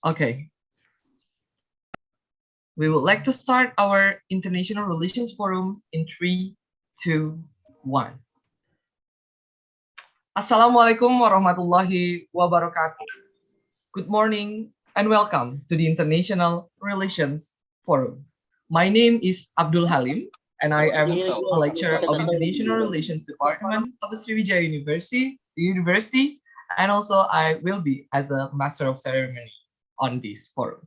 Okay, we would like to start our International Relations Forum in 3, 2, 1. Assalamualaikum warahmatullahi wabarakatuh. Good morning and welcome to the International Relations Forum. My name is Abdul Halim and I am a lecturer of International Relations Department of Sriwijaya University, and also I will be as a Master of Ceremony on this forum.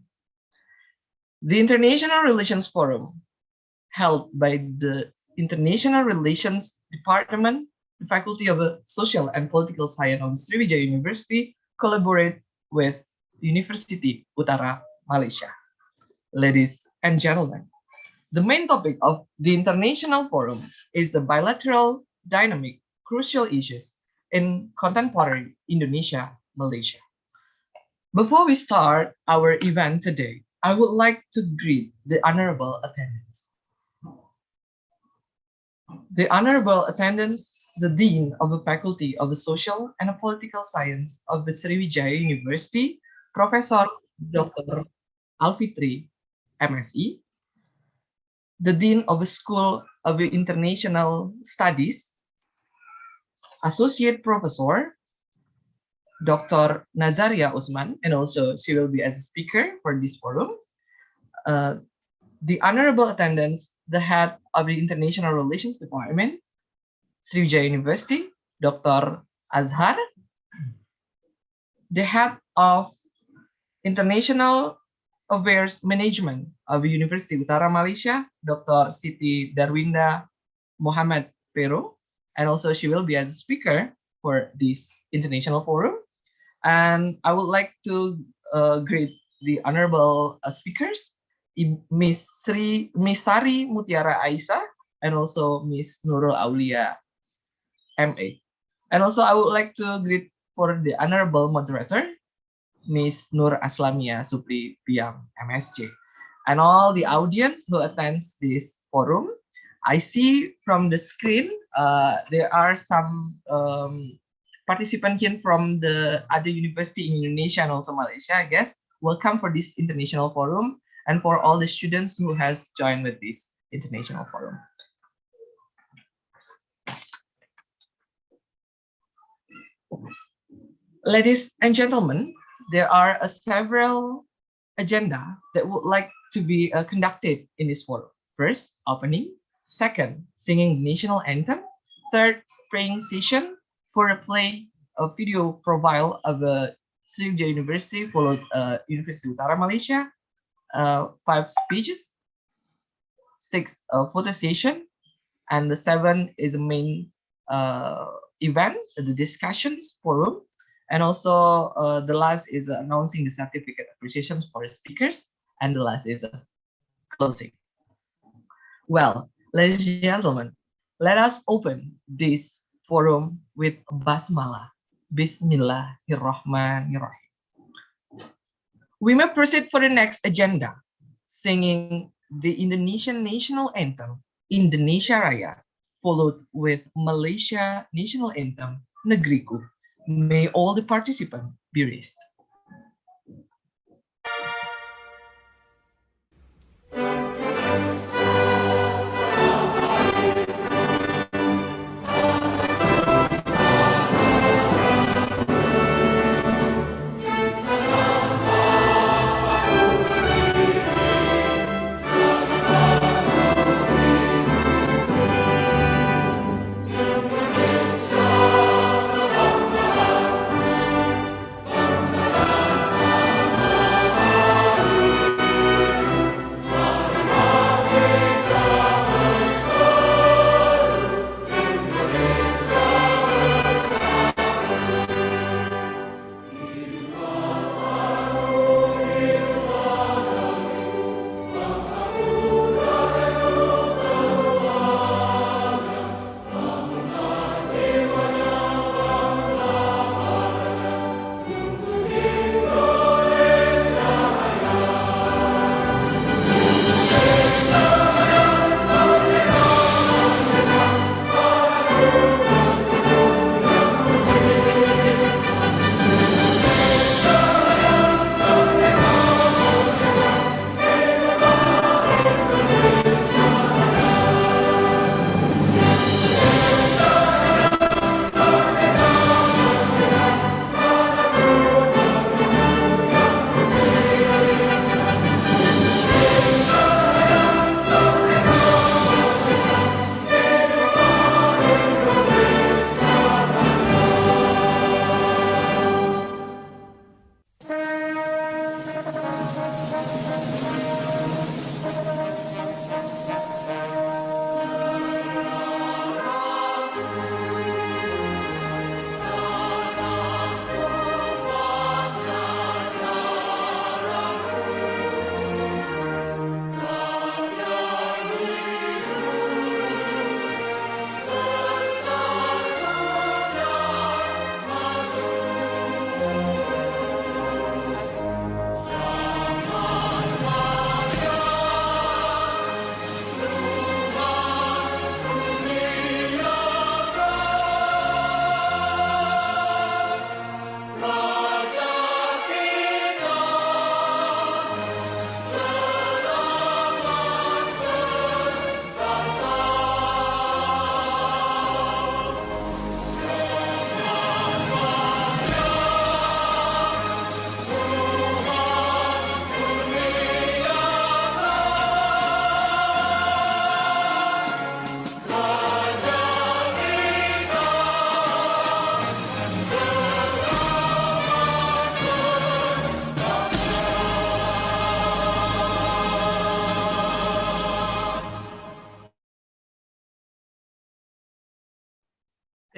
The International Relations Forum, held by the International Relations Department, the Faculty of Social and Political Science of Sriwijaya University, collaborate with University Utara Malaysia. Ladies and gentlemen, the main topic of the International Forum is the bilateral, dynamic, crucial issues in contemporary Indonesia-Malaysia. Before we start our event today, I would like to greet the honorable attendance. The honorable attendance, the Dean of the Faculty of Social and Political Science of the Sriwijaya University, Professor Dr. Alfitri, MSc, the Dean of the School of International Studies, Associate Professor Dr. Nazaria Usman, and also she will be as a speaker for this forum. The honorable attendance, the head of the International Relations Department, Sriwijaya University, Dr. Azhar, the head of International Affairs Management of University Utara Malaysia, Dr. Siti Darwinda Muhammad Pero, and also she will be as a speaker for this international forum. And I would like to greet the honorable speakers, Miss Sari Mutiara Aisyah, and also Miss Nurul Aulia, MA. And also I would like to greet for the honorable moderator, Miss Nur Aslamia Supri Piam, MSc, and all the audience who attends this forum. I see from the screen there are some participants here from the other university in Indonesia and also Malaysia, I guess. Welcome for this international forum and for all the students who has joined with this international forum. Ladies and gentlemen, there are several agenda that would like to be conducted in this forum. First, opening. Second, singing the national anthem. Third, praying session. For a play, a video profile of Sriwijaya University, followed University Utara Malaysia. 5 speeches. 6, photo session. And the 7 is a main event, the discussions forum. And also the last is announcing the certificate appreciations for the speakers. And the last is closing. Well, ladies and gentlemen, let us open this forum with Basmalah. Bismillahirrahmanirrahim. We may proceed for the next agenda, singing the Indonesian national anthem, Indonesia Raya, followed with Malaysia national anthem, Negeriku. May all the participants be raised. Bangsa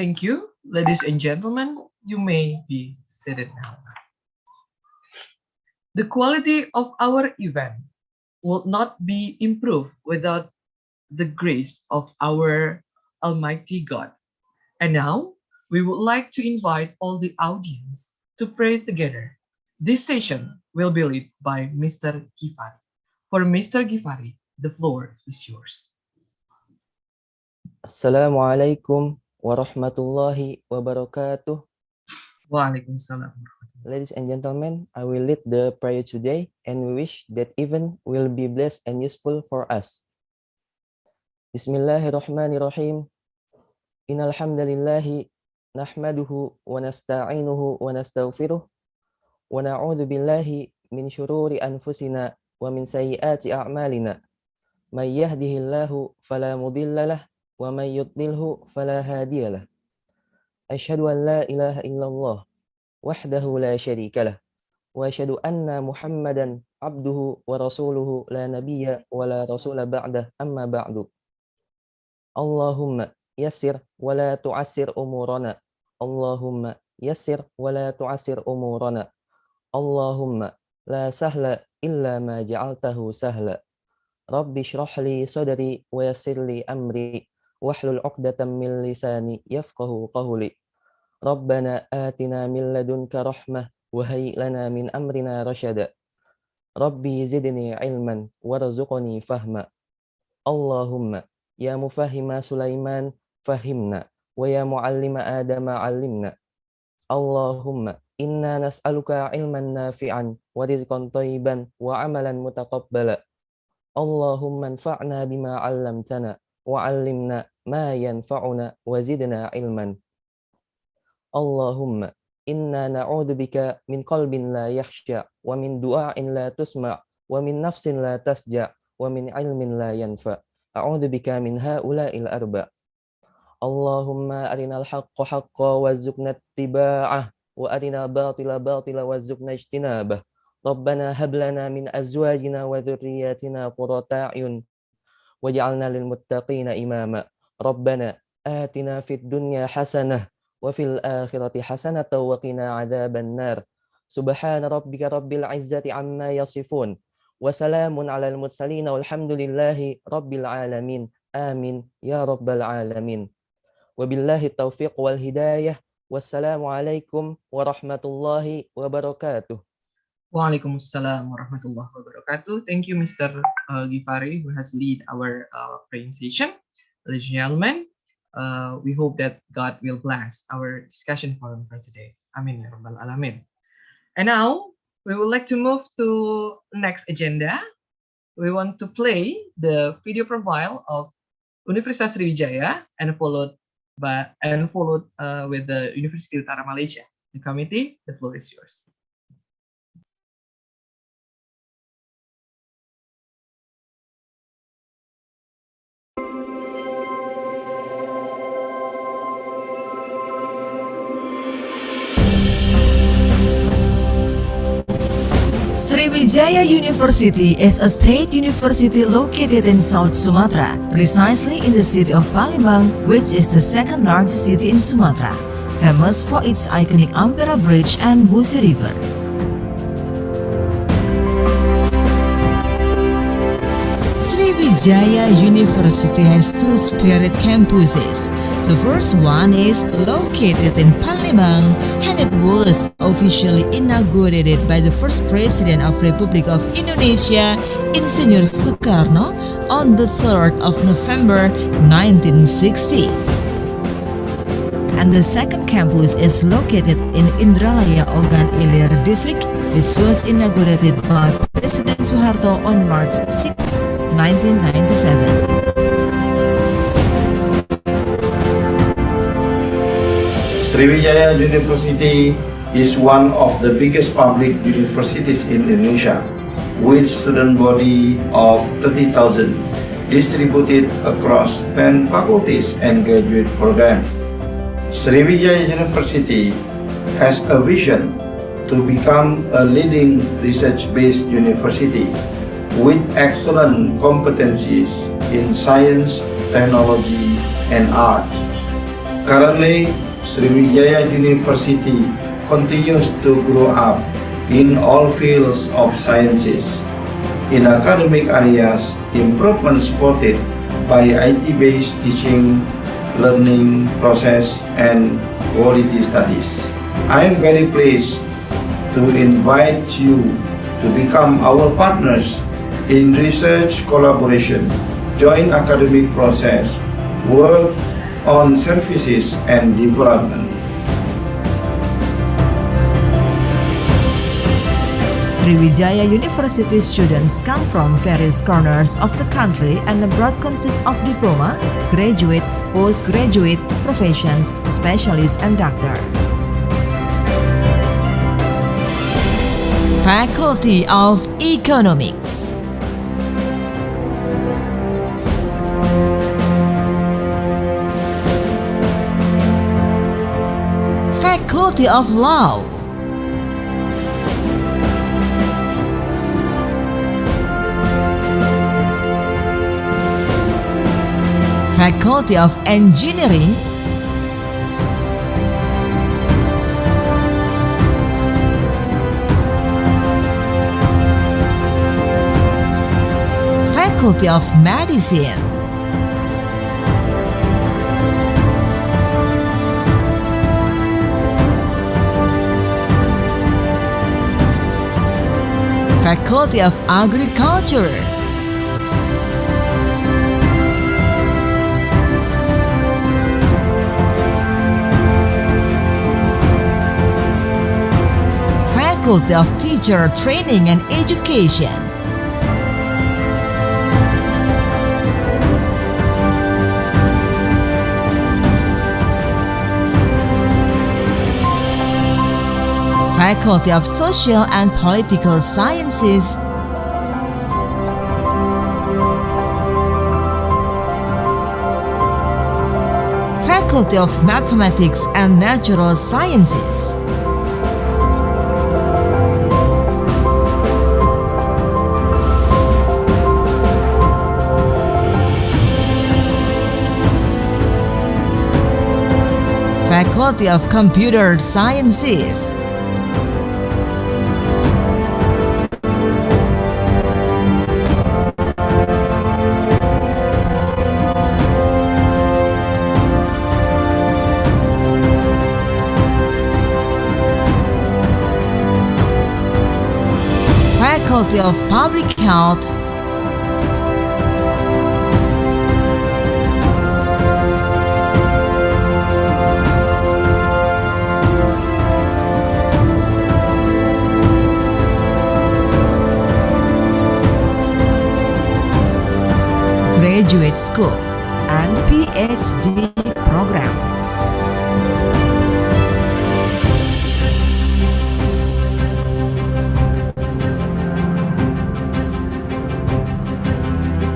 Thank you, ladies and gentlemen. You may be seated now. The quality of our event will not be improved without the grace of our Almighty God. And now, we would like to invite all the audience to pray together. This session will be led by Mr. Gifari. For Mr. Gifari, the floor is yours. Assalamualaikum warahmatullahi wabarakatuh. Waalaikumsalam. Ladies and gentlemen, I will lead the prayer today and we wish that event will be blessed and useful for us. Bismillahirrahmanirrahim. Innal hamdalillahi nahmaduhu wa nasta'inuhu wa nastaghfiruh wa na'udzu billahi min shururi anfusina wa min sayyiati a'malina. May yahdihillahu fala mudhillalah wa may yudlilhu fala hadiyalah. Asyhadu an la ilaha illallah wahdahu la syarika lah wa asyhadu anna Muhammadan abduhu wa rasuluhu la nabiyya wa la rasula ba'dah amma ba'du. Allahumma yassir wa la tu'assir umurana. Allahumma yassir wa la tu'assir umurana. Allahumma la sahla illa ma ja'altahu sahla. Rabbi shrah li sadri wa yassir li amri wahlul 'uqdatam min lisani yafqahu qawli. Rabbana atina min ladunka rahmah wa hayyi lana min amrina rasyada. Rabbi zidni ilman warzuqni fahma. Allahumma ya mufahhima Sulaiman fahimna wa ya muallima Adama 'allimna. Allahumma inna nas'aluka ilman nafi'an wa rizqan thayyiban wa amalan mutaqabbala. Allahumma anfa'na bima 'allamtana wa 'allimna ma yanfa'una wa zidna ilman. Allahumma inna na'udzubika min qalbin la yakhsha wa min du'ain la tusma' wa min nafsin la tasja' wa min ilmin la yanfa. A'udzubika min ha'ula'il arba'. Allahumma arinal haqqa haqqa warzuqna ittiba'ah wa arinal batila batila warzuqna ijtinabah. Rabbana hab lana min azwajina wa dhurriyyatina qurrata a'yun waj'alna lil muttaqina imama. Rabbana atina fid dunya hasanah wa fil akhirati hasanatan wa qina adzaban nar. Subhana rabbika rabbil izzati amma yasifun wa salamun alal mursalin walhamdulillahi rabbil alamin. Amin ya rabbal alamin. Wabillahi taufiq wal hidayah. Wassalamu alaikum warahmatullahi wabarakatuh. Waalaikumsalam warahmatullahi wabarakatuh. Thank you, Mr. Gifari, who has led our praying session. Ladies and gentlemen, we hope that God will bless our discussion forum for today. Amin ya rabbal alamin. And now we would like to move to next agenda. We want to play the video profile of Universitas Sriwijaya and followed with the University Utara Malaysia. The committee, the floor is yours. Sriwijaya University is a state university located in South Sumatra, precisely in the city of Palembang, which is the second largest city in Sumatra, famous for its iconic Ampera Bridge and Musi River. Sriwijaya University has two separate campuses. The first one is located in Palembang and it was officially inaugurated by the first President of Republic of Indonesia, Insinyur Soekarno, on the 3rd of November 1960. And the second campus is located in Indralaya, Ogan Ilir district. This was inaugurated by President Soeharto on March 6, 1997. Sriwijaya University is one of the biggest public universities in Indonesia, with student body of 30,000 distributed across 10 faculties and graduate programs. Sriwijaya University has a vision to become a leading research-based university with excellent competencies in science, technology, and art. Currently, Sriwijaya University continues to grow up in all fields of sciences. In academic areas, improvement spotted by IT-based teaching, learning process, and quality studies. I am very pleased to invite you to become our partners in research collaboration, joint academic process, work on services and development. Sriwijaya University students come from various corners of the country and abroad consists of diploma, graduate, postgraduate, professions, specialists, and doctor. Faculty of Economics. Faculty of Law. Faculty of Engineering. Faculty of Medicine. Faculty of Agriculture. Faculty of Teacher Training and Education. Faculty of Social and Political Sciences. Faculty of Mathematics and Natural Sciences. Faculty of Computer Sciences. Faculty of Public Health. Graduate School and PhD Program.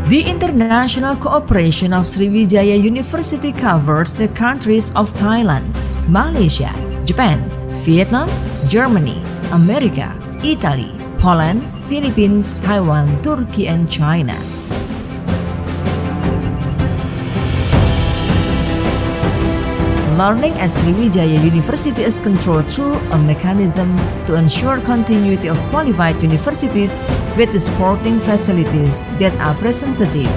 The international cooperation of Sriwijaya University covers the countries of Thailand, Malaysia, Japan, Vietnam, Germany, America, Italy, Poland, Philippines, Taiwan, Turkey, and China. Learning at Sriwijaya University is controlled through a mechanism to ensure continuity of qualified universities with the supporting facilities that are representative,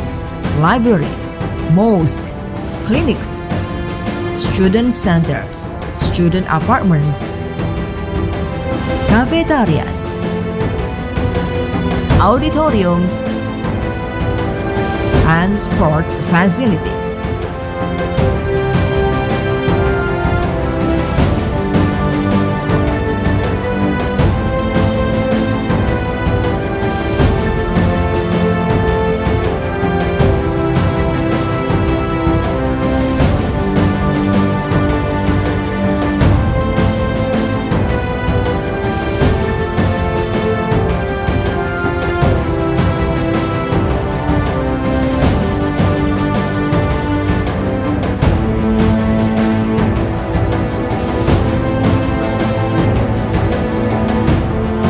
libraries, mosques, clinics, student centers, student apartments, cafeterias, auditoriums, and sports facilities.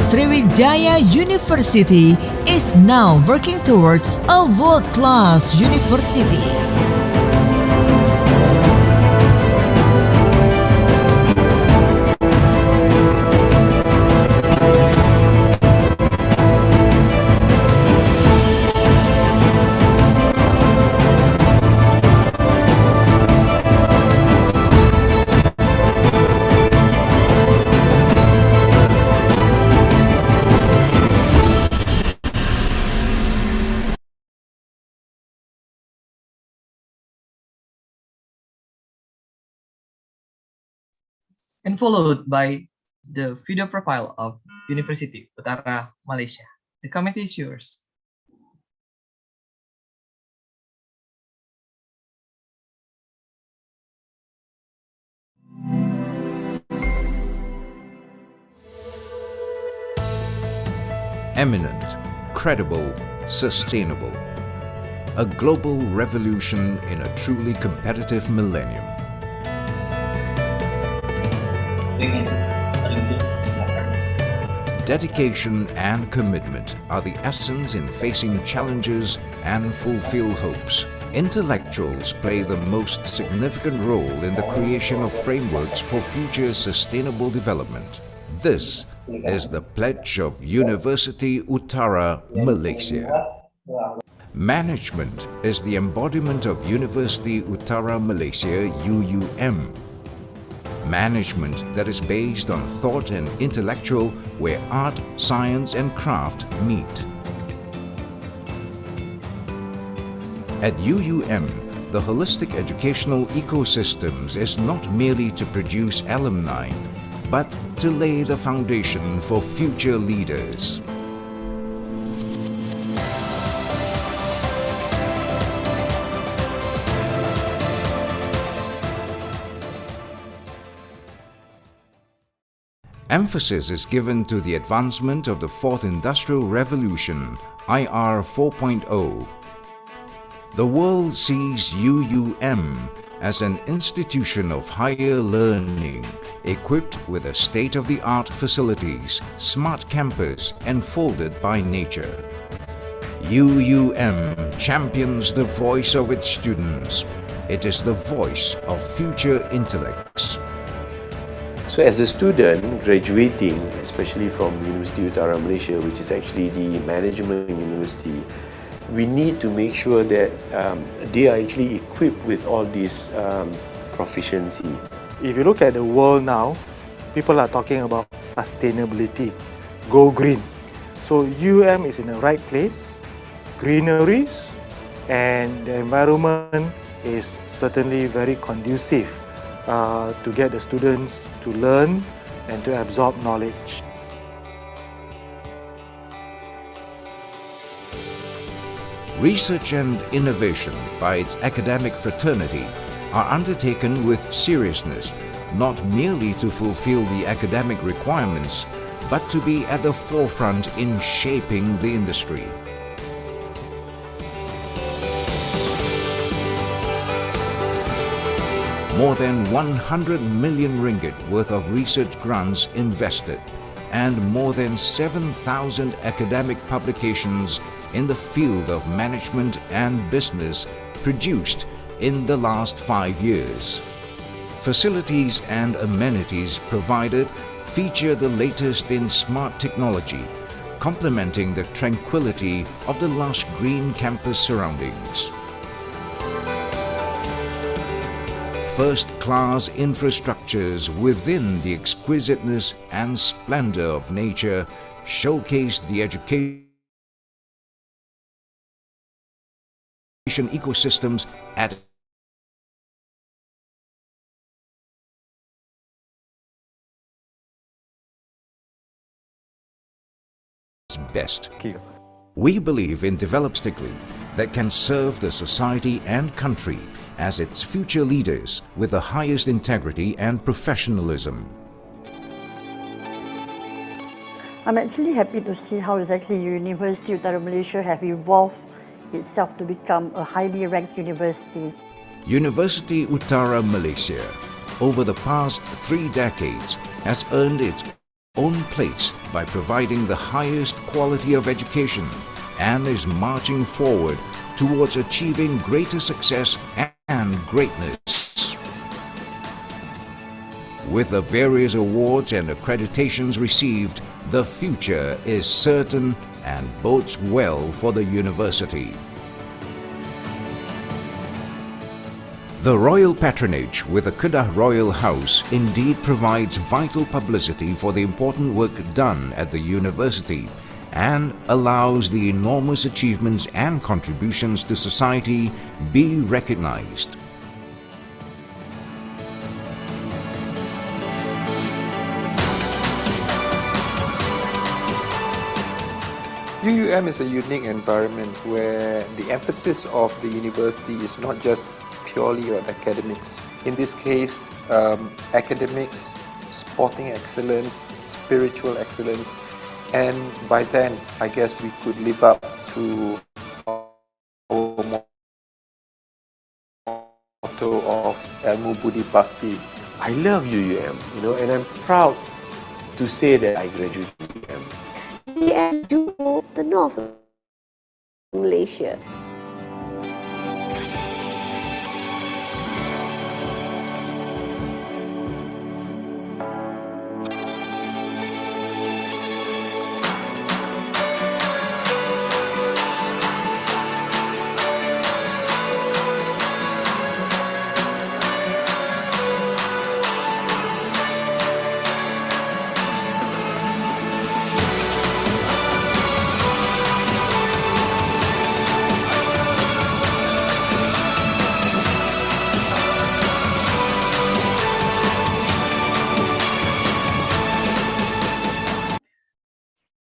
Sriwijaya University is now working towards a world-class university. and followed by the video profile of University Utara Malaysia. The committee is yours. Eminent, credible, sustainable. A global revolution in a truly competitive millennium. Dedication and commitment are the essence in facing challenges and fulfill hopes. Intellectuals play the most significant role in the creation of frameworks for future sustainable development. This is the pledge of University Utara Malaysia. Management is the embodiment of University Utara Malaysia UUM. Management that is based on thought and intellectual, where art, science and craft meet. At UUM, the holistic educational ecosystems is not merely to produce alumni, but to lay the foundation for future leaders. Emphasis is given to the advancement of the Fourth Industrial Revolution, IR 4.0. The world sees UUM as an institution of higher learning, equipped with a state-of-the-art facilities, smart campus, enfolded by nature. UUM champions the voice of its students. It is the voice of future intellects. So as a student graduating, especially from University Utara Malaysia, which is actually the management university, we need to make sure that they are actually equipped with all this proficiency. If you look at the world now, people are talking about sustainability, go green. So UM is in the right place, greeneries, and the environment is certainly very conducive to get the students to learn and to absorb knowledge. Research and innovation by its academic fraternity are undertaken with seriousness, not merely to fulfill the academic requirements, but to be at the forefront in shaping the industry. More than 100 million ringgit worth of research grants invested, and more than 7,000 academic publications in the field of management and business produced in the last 5 years. Facilities and amenities provided feature the latest in smart technology, complementing the tranquility of the lush green campus surroundings. First-class infrastructures within the exquisiteness and splendor of nature showcase the education ecosystems at its best. We believe in developstically that can serve the society and country as its future leaders with the highest integrity and professionalism. I'm actually happy to see how exactly University Utara Malaysia have evolved itself to become a highly ranked university. University Utara Malaysia, over the past 3 decades, has earned its own place by providing the highest quality of education and is marching forward towards achieving greater success and greatness. With the various awards and accreditations received, the future is certain and bodes well for the university. The royal patronage with the Kedah Royal House indeed provides vital publicity for the important work done at the university and allows the enormous achievements and contributions to society be recognized. UUM is a unique environment where the emphasis of the university is not just purely on academics. In this case, academics, sporting excellence, spiritual excellence, and by then, I guess we could live up to our motto of Ilmu Budi Bakti. I love UUM, and I'm proud to say that I graduated UUM. And do the north of Malaysia.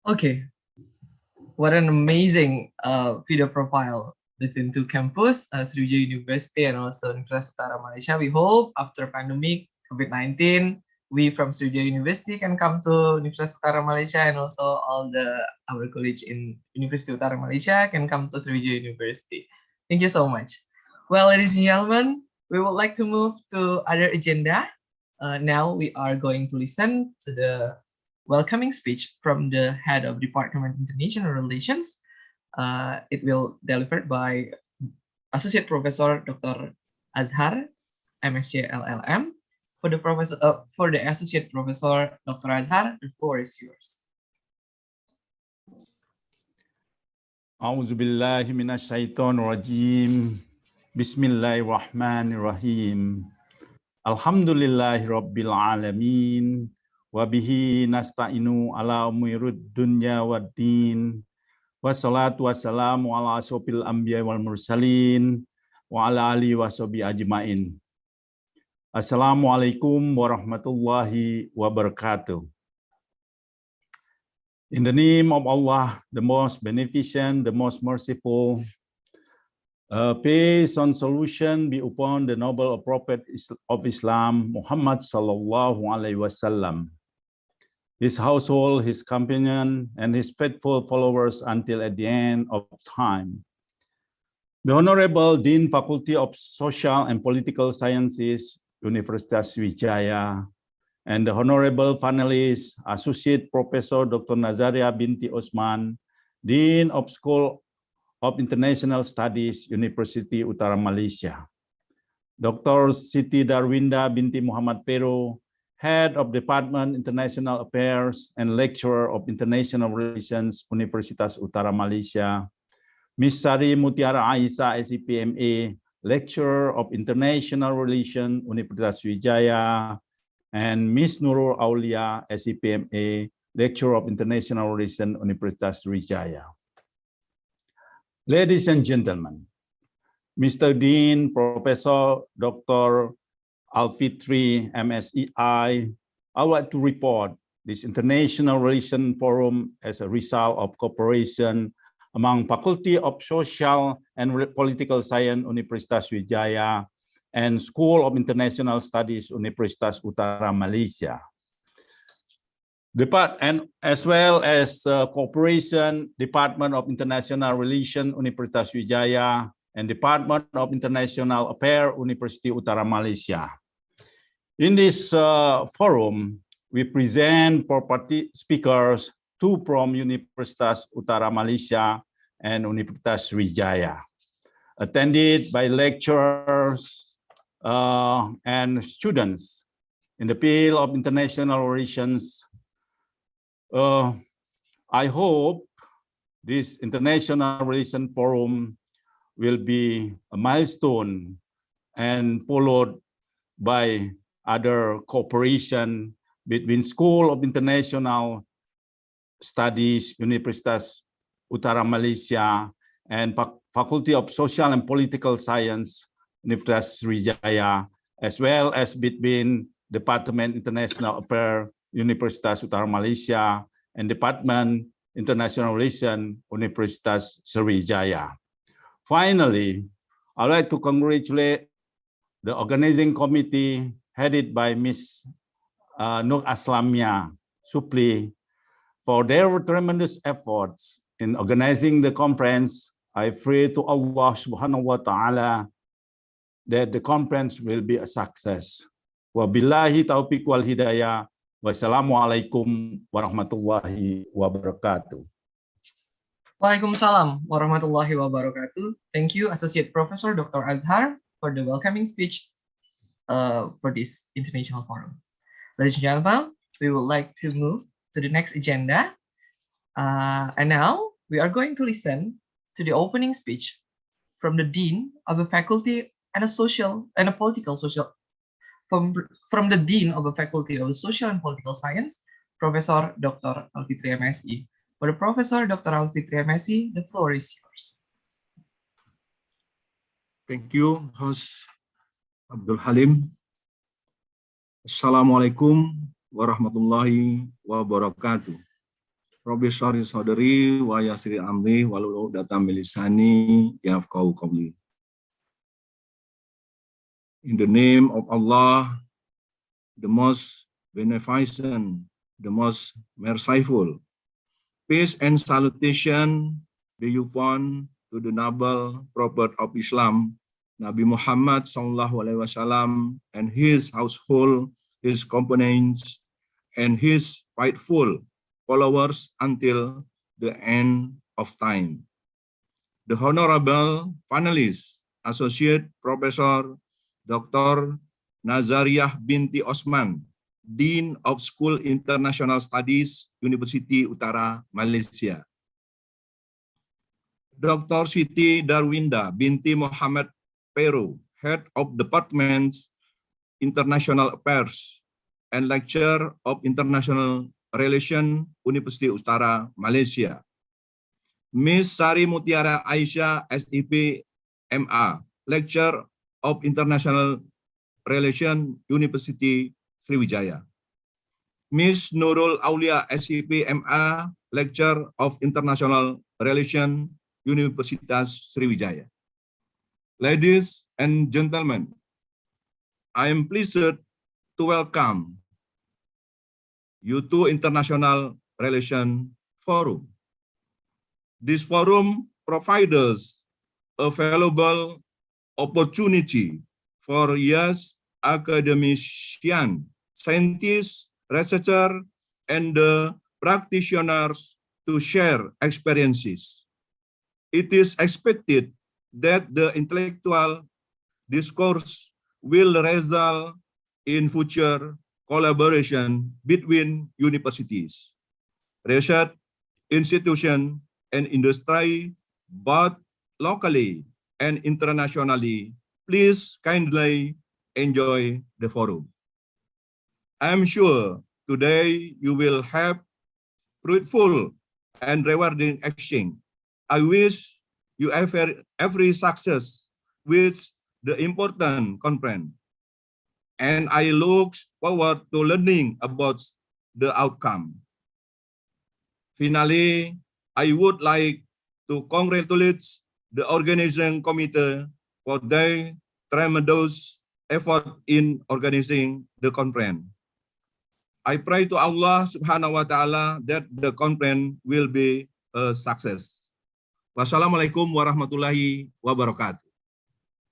Okay, what an amazing video profile between two campus, Sriwijaya University and also Universitas Utara Malaysia. We hope after pandemic COVID-19, we from Sriwijaya University can come to Universitas Utara Malaysia, and also all our college in University Utara Malaysia can come to Sriwijaya University. Thank you so much. Well, ladies and gentlemen, we would like to move to other agenda. Now we are going to listen to the welcoming speech from the head of Department of International Relations. It will delivered by Associate Professor Dr. Azhar, MSc LLM. For the Associate Professor Dr. Azhar, the floor is yours. A'udzubillahi minasyaitonirrajim. Bismillahirrahmanirrahim. Alhamdulillahirabbil alamin. Wabihi nasta'inu ala umurud dunya waddin. Wassalatu wassalamu ala asofil anbiya wal mursalin wa ala alihi washabihi ajmain. Assalamualaikum warahmatullahi wabarakatuh. In the name of Allah, the most beneficent, the most merciful, peace and solution be upon the noble prophet of Islam, Muhammad sallallahu alaihi wasallam, his household, his companion, and his faithful followers until at the end of time. The Honorable Dean Faculty of Social and Political Sciences, Universitas Sriwijaya, and the Honorable Panelist, Associate Professor Dr. Nazaria binti Osman, Dean of School of International Studies, University Utara Malaysia. Dr. Siti Darwinda binti Muhammad Pero, Head of Department International Affairs and Lecturer of International Relations, Universitas Utara Malaysia. Ms. Sari Mutiara Aisa, SEPMA, Lecturer of International Relations, Universitas Sriwijaya. And Ms. Nurul Aulia, SEPMA, Lecturer of International Relations, Universitas Sriwijaya. Ladies and gentlemen, Mr. Dean, Professor Dr. Alfitri, MSEI, I would like to report this International Relations Forum as a result of cooperation among Faculty of Social and Political Science, Universitas Sriwijaya, and School of International Studies, Universitas Utara Malaysia. And as well as cooperation, Department of International Relations, Universitas Sriwijaya, and Department of International Affairs, University Utara Malaysia. In this forum, we present for speakers, two from Universitas Utara Malaysia and Universitas Sriwijaya, attended by lecturers and students in the field of international relations. I hope this International Relations Forum will be a milestone and followed by other cooperation between School of International Studies, Universitas Utara Malaysia, and Faculty of Social and Political Science, Universitas Sriwijaya, as well as between Department International Affairs, Universitas Utara Malaysia, and Department International Relations, Universitas Sriwijaya. Finally, I'd like to congratulate the organizing committee headed by Ms. Nur Aslamia Supli for their tremendous efforts in organizing the conference. I pray to Allah Subhanahu wa Ta'ala that the conference will be a success. Wabillahi taufiq wal hidayah. Wassalamualaikum warahmatullahi wabarakatuh. Waalaikumsalam warahmatullahi wabarakatuh. Thank you, Associate Professor Dr. Azhar, for the welcoming speech for this international forum. Ladies and gentlemen, we would like to move to the next agenda. And now we are going to listen to the opening speech from the Dean of the Faculty and a Political Social, from the Dean of the Faculty of Social and Political Science, Professor Dr. Alfitri MSI. For the Professor Dr. Alfitri MSI, the floor is yours. Thank you, host Abdul Halim. Assalamualaikum warahmatullahi wabarakatuh. Profesor Saudari wa Yasri Amri walau datam milisani yafqahu qawli. In the name of Allah, the most beneficent, the most merciful, peace and salutation be upon to the noble prophet of Islam, Nabi Muhammad sallallahu alaihi wasallam, and his household, his companions, and his faithful followers until the end of time. The honorable panelists, Associate Professor Dr. Nazariyah binti Osman, Dean of School International Studies, University Utara, Malaysia. Dr. Siti Darwinda binti Muhammad Peru, Head of Departments International Affairs and Lecturer of International Relations, University Utara, Malaysia. Ms. Sari Mutiara Aisyah, SEP MA, Lecturer of International Relations, University Sriwijaya. Ms. Nurul Aulia, SEP MA, Lecturer of International Relations, Universitas Sriwijaya. Ladies and gentlemen, I am pleased to welcome you to International Relations Forum. This forum provides us a valuable opportunity for young academicians, scientists, researchers, and practitioners to share experiences. It is expected that the intellectual discourse will result in future collaboration between universities, research institutions, and industry, both locally and internationally. Please kindly enjoy the forum. I am sure today you will have fruitful and rewarding exchange. I wish you every success with the important conference, and I look forward to learning about the outcome. Finally, I would like to congratulate the organizing committee for their tremendous effort in organizing the conference. I pray to Allah Subhanahu wa Ta'ala that the conference will be a success. Wassalamualaikum warahmatullahi wabarakatuh.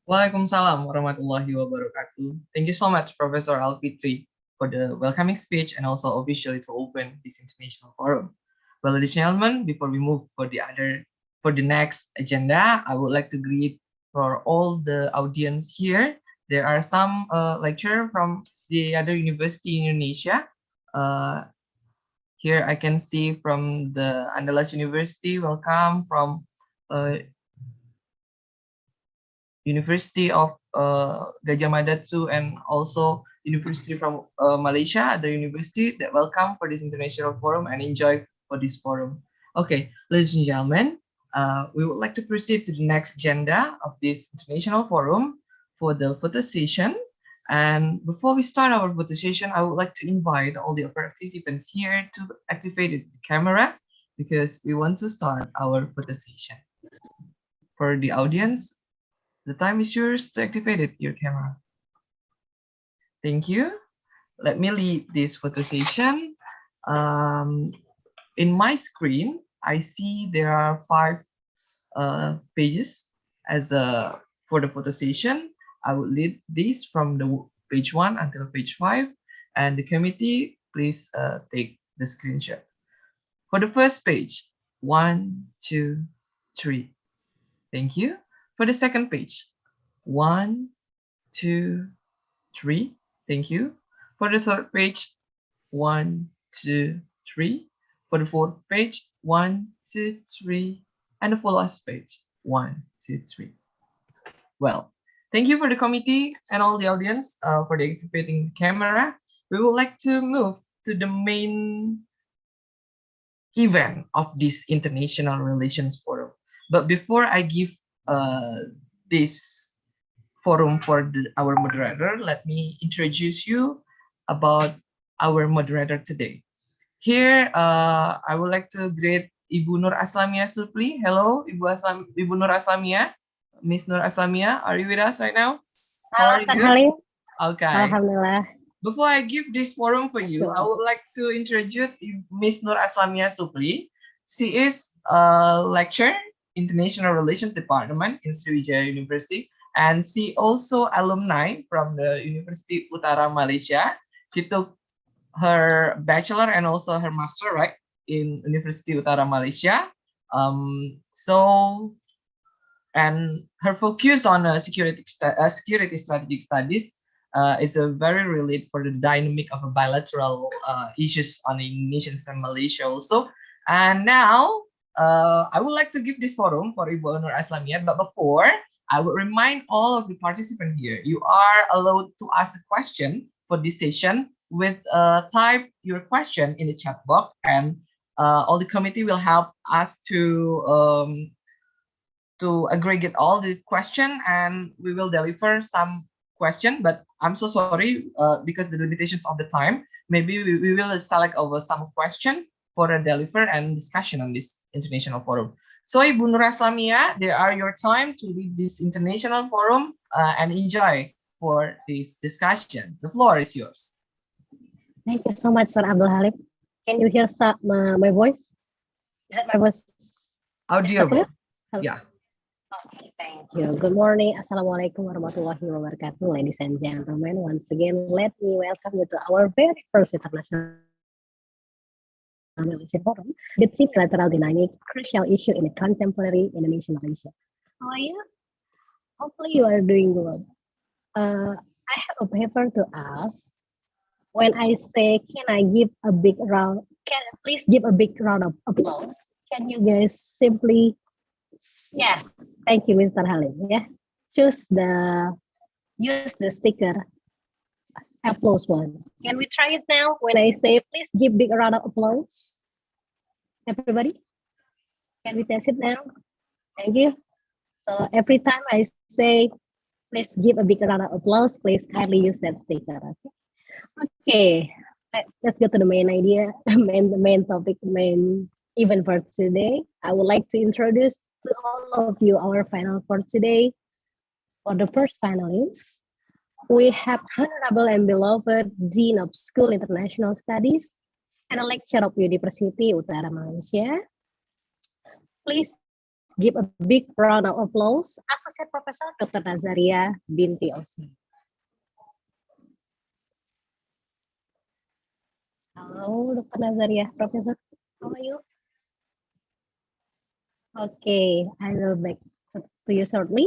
Waalaikumsalam warahmatullahi wabarakatuh. Thank you so much, Professor Alfitri, for the welcoming speech and also officially to open this international forum. Well, ladies and gentlemen, before we move for the next agenda, I would like to greet for all the audience here. There are some lecturers from the other university in Indonesia. Here I can see from the Andalas University, welcome from University of Gajah Mada too, and also University from Malaysia, the university that welcome for this international forum and enjoy for this forum. Okay, ladies and gentlemen, we would like to proceed to the next agenda of this international forum for the photo session. And before we start our photo session, I would like to invite all the participants here to activate the camera because we want to start our photo session. For the audience, the time is yours to activate your camera. Thank you. Let me lead this photo session. In my screen, I see there are 5 pages for the photo session. I will lead this from the page 1 until page 5, and the committee, please take the screenshot. For the first page, 1, 2, 3. Thank you. For the second page, 1, 2, 3. Thank you. For the third page, 1, 2, 3. For the fourth page, 1, 2, 3. And the last page, 1, 2, 3. Well, thank you for the committee and all the audience for the activating camera. We would like to move to the main event of this International Relations Forum. But before I give this forum for our moderator, let me introduce you about our moderator today. Here, I would like to greet Ibu Nur Aslamia Supli. Hello, Ibu Nur Aslamia. Miss Nur Aslamia, are you with us right now? How are you? Okay. Alhamdulillah. Before I give this forum for you, I would like to introduce Miss Nur Aslamia Supli. She is a lecturer, International Relations Department in Sriwijaya University, and she also alumni from the University Utara Malaysia. She took her bachelor and also her master, right, in University Utara Malaysia. And her focus on security strategic studies is a very related for the dynamic of a bilateral issues on Indonesia and Malaysia also. And now I would like to give this forum for Ibu Nur Aslamia, but before I would remind all of the participants here, you are allowed to ask the question for this session with type your question in the chat box, and all the committee will help us to aggregate all the question, and we will deliver some question. But I'm so sorry because the limitations of the time, maybe we will select over some question for a deliver and discussion on this international forum. So Ibu Nur Aslamia, there are your time to lead this international forum and enjoy for this discussion. The floor is yours. Thank you so much, Sir Abdul Halim. Can you hear my voice? Is that my voice? Audible. Yeah. Okay, thank you. Good morning. Assalamualaikum warahmatullahi wabarakatuh, ladies and gentlemen. Once again, let me welcome you to our very first International Relations Forum, the bilateral dynamic, crucial issue in the contemporary Indonesia-Malaysia. How are you? Hopefully you are doing good. I have a paper to ask. When I say, can I give a big round? Please give a big round of applause. Can you guys simply? Yes, thank you, Mr. Halim. Yeah, use the sticker applause one. Can we try it now? When I say, please give big round of applause. Everybody, can we test it now? Thank you. So every time I say, please give a big round of applause, please kindly use that sticker. Okay, let's go to the main idea, main topic, main event for today. I would like to introduce to all of you our panel for today. For the first panelist, we have Honorable and beloved Dean of School International Studies and a lecturer of University Utara Malaysia. Please give a big round of applause, Associate Professor Dr. Nazaria Binti Osman. Hello, Dr. Nazaria, Professor. How are you? Okay, I will back to you shortly.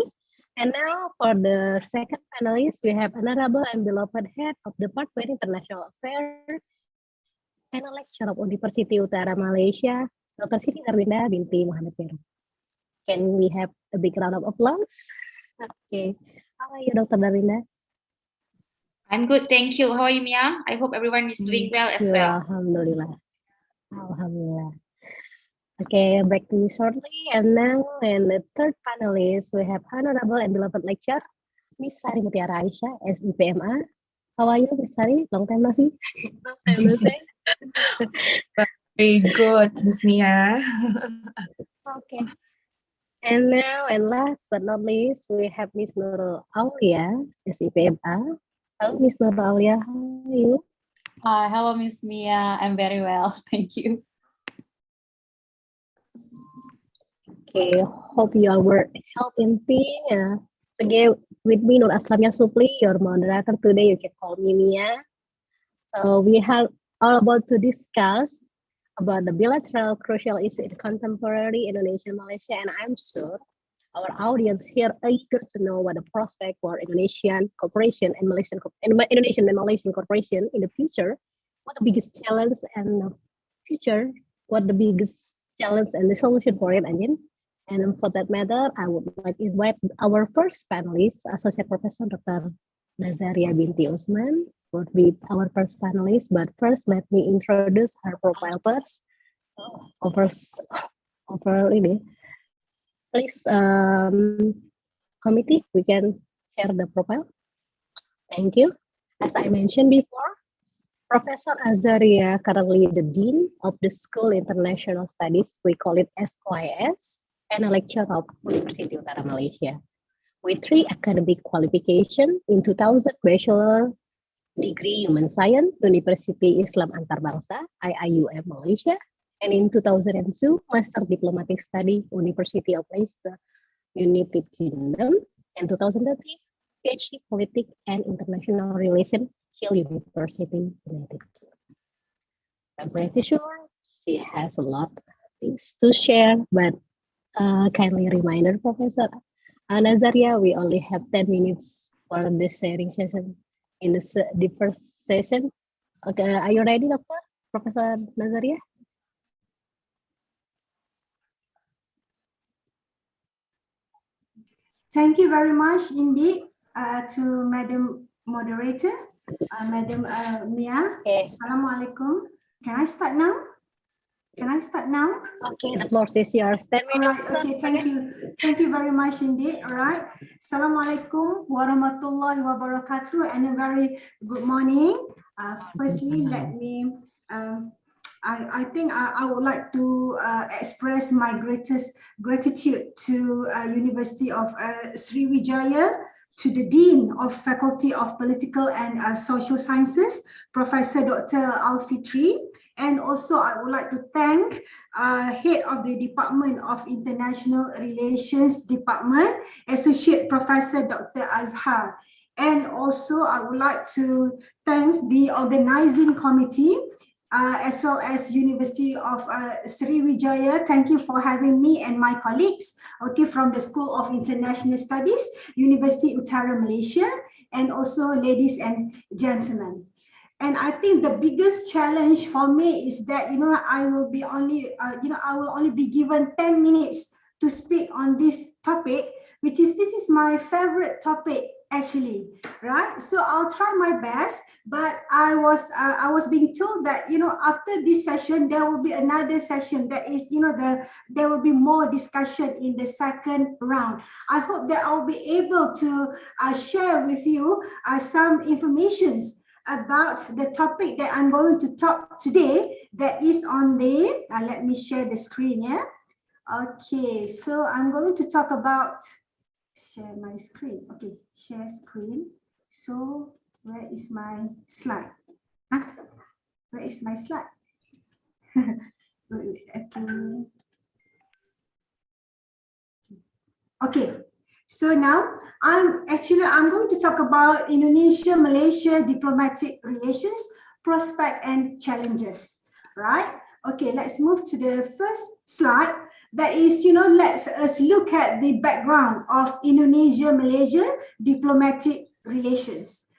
And now for the second panelist, we have Honorable and beloved Head of Department International Affairs and a lecturer of University Utara Malaysia, Dr. Siti Darwinda binti Muhammad Peru. Can we have a big round of applause? Okay, how are you, Dr. Darwinda? I'm good, thank you. How are you, Mia? I hope everyone is doing well as well. Alhamdulillah. Alhamdulillah. Okay, back to you shortly. And now, in the third panelist, we have Honorable and beloved lecturer, Miss Sari Mutiara Aisyah, SIPMA. How are you, Miss Sari? Long time no see. Long time no see. Very good, Miss Mia. Okay. And now, and last but not least, we have Miss Nurul Aulia, SIPMA. Hello, Miss Nurul Aulia. How are you? Hello, Miss Mia. I'm very well. Thank you. Okay, hope you all were healthy and being. So again, with me, Nur Aslamia Supli, your moderator today. You can call me Mia. So we have all about to discuss about the bilateral crucial issue in contemporary Indonesia-Malaysia, and I'm sure our audience here are eager to know what the prospect for Indonesian cooperation and Indonesian and Malaysian cooperation in the future. What the biggest challenge and the future? What the biggest challenge and the solution for it? I mean, and for that matter, I would like to invite our first panelist, Associate Professor Dr. Nazaria Binti Usman, would be our first panelist. But first, let me introduce her profile first. Over ini, please, committee, we can share the profile. Thank you. As I mentioned before, Professor Azaria, currently the Dean of the School International Studies, we call it SYS, and a lecturer of University Utara Malaysia. With 3 academic qualifications in 2000, Bachelor Degree Human Science, University Islam Antarbangsa, IIUM Malaysia, and in 2002, Master Diplomatic Study, University of Leicester, United Kingdom, and 2013, PhD Politics and International Relations, Kiel University, United Kingdom. I'm pretty sure she has a lot of things to share, but kindly reminder, Professor Nazaria, we only have 10 minutes for the sharing session in the first session. Okay, are you ready, Doctor? Professor Nazaria? Thank you very much indeed to Madam Moderator, Madam Mia. Okay. Assalamualaikum. Can I start now? Okay, the floor is yours. 10 minutes. All right, okay, thank you. Thank you very much indeed. All right. Assalamualaikum warahmatullahi wabarakatuh, and a very good morning. Firstly, let me, I think I would like to express my greatest gratitude to University of Sriwijaya, to the Dean of Faculty of Political and Social Sciences, Professor Dr. Alfitri. And also, I would like to thank Head of the Department of International Relations Department, Associate Professor Dr. Azhar. And also, I would like to thank the organizing committee, as well as University of Sriwijaya. Thank you for having me and my colleagues, okay, from the School of International Studies, University Utara Malaysia, and also ladies and gentlemen. And I think the biggest challenge for me is that, I will only be given 10 minutes to speak on this topic, this is my favorite topic actually, right? So I'll try my best, but I was being told that, after this session, there will be another session that is, there will be more discussion in the second round. I hope that I'll be able to share with you some informations about the topic that I'm going to talk today, that is on the, let me share the screen, yeah? Okay, so I'm going to talk about, share my screen, okay, share screen. So where is my slide? Where is my slide? Okay. So now I'm going to talk about Indonesia-Malaysia diplomatic relations, prospect and challenges, right? Okay, let's move to the first slide. That is, let's look at the background of Indonesia-Malaysia diplomatic relations.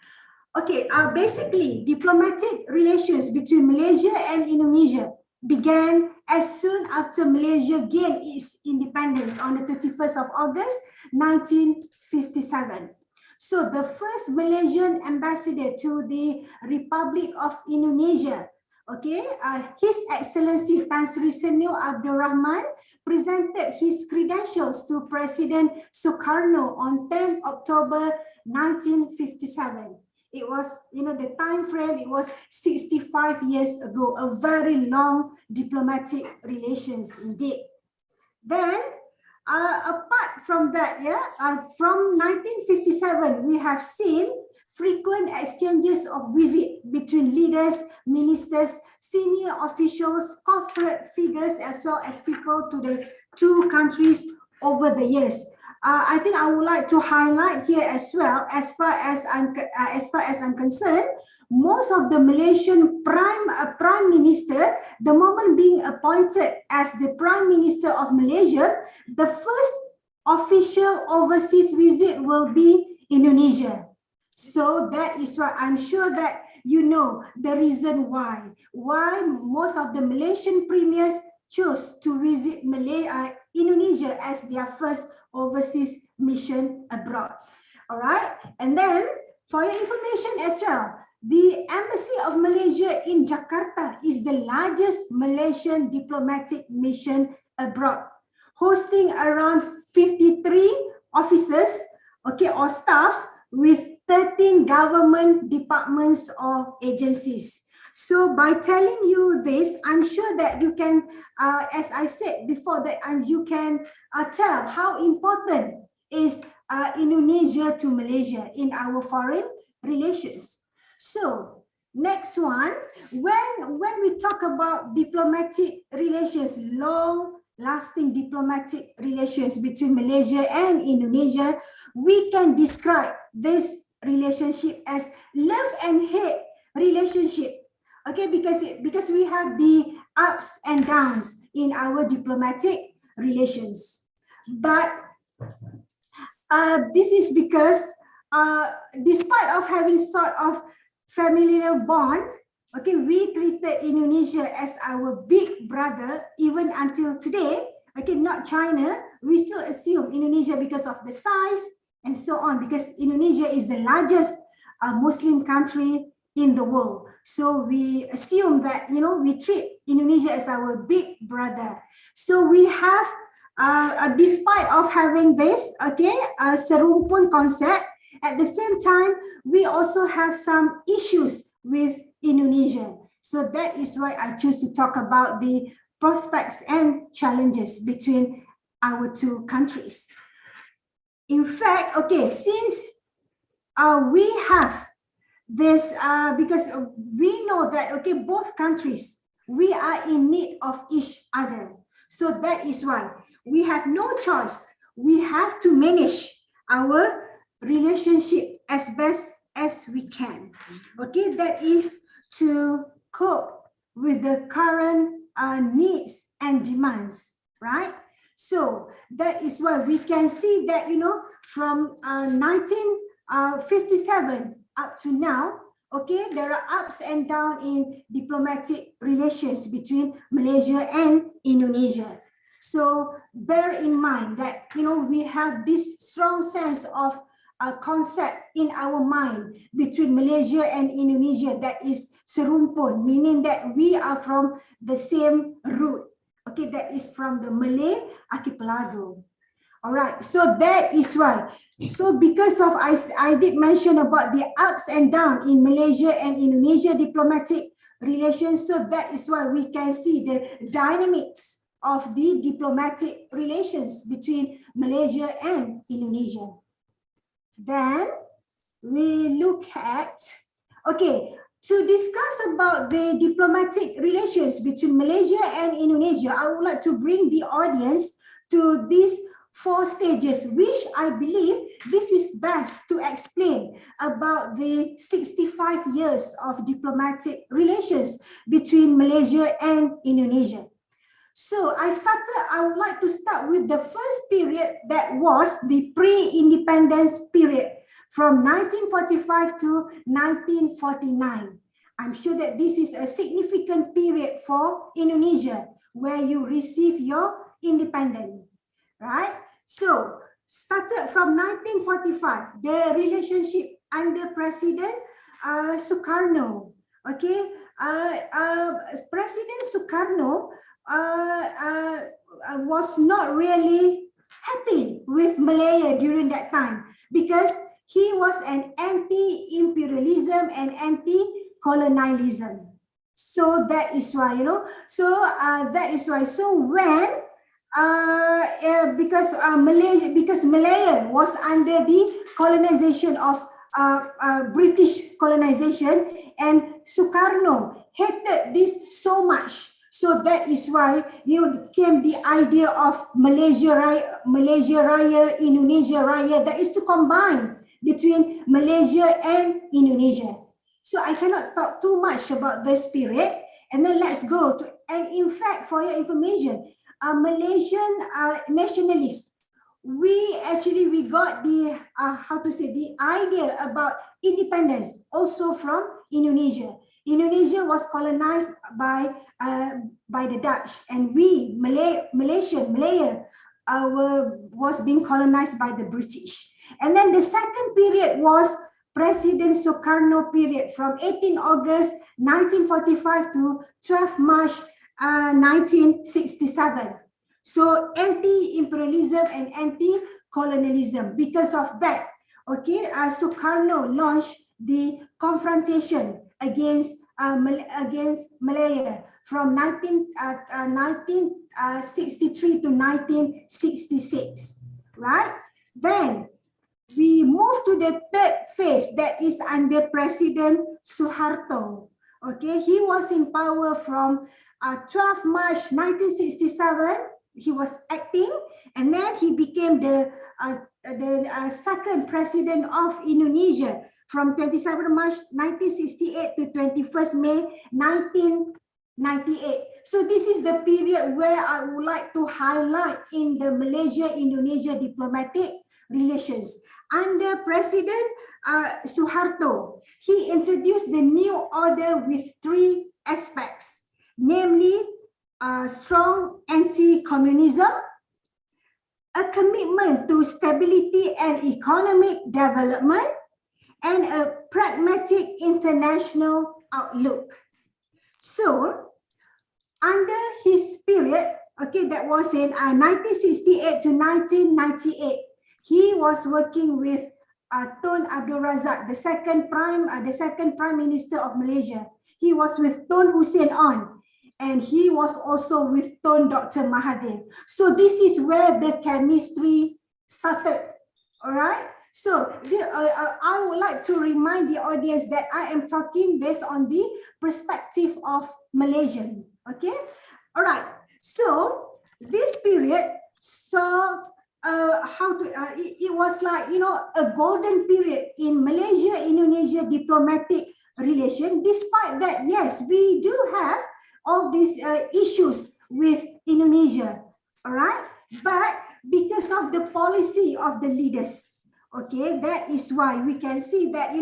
Okay, basically diplomatic relations between Malaysia and Indonesia began as soon after Malaysia gained its independence on the 31st of August 1957. So the first Malaysian ambassador to the Republic of Indonesia, okay, His Excellency Tan Sri Senil Abdul Rahman, presented his credentials to President Sukarno on 10 October 1957. It was, the time frame, it was 65 years ago, a very long diplomatic relations indeed. Then, apart from that, from 1957, we have seen frequent exchanges of visit between leaders, ministers, senior officials, corporate figures, as well as people to the two countries over the years. I think I would like to highlight here as well, as far as I'm concerned, most of the Malaysian prime minister, the moment being appointed as the Prime Minister of Malaysia, the first official overseas visit will be Indonesia. So that is why I'm sure that you know the reason why most of the Malaysian premiers chose to visit Indonesia as their first overseas mission abroad. All right, and then for your information as well, the Embassy of Malaysia in Jakarta is the largest Malaysian diplomatic mission abroad, hosting around 53 officers, or staffs with 13 government departments or agencies. So by telling you this, I'm sure that you can, as I said before, that you can tell how important is Indonesia to Malaysia in our foreign relations. So next one, when we talk about diplomatic relations, long-lasting diplomatic relations between Malaysia and Indonesia, we can describe this relationship as love and hate relationship. Okay, because we have the ups and downs in our diplomatic relations. But this is because despite of having sort of familial bond, okay, we treated Indonesia as our big brother even until today. Okay, not China. We still assume Indonesia because of the size and so on, because Indonesia is the largest Muslim country in the world. So we assume that, we treat Indonesia as our big brother. So we have, despite of having this, serumpun concept, at the same time, we also have some issues with Indonesia. So that is why I choose to talk about the prospects and challenges between our two countries. In fact, since we have this, because we know that, both countries, we are in need of each other. So that is why we have no choice. We have to manage our relationship as best as we can. Okay, that is to cope with the current needs and demands, right? So that is why we can see that, from 1957 up to now, there are ups and downs in diplomatic relations between Malaysia and Indonesia. So bear in mind that, we have this strong sense of a concept in our mind between Malaysia and Indonesia, that is serumpun, meaning that we are from the same root. Okay, that is from the Malay archipelago. All right, so that is why. So because of, I did mention about the ups and downs in Malaysia and Indonesia diplomatic relations, so that is why we can see the dynamics of the diplomatic relations between Malaysia and Indonesia. Then we look at, to discuss about the diplomatic relations between Malaysia and Indonesia, I would like to bring the audience to these 4 stages, which I believe this is best to explain about the 65 years of diplomatic relations between Malaysia and Indonesia. So I would like to start with the first period, that was the pre-independence period from 1945 to 1949. I'm sure that this is a significant period for Indonesia where you receive your independence, right? So started from 1945, the relationship under President Sukarno. President Sukarno was not really happy with Malaya during that time, because he was an anti-imperialism and anti-colonialism. So that is why, that is why. So when because Malaya was under the colonization of British colonization, and Sukarno hated this so much. So that is why came the idea of Malaysia Raya, Indonesia Raya, that is to combine between Malaysia and Indonesia. So I cannot talk too much about this period, and then let's go to, and in fact, for your information, Malaysian nationalists, we got the the idea about independence also from Indonesia. Indonesia was colonized by the Dutch, and Malaya was being colonized by the British. And then the second period was President Sukarno period from 18 August 1945 to 12 March 1967. So anti-imperialism and anti-colonialism. Because of that, Sukarno launched the confrontation against Malaya from 1963 to 1966, right? Then we move to the third phase, that is under President Suharto. He was in power from 12 March 1967. He was acting, and then he became the second president of Indonesia from 27 March 1968 to 21st May 1998. So this is the period where I would like to highlight in the Malaysia-Indonesia diplomatic relations. Under President Suharto, he introduced the new order with three aspects, namely strong anti-communism, a commitment to stability and economic development, and a pragmatic international outlook. So, under his period, that was in 1968 to 1998, he was working with Tun Abdul Razak, the second prime minister of Malaysia. He was with Tun Hussein On, and he was also with Tun Dr. Mahathir. So this is where the chemistry started. All right. So I would like to remind the audience that I am talking based on the perspective of Malaysian. Okay. All right. So this period saw it was like a golden period in Malaysia-Indonesia diplomatic relation. Despite that, yes, we do have all these issues with Indonesia, all right? But because of the policy of the leaders, that is why we can see that,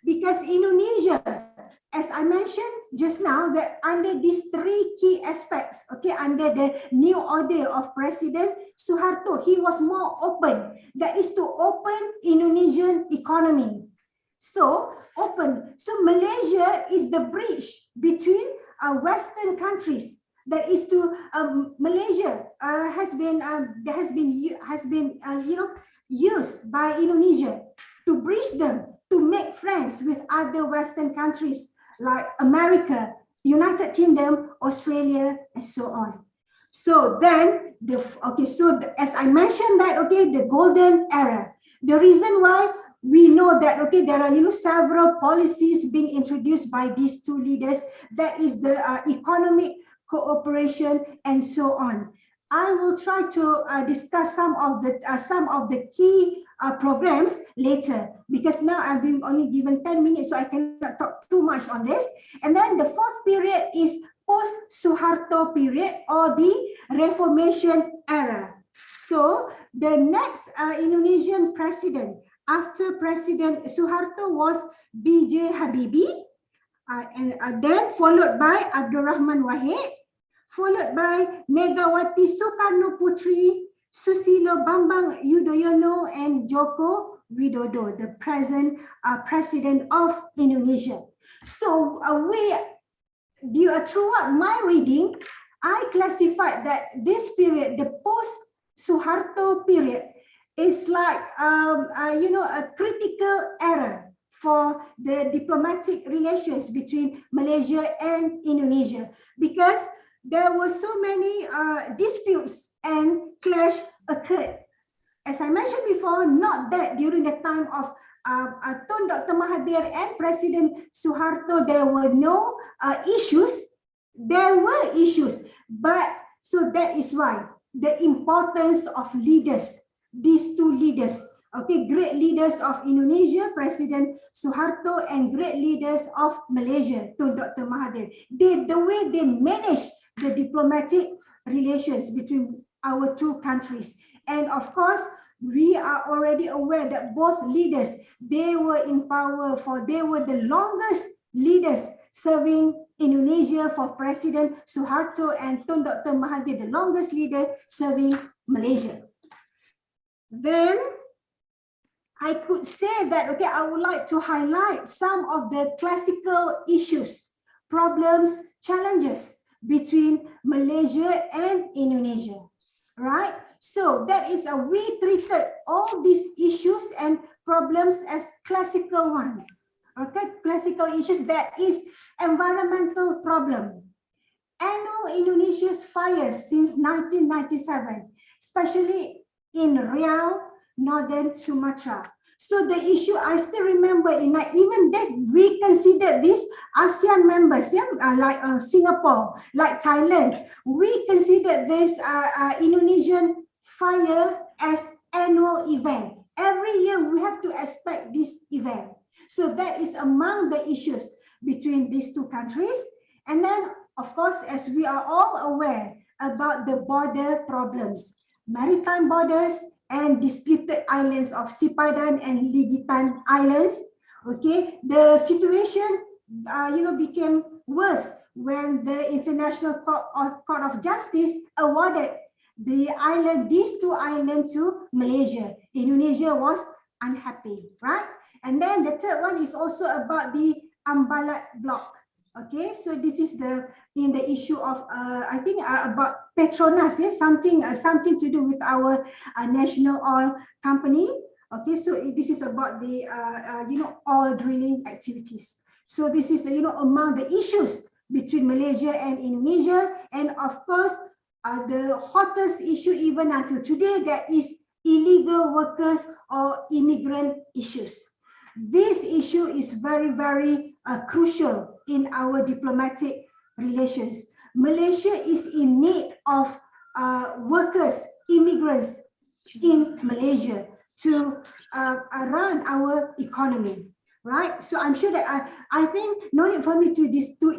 because Indonesia, as I mentioned just now, that under these three key aspects, under the new order of President Suharto, he was more open. That is to open Indonesian economy. So open. So Malaysia is the bridge between Western countries. That is to Malaysia has been used by Indonesia to bridge them, to make friends with other Western countries like America, United Kingdom, Australia, and so on. So then, as I mentioned that, the golden era. The reason why we know that, there are several policies being introduced by these two leaders. That is the economic cooperation and so on. I will try to discuss some of the key programs later, because now I've been only given 10 minutes, so I cannot talk too much on this. And then the fourth period is post-Suharto period, or the Reformation era. So the next Indonesian president after President Suharto was B.J. Habibie, and then followed by Abdurrahman Wahid, followed by Megawati Soekarno Putri, Susilo Bambang Yudhoyono, and Joko Widodo, the present president of Indonesia. So throughout my reading, I classified that this period, the post-Suharto period, is like a critical error for the diplomatic relations between Malaysia and Indonesia, because there were so many disputes and clash occurred. As I mentioned before, not that during the time of Tun Dr. Mahathir and President Suharto, there were no issues. There were issues, but so that is why the importance of leaders, these two leaders, okay, great leaders of Indonesia, President Suharto, and great leaders of Malaysia, Tun Dr. Mahathir. The way they managed the diplomatic relations between our two countries. And of course, we are already aware that both leaders, they were in power they were the longest leaders serving Indonesia for President Suharto, and Tun Dr. Mahathir, the longest leader serving Malaysia. Then I could say that, okay, I would like to highlight some of the classical issues, problems, challenges between Malaysia and Indonesia, right? So that is we treated all these issues and problems as classical ones. Okay, classical issues, that is environmental problem. Annual Indonesia's fires since 1997, especially in Riau, northern Sumatra. So the issue I still remember, even that we consider these ASEAN members, like Singapore, like Thailand, we consider this Indonesian fire as annual event. Every year we have to expect this event. So that is among the issues between these two countries. And then, of course, as we are all aware about the border problems, maritime borders and disputed islands of Sipadan and Ligitan Islands. Okay, the situation became worse when the International Court of Justice awarded these two islands to Malaysia. Indonesia was unhappy, right? And then the third one is also about the Ambalat block. Okay, so this is the issue of I think about Petronas, something to do with our national oil company. Okay, so this is about the oil drilling activities. So this is among the issues between Malaysia and Indonesia, and of course the hottest issue even until today, that is illegal workers or immigrant issues. This issue is very, very crucial in our diplomatic relations. Malaysia is in need of workers, immigrants in Malaysia to run our economy, right? So I'm sure that I think no need for me to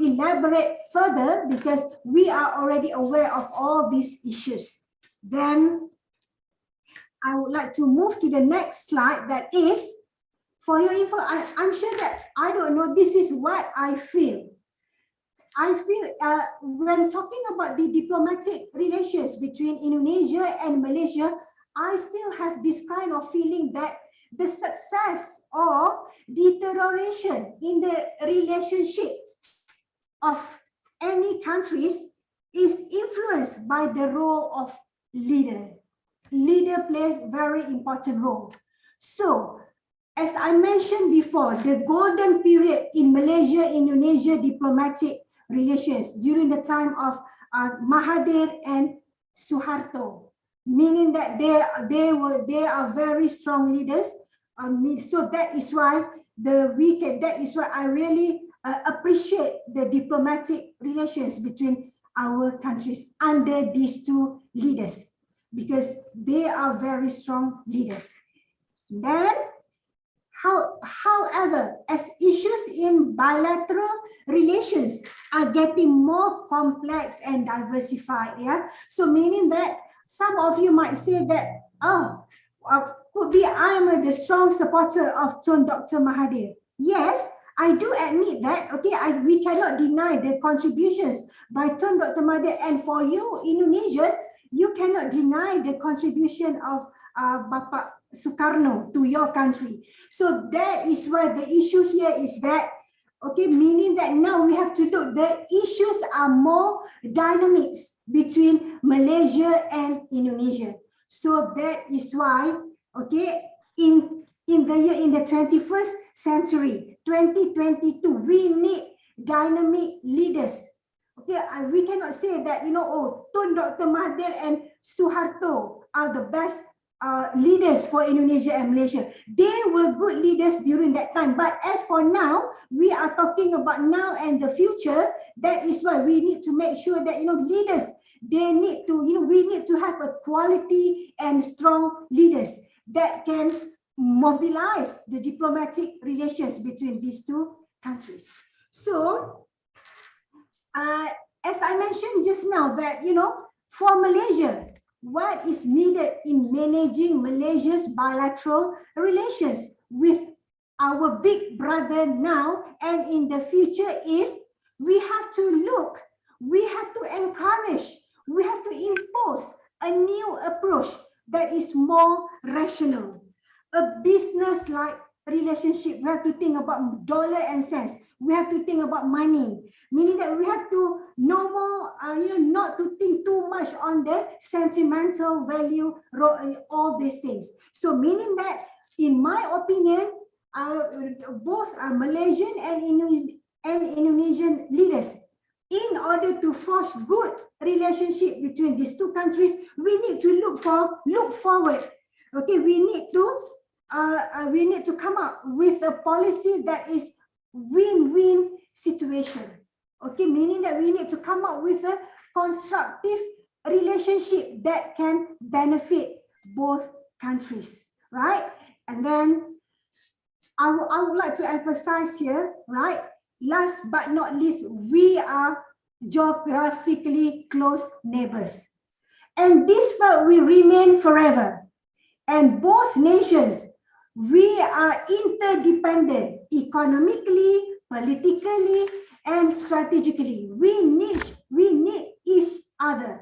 elaborate further, because we are already aware of all these issues. Then I would like to move to the next slide, that is, for your info, I'm sure that, I don't know, this is what I feel. I feel when talking about the diplomatic relations between Indonesia and Malaysia, I still have this kind of feeling that the success or deterioration in the relationship of any countries is influenced by the role of leader. Leader plays very important role. So, as I mentioned before, the golden period in Malaysia-Indonesia diplomatic relations during the time of Mahathir and Suharto, meaning that they are very strong leaders. So that is why I really appreciate the diplomatic relations between our countries under these two leaders, because they are very strong leaders. Then, however, as issues in bilateral relations are getting more complex and diversified, so meaning that some of you might say that, could be I am the strong supporter of Tun Dr. Mahathir. Yes, I do admit that, okay, we cannot deny the contributions by Tun Dr. Mahathir, and for you, Indonesia, you cannot deny the contribution of Bapak Sukarno to your country. So that is why the issue here is that, okay, meaning that now we have to look, the issues are more dynamics between Malaysia and Indonesia. So that is why Okay, in the 21st century, 2022, we need dynamic leaders. Okay, we cannot say that, Tun Dr. Mahathir and Suharto are the best leaders for Indonesia and Malaysia. They were good leaders during that time. But as for now, we are talking about now and the future. That is why we need to make sure that, leaders, they need to, we need to have a quality and strong leaders that can mobilize the diplomatic relations between these two countries. So, as I mentioned just now that, for Malaysia, what is needed in managing Malaysia's bilateral relations with our big brother now and in the future is we have to look, we have to encourage, we have to impose a new approach that is more rational. A business-like relationship, we have to think about dollar and cents. We have to think about money, meaning that we have to no more, not to think too much on the sentimental value, all these things. So meaning that, in my opinion, both Malaysian and Indonesian leaders, in order to forge good relationship between these two countries, we need to look forward. Okay, we need to come up with a policy that is win-win situation. Okay, meaning that we need to come up with a constructive relationship that can benefit both countries, right? And then I would like to emphasize here, right? Last but not least, we are geographically close neighbors. And this will remain forever. And both nations, we are interdependent economically, politically, and strategically. We need each other.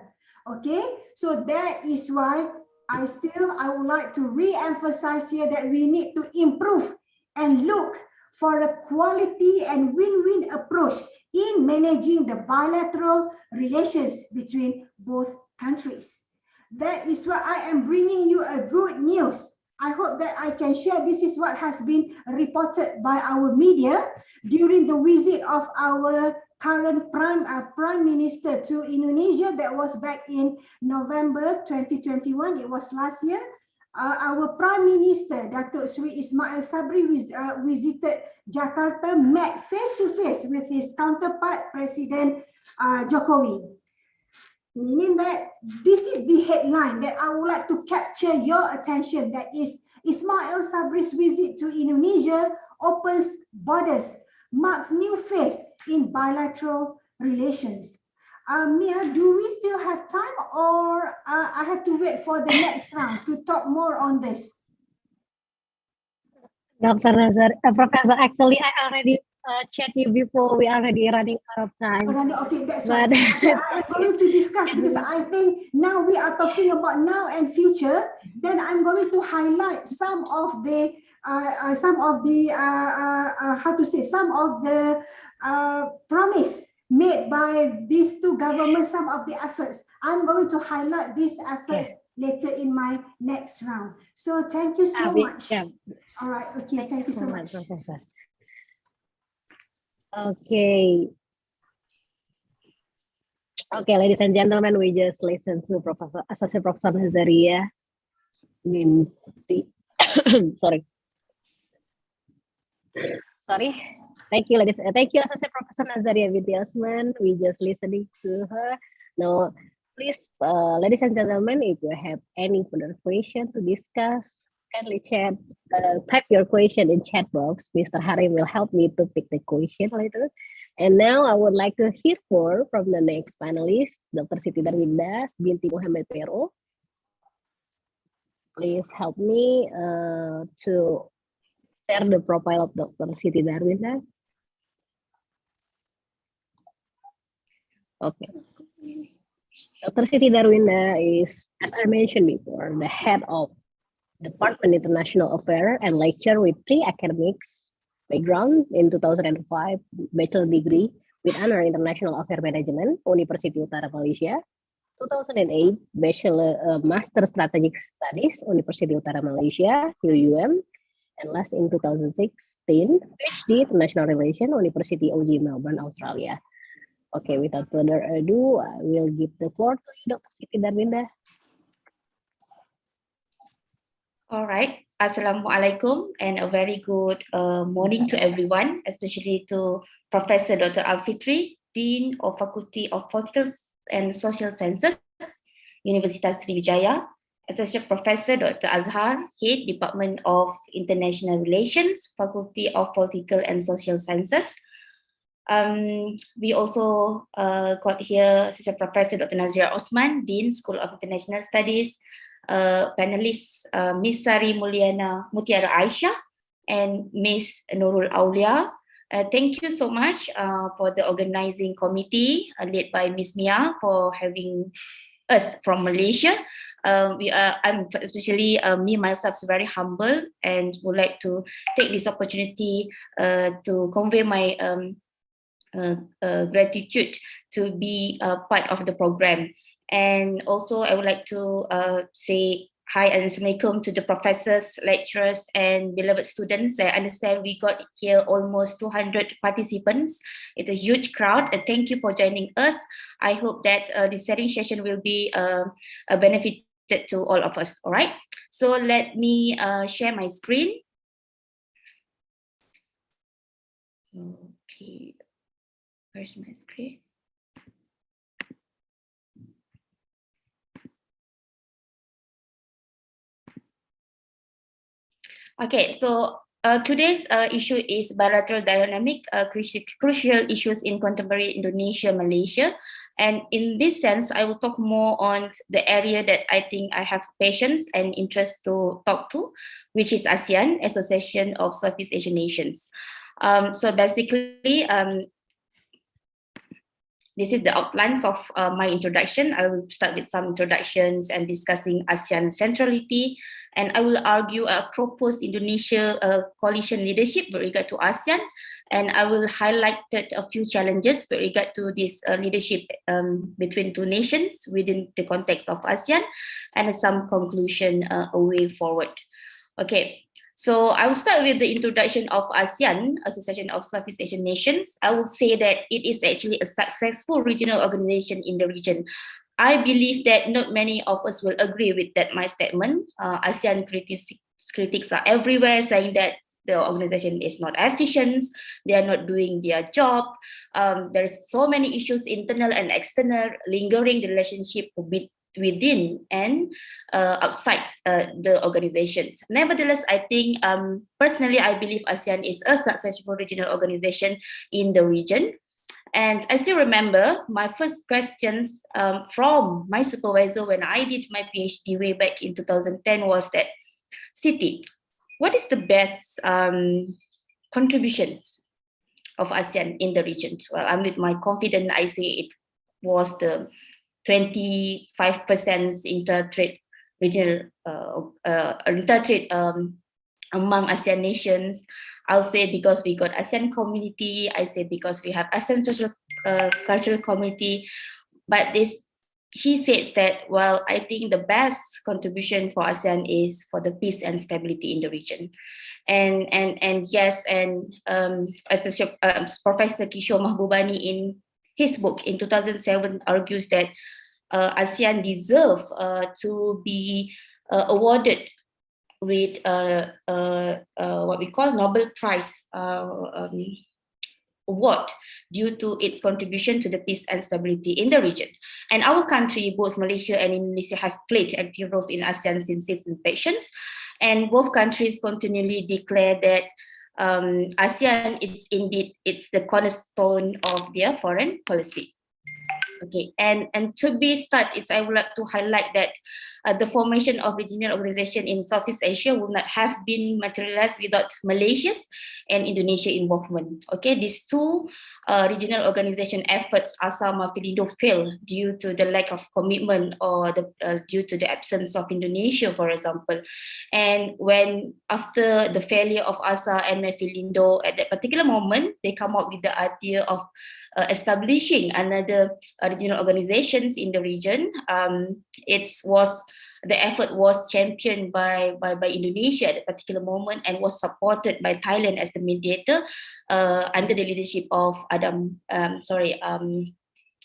Okay, so that is why I would like to re-emphasize here that we need to improve and look for a quality and win-win approach in managing the bilateral relations between both countries. That is why I am bringing you a good news. I hope that I can share. This is what has been reported by our media during the visit of our current Prime Minister to Indonesia. That was back in November 2021. It was last year. Our Prime Minister, Datuk Sri Ismail Sabri, visited Jakarta, met face-to-face with his counterpart, President Jokowi. Meaning that this is the headline that I would like to capture your attention, that is Ismail Sabri's visit to Indonesia opens borders, marks new phase in bilateral relations. Mia, do we still have time, or I have to wait for the next round to talk more on this? Dr. Nazar, Professor, actually, I already checked you before. We already running out of time. Okay, that's right. I'm going to discuss because I think now we are talking about now and future. Then I'm going to highlight some of the promise made by these two governments, some of the efforts. I'm going to highlight these efforts later in my next round. So thank you so much. All right. Okay. Thank you so much. Professor. Okay. Okay, ladies and gentlemen, we just listened to Associate Professor Nazaria. Sorry. Thank you, ladies. Thank you, Associate Professor Nazaria Vidya-Osman. We just listening to her. Now, please, ladies and gentlemen, if you have any further question to discuss, kindly chat. Type your question in chat box. Mr. Hari will help me to pick the question later. And now I would like to hear more from the next panelist, Dr. Siti Darwinda binti Muhammad Pero. Please help me to share the profile of Dr. Siti Darwinda. Okay. Dr. Siti Darwinda is, as I mentioned before, the head of Department International Affairs and lecturer with 3 academics background in 2005, bachelor degree with honor International Affairs Management, University Utara Malaysia, 2008 Bachelor Master Strategic Studies, University Utara Malaysia, UUM, and last in 2016 PhD International Relation, University OG Melbourne, Australia. Okay, without further ado, I will give the floor to you, Dr. Siti Darminda. All right. Assalamualaikum and a very good morning to everyone, especially to Professor Dr. Alfitri, Dean of Faculty of Political and Social Sciences, Universitas Sriwijaya, Associate Professor Dr. Azhar, Head Department of International Relations, Faculty of Political and Social Sciences. We also got here Associate Professor Dr. Nazira Osman, Dean, School of International Studies, panelists Miss Sari Mulyana Mutiara Aisyah and Miss Nurul Aulia. Thank you so much for the organizing committee led by Miss Mia for having us from Malaysia. I'm especially me myself is very humble and would like to take this opportunity to convey my gratitude to be part of the program. And also I would like to say hi and assalamualaikum to the professors, lecturers, and beloved students. I understand we got here almost 200 participants. It's a huge crowd. Thank you for joining us. I hope that this sharing session will be benefited to all of us. All right. So let me share my screen. Okay. Where's my screen? Okay, so today's issue is bilateral dynamic, crucial issues in contemporary Indonesia-Malaysia. And in this sense, I will talk more on the area that I think I have patience and interest to talk to, which is ASEAN, Association of Southeast Asian Nations. So basically, this is the outlines of my introduction. I will start with some introductions and discussing ASEAN centrality, and I will argue a proposed Indonesia coalition leadership with regard to ASEAN, and I will highlight a few challenges with regard to this leadership between two nations within the context of ASEAN, and some conclusion a way forward. Okay. So I will start with the introduction of ASEAN, Association of Southeast Asian Nations. I would say that it is actually a successful regional organization in the region. I believe that not many of us will agree with that my statement. ASEAN critics are everywhere saying that the organization is not efficient, they are not doing their job. There's so many issues, internal and external, lingering the relationship within and outside the organization. Nevertheless, I think personally, I believe ASEAN is a successful regional organization in the region. And I still remember my first questions from my supervisor when I did my PhD way back in 2010 was that, Siti, what is the best contributions of ASEAN in the region? Well, I'm with my confidence, I say it was the 25% intertrade regional intertrade among ASEAN nations. I'll say because we got ASEAN community. I say because we have ASEAN social cultural community. But she says that, well, I think the best contribution for ASEAN is for the peace and stability in the region. And yes, and as the Professor Kishore Mahbubani in his book in 2007 argues that ASEAN deserve to be awarded with what we call Nobel Prize award due to its contribution to the peace and stability in the region. And our country, both Malaysia and Indonesia, have played active role in ASEAN since its inception. And both countries continually declare that ASEAN is indeed the cornerstone of their foreign policy. Okay, and to be started, I would like to highlight that the formation of regional organization in Southeast Asia would not have been materialized without Malaysia's and Indonesia involvement. Okay, these two regional organization efforts ASAM Mafindo failed due to the lack of commitment or due to the absence of Indonesia, for example. And when after the failure of ASA and Mafilindo at that particular moment, they come up with the idea of establishing another regional organizations in the region. The effort was championed by Indonesia at a particular moment and was supported by Thailand as the mediator under the leadership of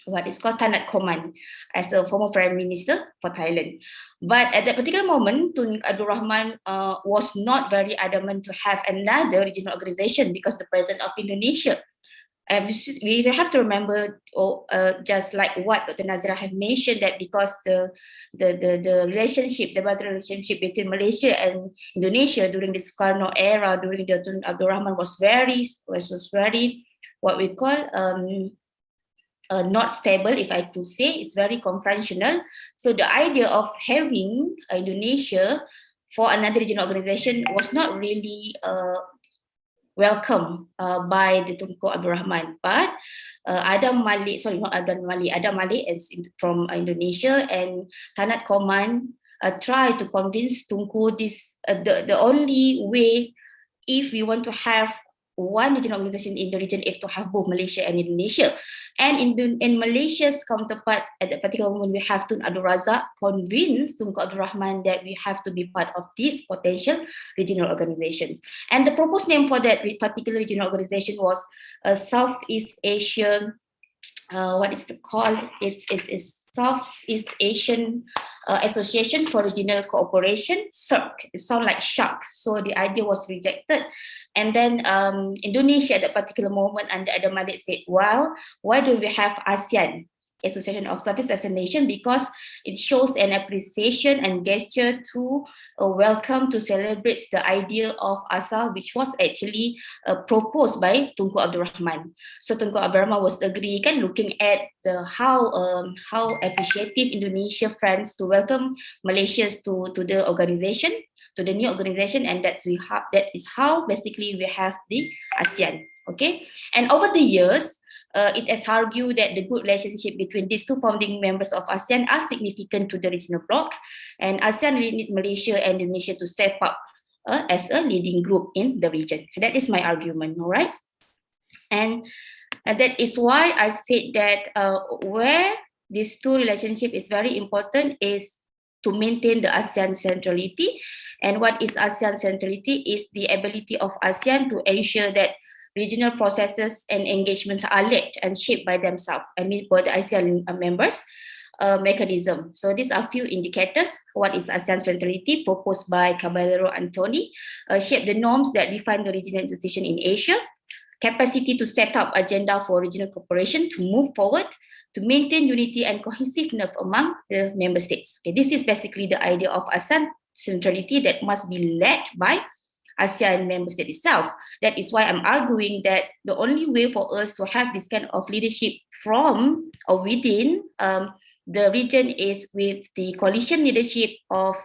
what is called Tanat Koman as the former Prime Minister for Thailand. But at that particular moment, Tun Abdul Rahman was not very adamant to have another regional organization because the President of Indonesia. We have to remember, just like what Dr. Nazira had mentioned, that because the relationship, the bilateral relationship between Malaysia and Indonesia during the Sukarno era, during the Tun Abdul Rahman was very what we call not stable, if I could say. It's very confrontational. So the idea of having Indonesia for another regional organization was not really welcome by the Tunku Abdul Rahman. But Adam Malik from Indonesia and Tanat Koman tried to convince Tunku this the only way, if we want to have one regional organization in the region, is to have both Malaysia and Indonesia. And in Malaysia's counterpart at that particular moment, we have Tun Abdul Razak convinced Tunku Abdul Rahman that we have to be part of these potential regional organizations. And the proposed name for that particular regional organization was Southeast Asian, it's Southeast Asian Association for Regional Cooperation, SARC. It sounds like shark, so the idea was rejected. And then Indonesia at that particular moment under Adam Malik said, well, why don't we have ASEAN, Association of Southeast Asian Nations, because it shows an appreciation and gesture to welcome, to celebrate the idea of ASA, which was actually proposed by Tunku Abdul Rahman. So Tunku Abdul Rahman was agreeing, looking at how appreciative Indonesia friends to welcome Malaysians to the organization, to the new organization, and that is how basically we have the ASEAN. Okay, and over the years, it has argued that the good relationship between these two founding members of ASEAN are significant to the regional bloc, and ASEAN really need Malaysia and Indonesia to step up as a leading group in the region. That is my argument, all right? And that is why I said that where these two relationship is very important is to maintain the ASEAN centrality. And what is ASEAN centrality is the ability of ASEAN to ensure that regional processes and engagements are led and shaped by themselves, I mean for the ASEAN members mechanism. So these are few indicators. What is ASEAN centrality proposed by Caballero Anthony? Shape the norms that define the regional institution in Asia, capacity to set up agenda for regional cooperation to move forward, to maintain unity and cohesiveness among the member states. Okay, this is basically the idea of ASEAN centrality that must be led by ASEAN member state itself. That is why I'm arguing that the only way for us to have this kind of leadership from or within the region is with the coalition leadership of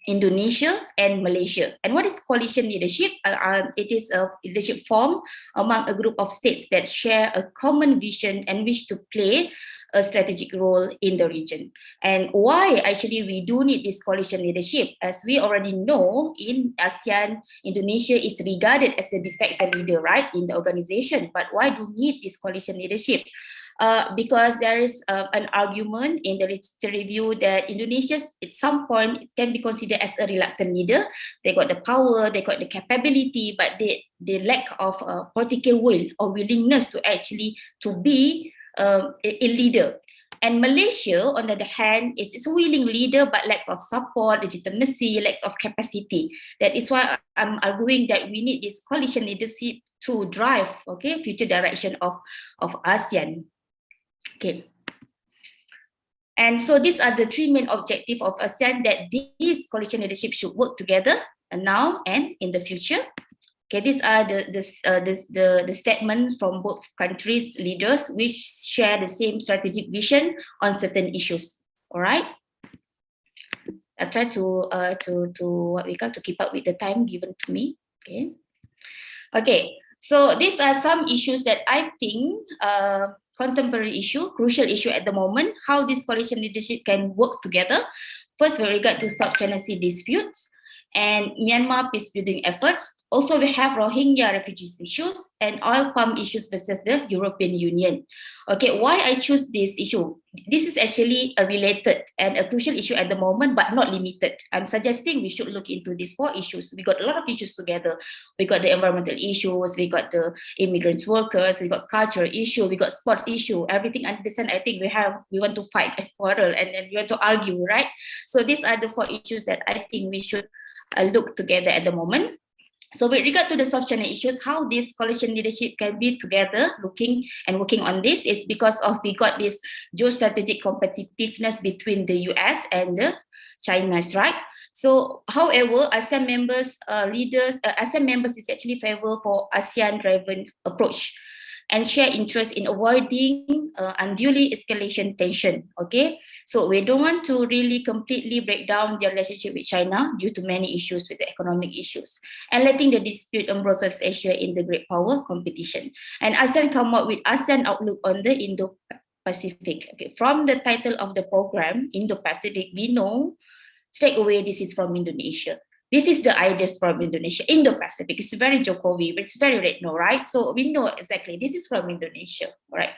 Indonesia and Malaysia. And what is coalition leadership? It is a leadership formed among a group of states that share a common vision and wish to play a strategic role in the region. And why actually we do need this coalition leadership? As we already know, in ASEAN, Indonesia is regarded as the de facto leader, right, in the organization. But why do we need this coalition leadership? Because there is an argument in the literature review that Indonesia at some point can be considered as a reluctant leader. They got the power, they got the capability, but they lack of political will or willingness to actually to be a leader. And Malaysia, on the other hand, is a willing leader but lacks of support, legitimacy, lacks of capacity. That is why I'm arguing that we need this coalition leadership to drive, okay, future direction of ASEAN. Okay. And so these are the three main objectives of ASEAN, that this coalition leadership should work together now and in the future. Okay, these are the statements from both countries' leaders, which share the same strategic vision on certain issues. All right. I try to what we call to keep up with the time given to me. Okay. Okay. So these are some issues that I think contemporary issue, crucial issue at the moment. How this coalition leadership can work together. First, with regard to South China Sea disputes. and Myanmar peace building efforts. Also, we have Rohingya refugees issues and oil palm issues versus the European Union. Okay, why I choose this issue? This is actually a related and a crucial issue at the moment, but not limited. I'm suggesting we should look into these 4 issues. We got a lot of issues together. We got the environmental issues, we got the immigrants workers, we got cultural issue, we got sport issue, everything under the sun. I think we want to fight and quarrel and we want to argue, right? So these are the 4 issues that I think we should look together at the moment. So with regard to the South China issues, how this coalition leadership can be together looking and working on this is because of we got this geostrategic competitiveness between the US and the China's, right? So, however, ASEAN members, ASEAN members is actually favor for ASEAN-driven approach and share interest in avoiding unduly escalation tension, okay? So we don't want to really completely break down their relationship with China due to many issues with the economic issues and letting the dispute embrace Asia in the great power competition. And ASEAN come up with ASEAN outlook on the Indo-Pacific. Okay, from the title of the program, Indo-Pacific, we know straight away this is from Indonesia. This is the ideas from Indonesia, Indo-Pacific. It's very Jokowi, but it's very red, no, right? So we know exactly this is from Indonesia, right?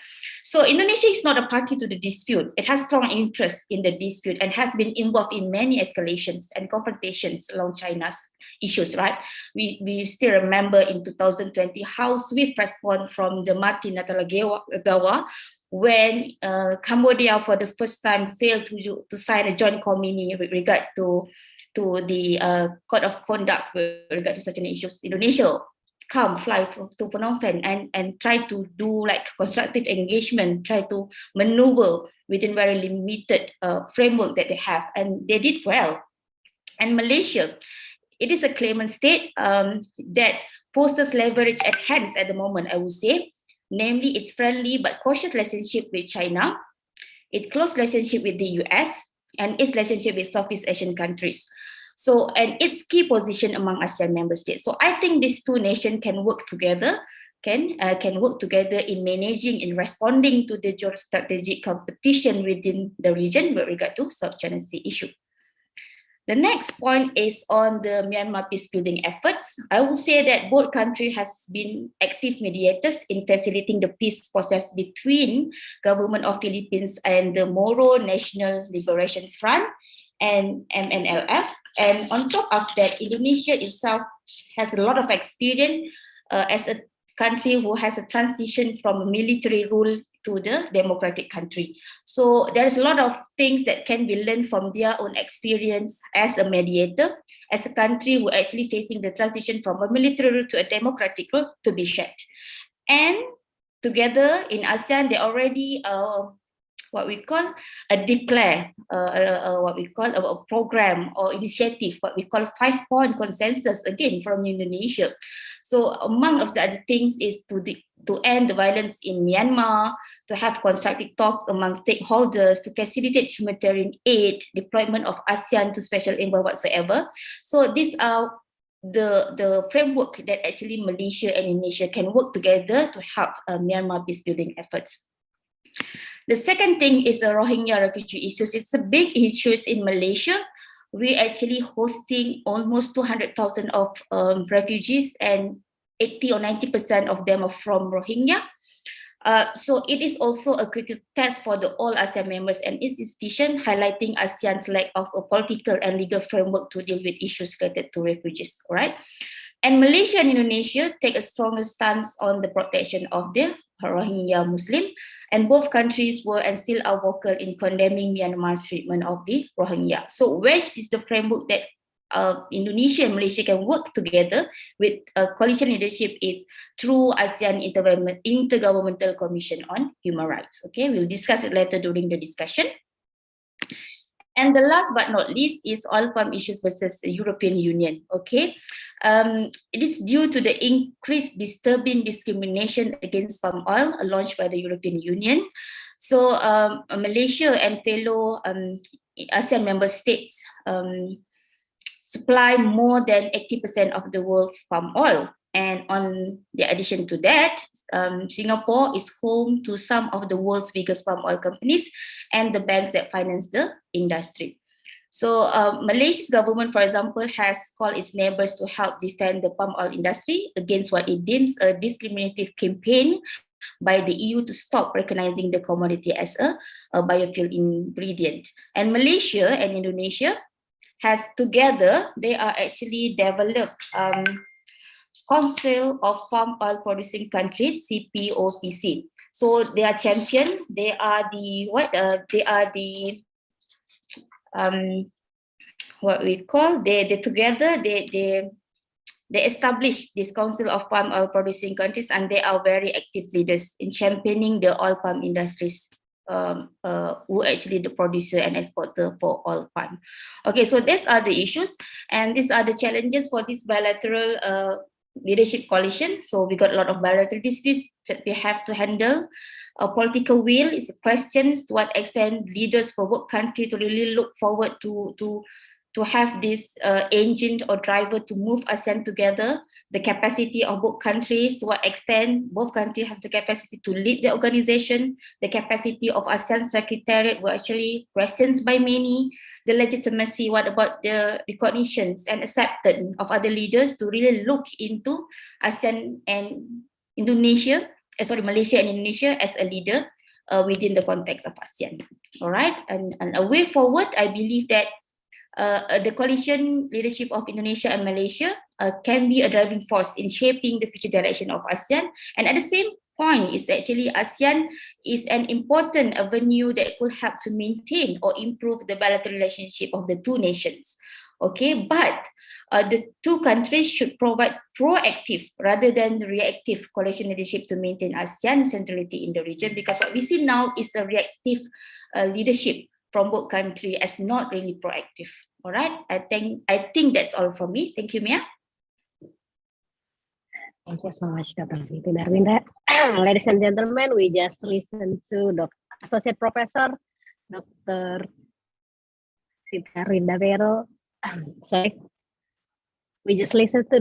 So Indonesia is not a party to the dispute. It has strong interest in the dispute and has been involved in many escalations and confrontations along China's issues, right? We still remember in 2020 how swift response from the Martin Natalegawa when Cambodia for the first time failed to sign a joint communique with regard to the code of conduct with regard to such issues. Indonesia fly to Phnom Penh and try to do like constructive engagement, try to maneuver within very limited framework that they have, and they did well. And Malaysia, it is a claimant state that poses leverage at hands at the moment, I would say, namely its friendly but cautious relationship with China, its close relationship with the US, and its relationship with Southeast Asian countries. So, and its key position among ASEAN member states. So I think these 2 nations can work together, can work together in managing and responding to the geostrategic competition within the region with regard to South China Sea issue. The next point is on the Myanmar peace building efforts. I will say that both countries has been active mediators in facilitating the peace process between government of Philippines and the Moro National Liberation Front and MNLF. And on top of that, Indonesia itself has a lot of experience as a country who has a transition from military rule to the democratic country. So there's a lot of things that can be learned from their own experience as a mediator, as a country who are actually facing the transition from a military rule to a democratic rule to be shared. And together in ASEAN, they already what we call a program or initiative, what we call 5-point consensus, again from Indonesia. So among of the other things is to end the violence in Myanmar, to have constructive talks among stakeholders, to facilitate humanitarian aid, deployment of ASEAN to special envoy whatsoever. So these are the framework that actually Malaysia and Indonesia can work together to help Myanmar peace building efforts. The second thing is the Rohingya refugee issues. It's a big issue in Malaysia. We're actually hosting almost 200,000 of refugees, and 80 or 90% of them are from Rohingya. So it is also a critical test for the all ASEAN members and institutions, highlighting ASEAN's lack of a political and legal framework to deal with issues related to refugees, all right? And Malaysia and Indonesia take a stronger stance on the protection of the Rohingya Muslim, and both countries were and still are vocal in condemning Myanmar's treatment of the Rohingya. So where is the framework that Indonesia and Malaysia can work together with coalition leadership is through ASEAN Intergovernmental Commission on Human Rights. Okay, we'll discuss it later during the discussion. And the last but not least is oil palm issues versus the European Union. Okay, it is due to the increased disturbing discrimination against palm oil launched by the European Union. So Malaysia and fellow ASEAN member states supply more than 80% of the world's palm oil. And on the addition to that, Singapore is home to some of the world's biggest palm oil companies and the banks that finance the industry. So Malaysia's government, for example, has called its neighbors to help defend the palm oil industry against what it deems a discriminative campaign by the EU to stop recognizing the commodity as a biofuel ingredient. And Malaysia and Indonesia has together, they are actually developed Council of Palm Oil Producing Countries, CPOPC. So they are champion. They are the what we call they together they established this Council of Palm Oil Producing Countries, and they are very active leaders in championing the oil palm industries, who actually the producer and exporter for oil palm. Okay, so these are the issues, and these are the challenges for this bilateral leadership coalition. So we got a lot of bilateral disputes that we have to handle. A political will is a question to what extent leaders for both countries to really look forward to have this engine or driver to move ASEAN together, the capacity of both countries, to what extent both countries have the capacity to lead the organization, the capacity of ASEAN Secretariat were actually questioned by many, the legitimacy, what about the recognitions and acceptance of other leaders to really look into ASEAN and Malaysia and Indonesia as a leader within the context of ASEAN. All right, and a way forward, I believe that the coalition leadership of Indonesia and Malaysia can be a driving force in shaping the future direction of ASEAN. And at the same point, is actually ASEAN is an important avenue that could help to maintain or improve the bilateral relationship of the two nations. Okay, but the two countries should provide proactive rather than reactive coalition leadership to maintain ASEAN centrality in the region, because what we see now is a reactive leadership from both countries as not really proactive. All right, I think that's all from me. Thank you, Mia. Thank you so much, Dr. Siti Darwinda. Ladies and gentlemen, we just listened to Associate Professor Dr. Siti Darwinda Vero. Sorry. We just listened to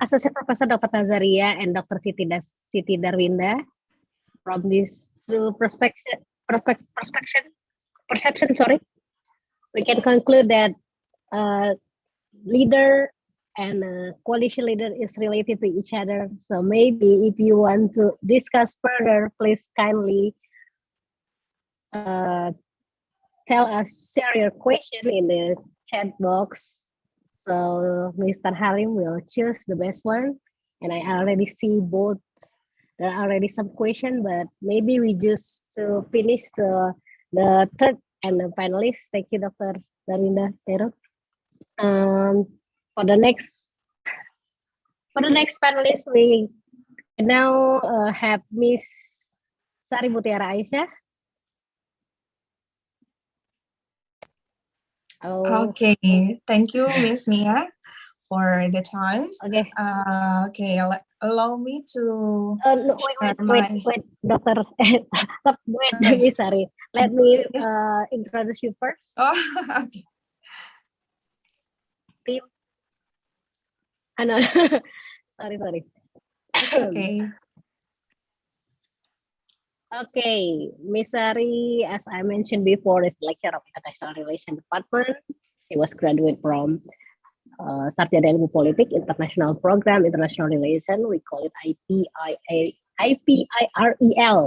Associate Professor Dr. Tazaria and Dr. Siti Darwinda from this perception. Sorry, we can conclude that leader and coalition leader is related to each other. So maybe if you want to discuss further, please kindly tell us, share your question in the chat box. So Mr. Halim will choose the best one. And I already see both. There are already some questions, but maybe we just finish the third and the finalist. Thank you, Dr. Darwinda Vero. For the next panelist, we now have Miss Sari Mutiara Aisyah. Okay, thank you, Miss Mia, for the times. Okay. Okay, allow me to. Wait, Doctor. Wait, Miss Sari. Let me introduce you first. Oh, okay. No. sorry. Okay. Okay, Miss Sari, as I mentioned before, is lecturer of International Relations Department. She was graduate from Sarjana Ilmu Politik, International Program, International Relation. We call it IPIREL,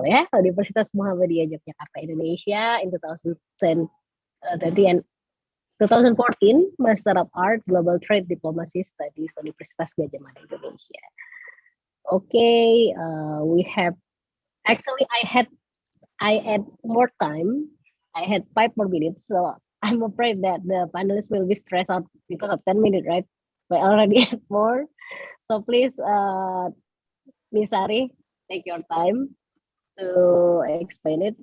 ya, Universitas Muhammadiyah Yogyakarta, Indonesia, in 2010 and 2014, Master of Art, Global Trade Diplomacy Studies, Universitas Gadjah Mada, Indonesia. Okay, we have. Actually, I had more time. I had 5 more minutes, so I'm afraid that the panelists will be stressed out because of 10 minutes, right? But I already had more. So please, Ms. Sari, take your time to explain it,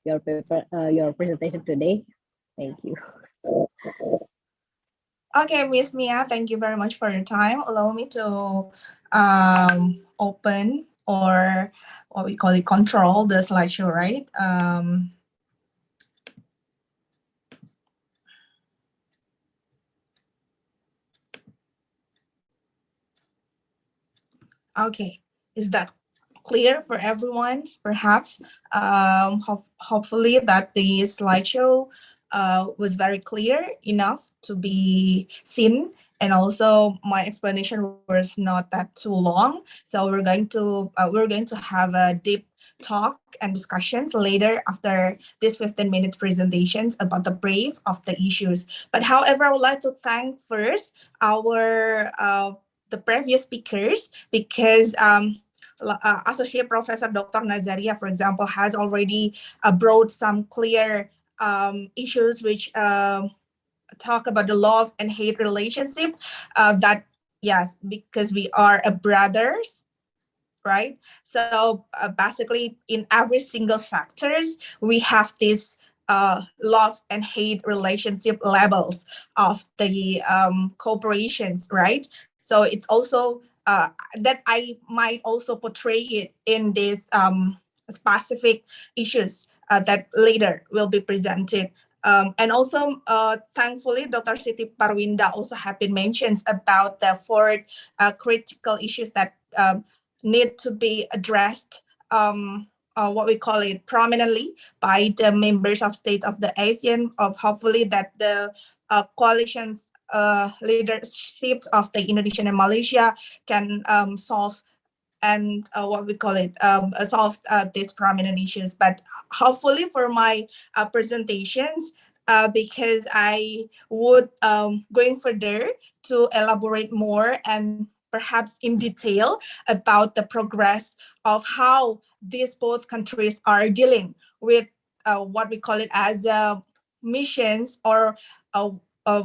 your paper, your presentation today. Thank you. Okay, Miss Mia, thank you very much for your time. Allow me to open, or what we call it, control the slideshow, right? Okay, is that clear for everyone? Perhaps, hopefully that the slideshow was very clear enough to be seen, and also my explanation was not that too long. So we're going to have a deep talk and discussions later after this 15-minute presentations about the brief of the issues. But however, I would like to thank first our the previous speakers, because Associate Professor Dr. Nazaria, for example, has already brought some clear issues which talk about the love and hate relationship, that yes, because we are a brothers, right? So basically in every single sectors, we have this love and hate relationship levels of the corporations, right? So it's also that I might also portray it in this specific issues that later will be presented. And also, thankfully, Dr. Siti Parwinda also have been mentioned about the four critical issues that need to be addressed, what we call it, prominently by the members of states of the ASEAN, of hopefully that the coalitions leaderships of the Indonesia and Malaysia can solve and what we call it, solve these prominent issues. But hopefully for my presentations, because I would going further to elaborate more and perhaps in detail about the progress of how these both countries are dealing with what we call it as missions, or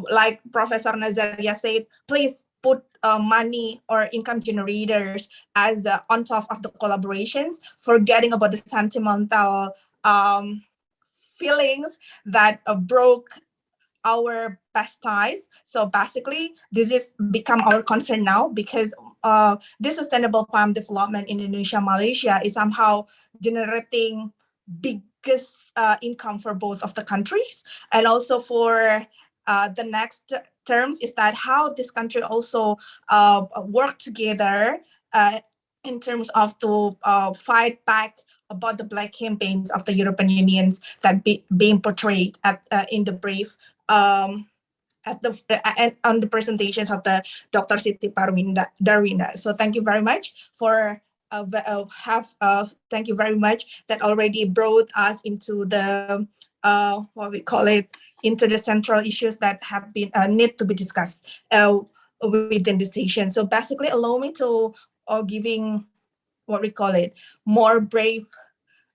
like Professor Nazaria said, please put money or income generators as on top of the collaborations, forgetting about the sentimental feelings that broke our best ties. So basically, this is become our concern now, because this sustainable palm development in Indonesia, Malaysia is somehow generating biggest income for both of the countries, and also for the next terms is that how this country also work together in terms of to fight back about the black campaigns of the European Unions that being portrayed in the brief at the on the presentations of the Dr. Siti Darwinda. So thank you very much for thank you very much that already brought us into the what we call it, into the central issues that have been need to be discussed within the session. So basically, allow me to giving what we call it more brave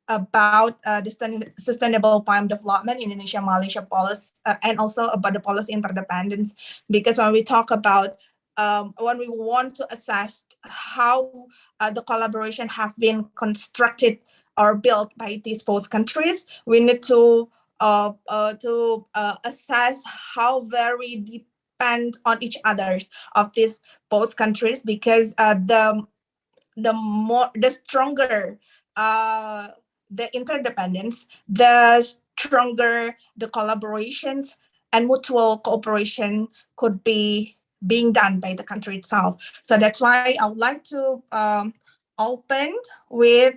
about the sustainable palm development in Indonesia Malaysia policy, and also about the policy interdependence. Because when we talk about when we want to assess how the collaboration have been constructed or built by these both countries, we need to assess how very depend on each others of these both countries, because the stronger the interdependence, the stronger the collaborations and mutual cooperation could be being done by the country itself. So that's why I would like to open with,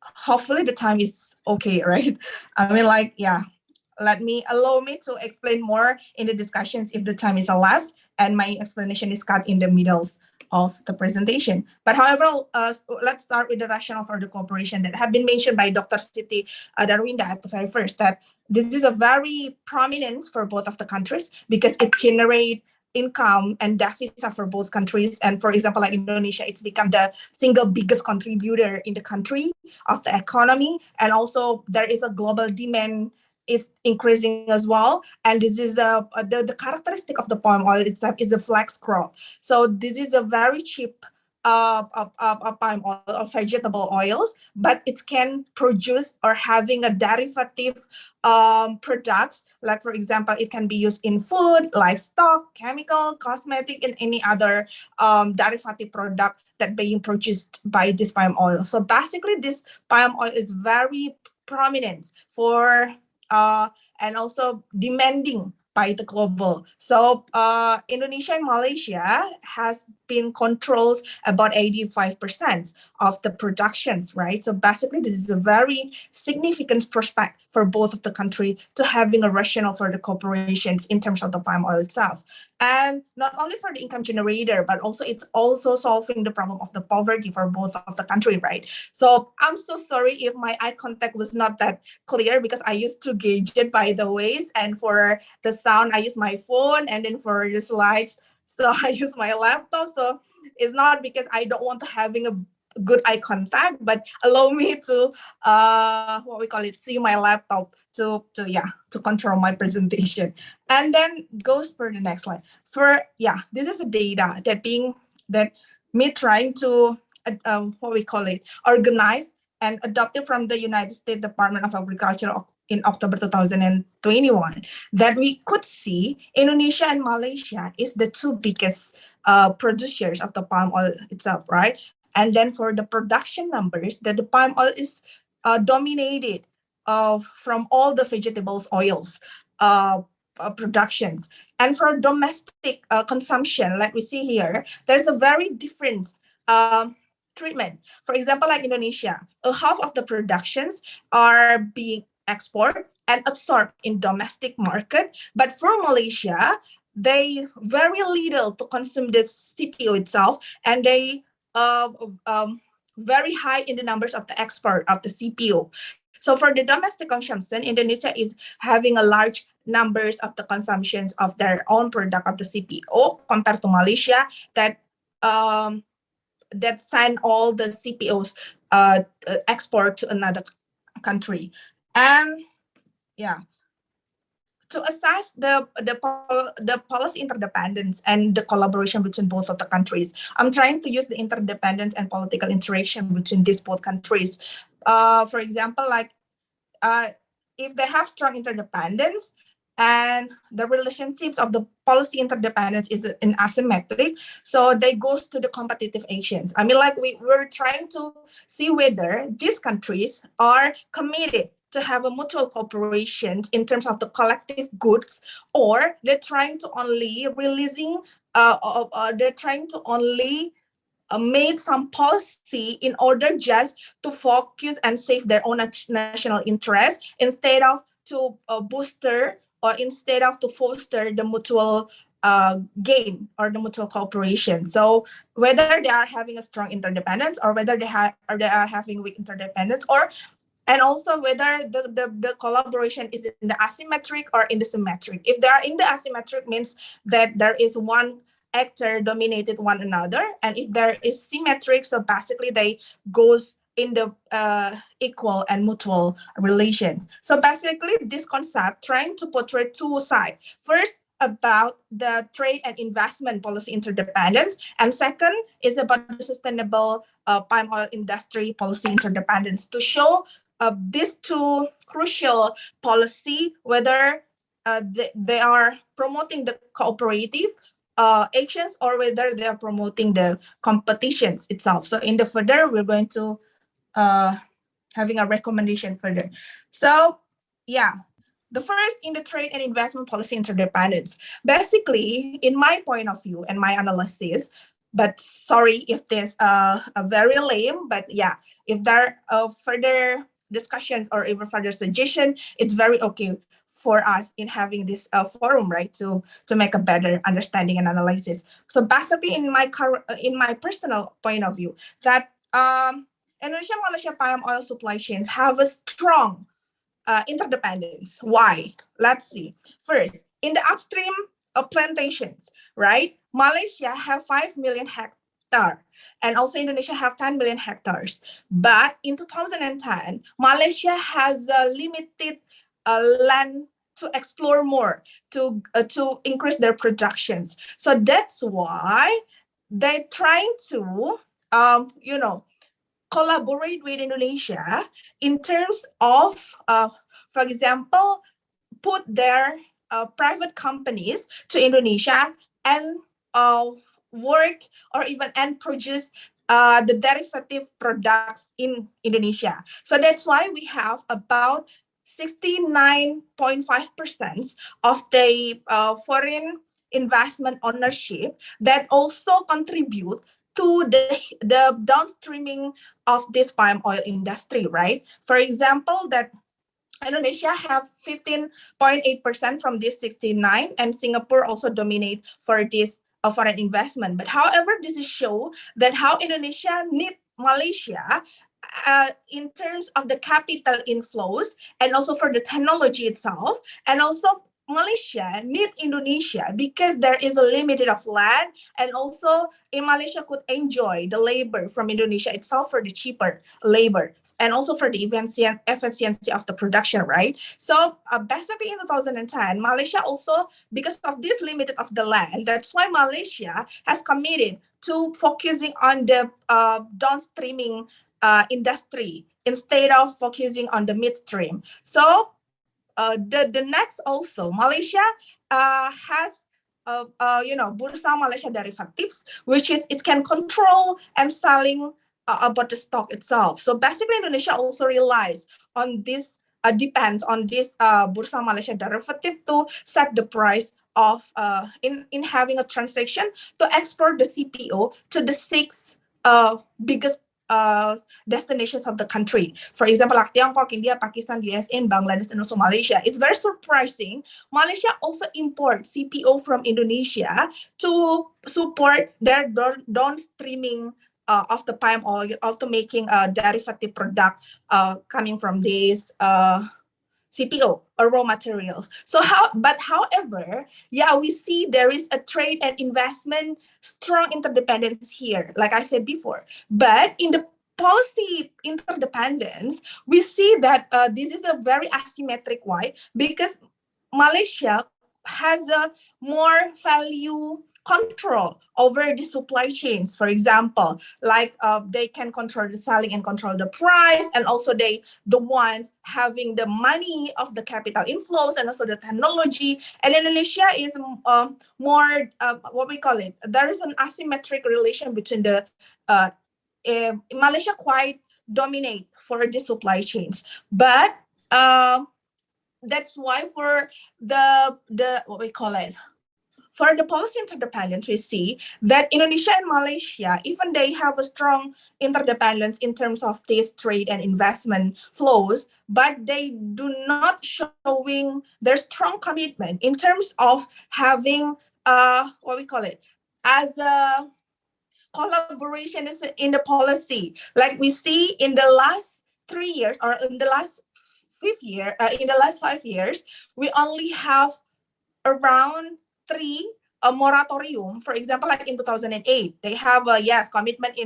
hopefully the time is okay, right? I mean, like, yeah, allow me to explain more in the discussions if the time is elapsed and my explanation is cut in the middle of the presentation. But however, let's start with the rationale for the cooperation that have been mentioned by Dr. Siti Darwinda at the very first, that this is a very prominent for both of the countries because it generates income and devisa for both countries. And for example, like Indonesia, it's become the single biggest contributor in the country of the economy. And also there is a global demand is increasing as well. And this is the characteristic of the palm oil itself is a flex crop. So this is a very cheap palm oil or vegetable oils, but it can produce or having a derivative products. Like for example, it can be used in food, livestock, chemical, cosmetic, and any other derivative product that being produced by this palm oil. So basically, this palm oil is very prominent for and also demanding by the global. So Indonesia and Malaysia has been controls about 85% of the productions, right? So basically, this is a very significant prospect for both of the country to having a rationale for the corporations in terms of the palm oil itself. And not only for the income generator, but also it's also solving the problem of the poverty for both of the country, right? So I'm so sorry if my eye contact was not that clear because I used to gauge it by the ways, and for the sound I use my phone, and then for the slides so I use my laptop. So it's not because I don't want to having a good eye contact, but allow me to what we call it, see my laptop to control my presentation. And then goes for the next slide. This is a data that me trying to what we call it, organize and adopted from the United States Department of Agriculture in October 2021, that we could see Indonesia and Malaysia is the two biggest producers of the palm oil itself, right? And then for the production numbers, that the palm oil is dominated from all the vegetables oils productions. And for domestic consumption, like we see here, there's a very different treatment. For example, like Indonesia, half of the productions are being exported and absorbed in domestic market. But for Malaysia, they very little to consume the CPO itself, and they very high in the numbers of the export of the CPO. So for the domestic consumption, Indonesia is having a large numbers of the consumptions of their own product of the CPO compared to Malaysia that that send all the CPOs export to another country. And to assess the policy interdependence and the collaboration between both of the countries, I'm trying to use the interdependence and political interaction between these both countries. For example, like if they have strong interdependence and the relationships of the policy interdependence is in asymmetric, so they goes to the competitive actions. I mean, like we're trying to see whether these countries are committed to have a mutual cooperation in terms of the collective goods, or they're trying to only releasing they're trying to only made some policy in order just to focus and save their own national interest instead of to booster or instead of to foster the mutual gain or the mutual cooperation. So whether they are having a strong interdependence or whether they are having weak interdependence, or and also whether the collaboration is in the asymmetric or in the symmetric. If they are in the asymmetric, means that there is one actor dominated one another, and if there is symmetric, so basically they goes in the equal and mutual relations. So basically this concept trying to portray two sides. First, about the trade and investment policy interdependence, and second is about the sustainable palm oil industry policy interdependence, to show these two crucial policy, whether they are promoting the cooperative actions or whether they are promoting the competitions itself. So in the further, we're going to having a recommendation further. So the first in the trade and investment policy interdependence. Basically, in my point of view and my analysis, but sorry if this a very lame, but if there are further discussions or even further suggestion, it's very okay for us in having this forum, right, to make a better understanding and analysis. So basically, in my personal point of view, that Indonesia-Malaysia palm oil supply chains have a strong interdependence. Why? Let's see. First, in the upstream plantations, right? Malaysia have 5 million hectares, and also Indonesia have 10 million hectares. But in 2010, Malaysia has a limited land to explore more, to increase their productions. So that's why they're trying to, collaborate with Indonesia in terms of, for example, put their private companies to Indonesia and work or even and produce the derivative products in Indonesia. So that's why we have about 69.5% of the foreign investment ownership that also contribute to the downstreaming of this palm oil industry, right? For example, that Indonesia have 15.8% from this 69, and Singapore also dominate for this foreign investment. But however, this is show that how Indonesia need Malaysia in terms of the capital inflows and also for the technology itself, and also Malaysia need Indonesia because there is a limited of land, and also in Malaysia could enjoy the labor from Indonesia itself for the cheaper labor, and also for the efficiency of the production, right? So basically in 2010, Malaysia also, because of this limited of the land, that's why Malaysia has committed to focusing on the downstreaming industry instead of focusing on the midstream. So the next also, Malaysia has Bursa Malaysia derivatives, which is it can control and selling about the stock itself. So basically, Indonesia also relies on this, depends on this Bursa Malaysia derivative to set the price of in having a transaction to export the CPO to the six biggest destinations of the country. For example, like Tiongkok, India, Pakistan, USA, and Bangladesh, and also Malaysia. It's very surprising. Malaysia also imports CPO from Indonesia to support their downstreaming of the palm oil, also making a derivative product coming from this CPO or raw materials. So however, yeah, we see there is a trade and investment strong interdependence here, like I said before. But in the policy interdependence, we see that this is a very asymmetric. Why? Because Malaysia has a more value control over the supply chains. For example, like they can control the selling and control the price, and also the ones having the money of the capital inflows and also the technology. And Indonesia is more what we call it. There is an asymmetric relation between the Malaysia quite dominate for the supply chains, but that's why for the what we call it, for the policy interdependence, we see that Indonesia and Malaysia, even they have a strong interdependence in terms of this trade and investment flows, but they do not showing their strong commitment in terms of having what we call it as a collaboration is in the policy. Like we see in the last 3 years or in the last 5 years, we only have around 3 a moratorium. For example, like in 2008, they have a commitment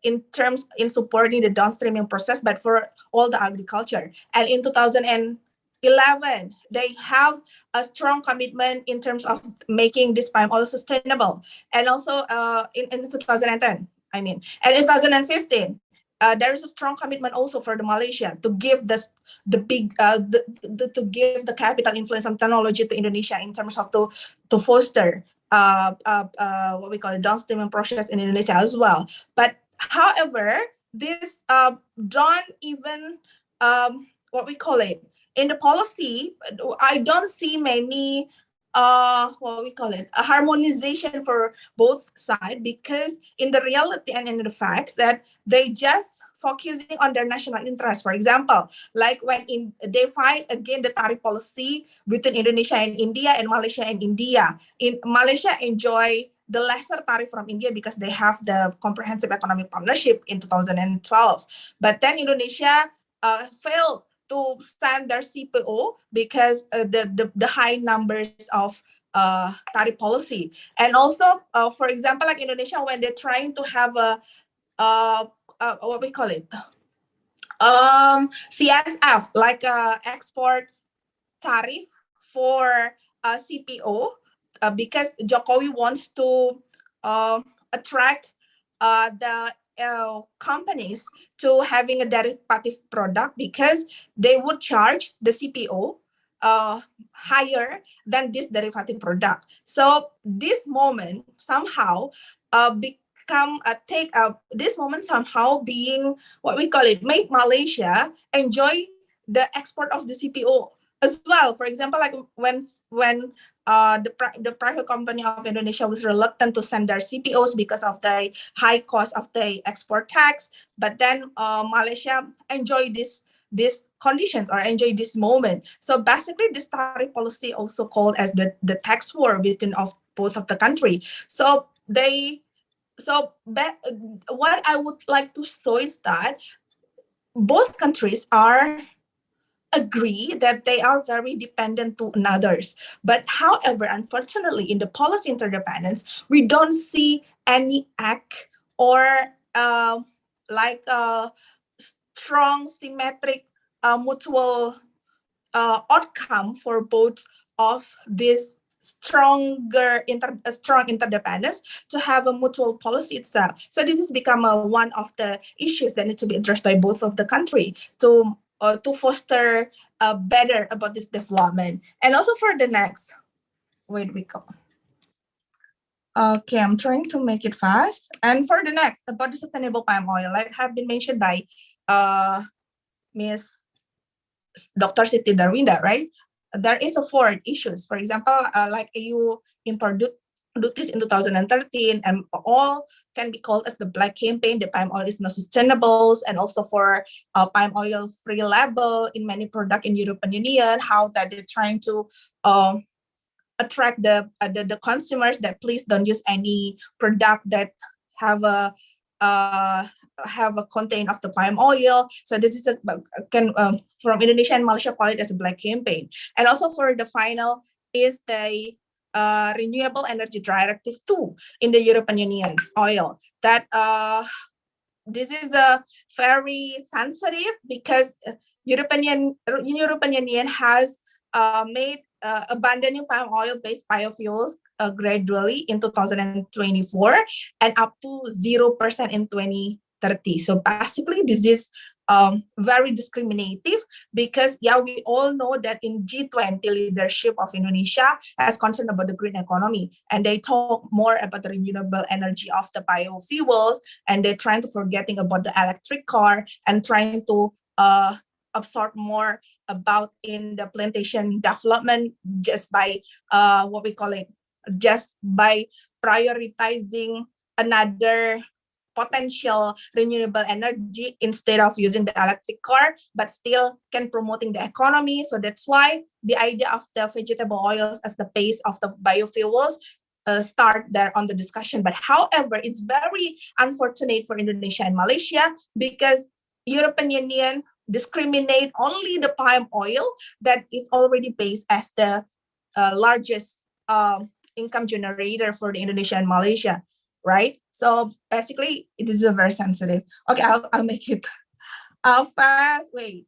in terms in supporting the downstreaming process, but for all the agriculture. And in 2011, they have a strong commitment in terms of making this palm oil sustainable. And also in 2010, I mean, and in 2015, there is a strong commitment also for the Malaysia to give to give the capital influence and technology to Indonesia in terms of to foster what we call a downstreaming process in Indonesia as well. But however, this don't even what we call it in the policy. I don't see many what we call it a harmonization for both sides, because in the reality and in the fact that they just focusing on their national interest. For example, like when they fight again the tariff policy between Indonesia and India and Malaysia and India. In Malaysia enjoy the lesser tariff from India because they have the comprehensive economic partnership in 2012. But then Indonesia failed to stand their CPO because the high numbers of tariff policy. And also, for example, like Indonesia, when they're trying to have a what we call it CSF, like export tariff for CPO, because Jokowi wants to attract the companies to having a derivative product, because they would charge the CPO higher than this derivative product. So this moment somehow this moment somehow being what we call it make Malaysia enjoy the export of the CPO as well. For example, like when the private company of Indonesia was reluctant to send their CPOs because of the high cost of the export tax, but then Malaysia enjoyed these conditions or enjoy this moment. So basically, this tariff policy also called as the tax war between of both of the country. So what I would like to show is that both countries are agree that they are very dependent to others. But however, unfortunately, in the policy interdependence, we don't see any act or like a strong, symmetric, mutual outcome for both of these strong interdependence to have a mutual policy itself. So this has become one of the issues that need to be addressed by both of the country to foster better about this development. And also for the next, wait, we go. Okay, I'm trying to make it fast. And for the next, about the sustainable palm oil, like have been mentioned by Ms. Dr. Siti Darwinda, right? There is a four issues. For example, like EU import duties in 2013, and all can be called as the black campaign. The palm oil is not sustainable, and also for palm oil free label in many products in European Union. How that they're trying to attract the consumers that please don't use any product that have a content of the palm oil. So this is from Indonesia and Malaysia call it as a black campaign. And also for the final is the Renewable Energy Directive 2 in the European Union's oil. That this is very sensitive because European Union has made abandoning palm oil-based biofuels gradually in 2024 and up to 0% in 2030. So basically, this is very discriminative because, yeah, we all know that in G20 leadership of Indonesia has concern about the green economy, and they talk more about the renewable energy of the biofuels, and they're trying to forgetting about the electric car and trying to absorb more about in the plantation development just by just by prioritizing another potential renewable energy instead of using the electric car, but still can promoting the economy. So that's why the idea of the vegetable oils as the base of the biofuels start there on the discussion. But however, it's very unfortunate for Indonesia and Malaysia because European Union discriminate only the palm oil that is already based as the largest income generator for the Indonesia and Malaysia, right? So basically, it is a very sensitive. Okay, I'll make it fast. Wait.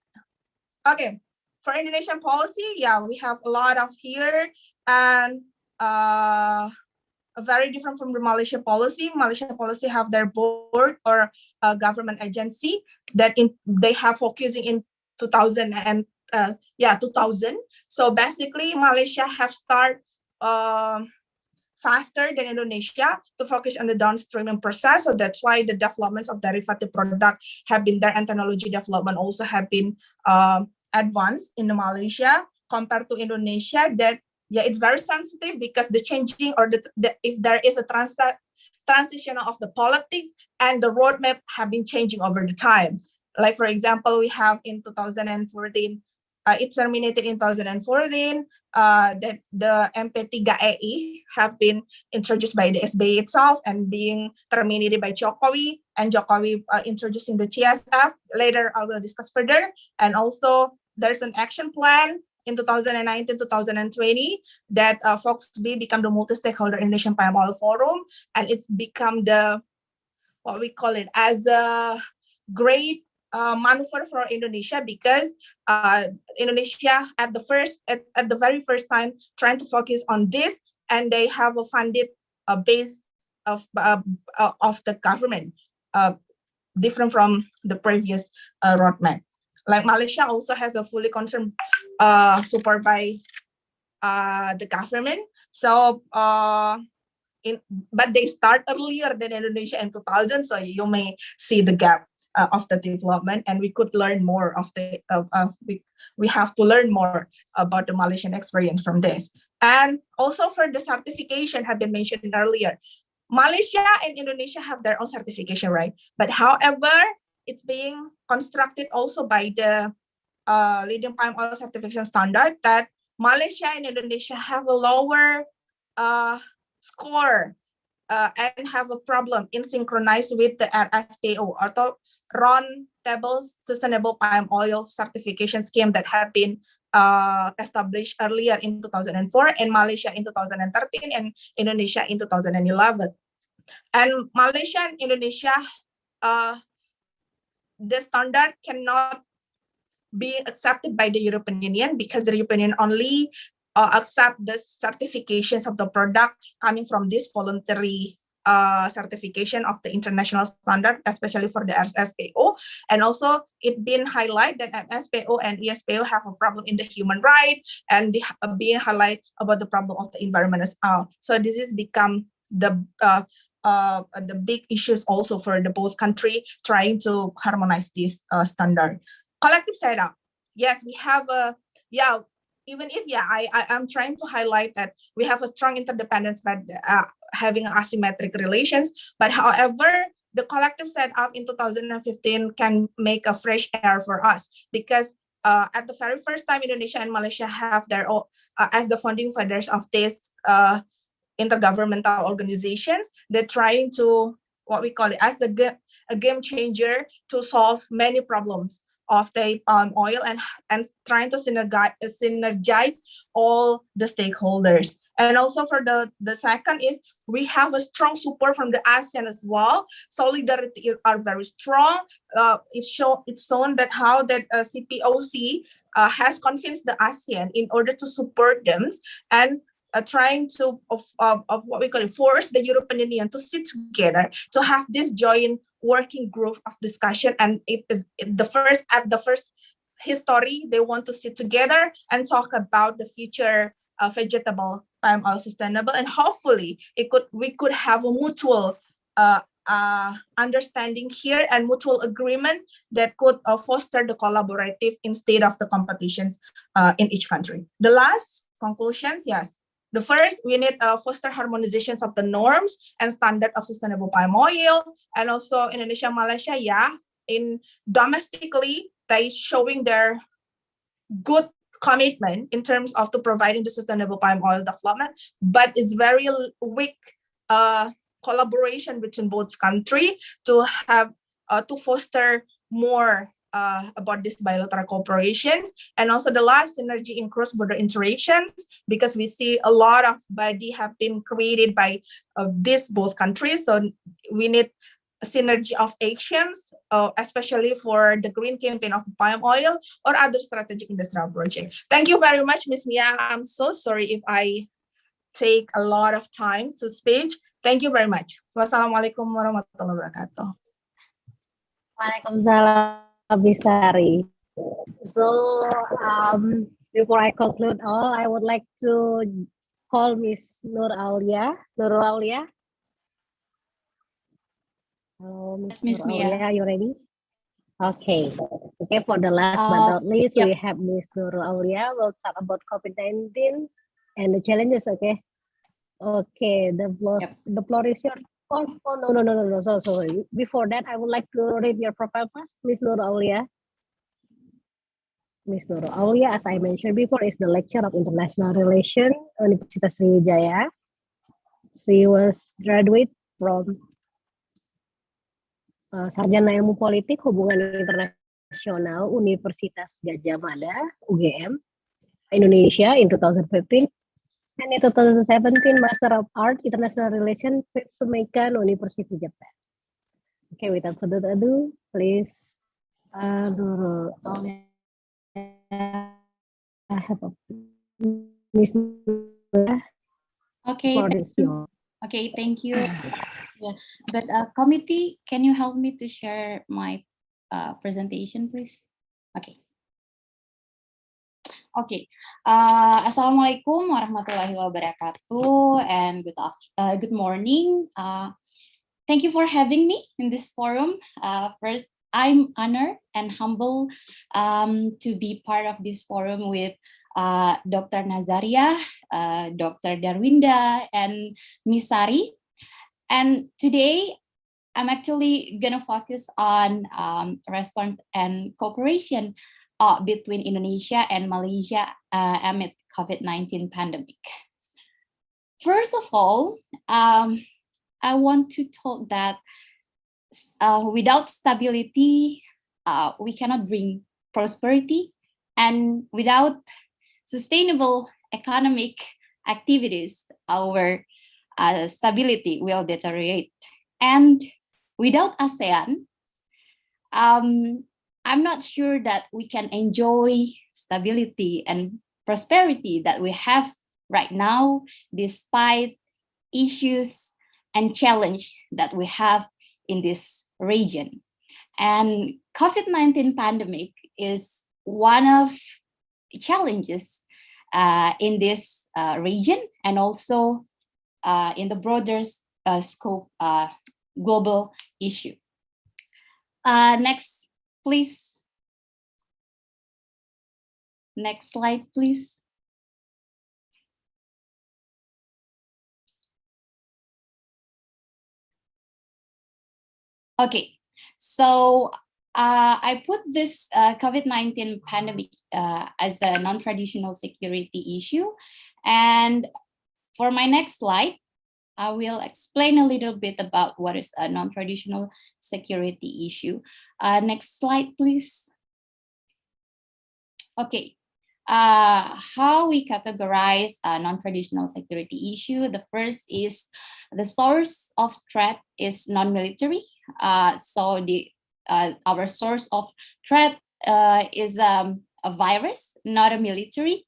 Okay, for Indonesian policy, yeah, we have a lot of here and very different from the Malaysia policy. Malaysia policy have their board or government agency that they have focusing in 2000 and 2000. So basically, Malaysia have start faster than Indonesia to focus on the downstreaming process. So that's why the developments of derivative product have been there, and technology development also have been advanced in Malaysia compared to Indonesia. That it's very sensitive because the changing or if there is a transition of the politics and the roadmap have been changing over the time. Like for example, we have in 2014. It terminated in 2014 that the MP3EI have been introduced by the SBY itself and being terminated by Jokowi, and Jokowi introducing the CSF. Later, I will discuss further. And also, there's an action plan in 2019-2020 that FOXB become the multi-stakeholder Indonesian Palm Oil Forum, and it's become the what we call it as a great maneuver for Indonesia because Indonesia at the very first time trying to focus on this, and they have a funded base of the government different from the previous roadmap. Like Malaysia also has a fully concerned support by the government. So but they start earlier than Indonesia in 2000, so you may see the gap. of the development, and we could learn more of the we have to learn more about the Malaysian experience from this. And also for the certification had been mentioned earlier, Malaysia and Indonesia have their own certification, right? But however, it's being constructed also by the leading palm oil certification standard, that Malaysia and Indonesia have a lower score and have a problem in synchronized with the RSPO, atau Round Table Sustainable Palm Oil Certification Scheme that have been established earlier in 2004, and Malaysia in 2013, and Indonesia in 2011. And Malaysia and Indonesia, the standard cannot be accepted by the European Union, because the European Union only accept the certifications of the product coming from this voluntary certification of the international standard, especially for the RSPO. And also it been highlighted that MSPO and ESPO have a problem in the human right, and they being highlight about the problem of the environment as well. So this is become the big issues also for the both country trying to harmonize this standard. Collective setup. Yes, we have a, even if, I'm trying to highlight that we have a strong interdependence by having asymmetric relations, but however, the collective setup in 2015 can make a fresh air for us, because at the very first time, Indonesia and Malaysia have their own, as the founding fathers of this intergovernmental organizations, they're trying to, what we call it, as a game changer to solve many problems of the palm oil, and trying to synergize all the stakeholders. And also for the second is, we have a strong support from the ASEAN as well. Solidarity are very strong. It's shown that how that CPOC has convinced the ASEAN in order to support them, and trying to what we call it, force the European Union to sit together to have this joint working group of discussion. And it is the first history they want to sit together and talk about the future vegetable palm oil sustainable, and hopefully we could have a mutual understanding here and mutual agreement that could foster the collaborative instead of the competitions in each country. The last conclusions, yes. The first, we need foster harmonizations of the norms and standard of sustainable palm oil, and also Indonesia, Malaysia, in domestically, they showing their good commitment in terms of to providing the sustainable palm oil development, but it's very weak collaboration between both countries to have to foster more about this bilateral cooperations. And also the last, synergy in cross-border interactions, because we see a lot of body have been created by these both countries. So we need a synergy of actions, especially for the green campaign of palm oil or other strategic industrial project. Thank you very much, Ms. Mia. I'm so sorry if I take a lot of time to speak. Thank you very much. Wassalamualaikum warahmatullahi wabarakatuh. Waalaikumsalam, Bisari. So before I conclude all, I would like to call Miss Nur Aulia. Nurul Aulia. Hello, Miss Aulia, are you ready? Okay. Okay, for the last but not least, we have Miss Nurul Aulia. We'll talk about COVID-19 and the challenges, okay? Okay, the floor is yours. Oh, no. So sorry. Before that, I would like to read your profile first, Miss Nurul Aulia. Miss Nurul Aulia, as I mentioned before, is the lecturer of International Relations, Universitas Sriwijaya. She was graduate from Sarjana Ilmu Politik Hubungan Internasional Universitas Gadjah Mada, UGM, Indonesia in 2015. And in 2017, Master of Arts, International Relations, Sumekan University, Japan. Okay, without further ado, please, Nurul Aulia, Miss Nurul. Okay. Okay, thank you. But committee, can you help me to share my presentation, please? Okay. Okay, Assalamualaikum warahmatullahi wabarakatuh, and good morning. Thank you for having me in this forum. First, I'm honored and humbled to be part of this forum with Dr. Nazaria, Dr. Darwinda, and Misari. And today, I'm actually going to focus on response and cooperation between Indonesia and Malaysia amid COVID-19 pandemic. First of all, I want to talk that without stability, we cannot bring prosperity, and without sustainable economic activities, our stability will deteriorate. And without ASEAN, I'm not sure that we can enjoy stability and prosperity that we have right now, despite issues and challenge that we have in this region. And COVID-19 pandemic is one of the challenges in this region, and also in the broader scope global issue. Next, please. Next slide, please. Okay, so I put this COVID-19 pandemic as a non-traditional security issue. And for my next slide, I will explain a little bit about what is a non-traditional security issue. Next slide, please. Okay, how we categorize a non-traditional security issue. The first is the source of threat is non-military. So our source of threat is a virus, not a military.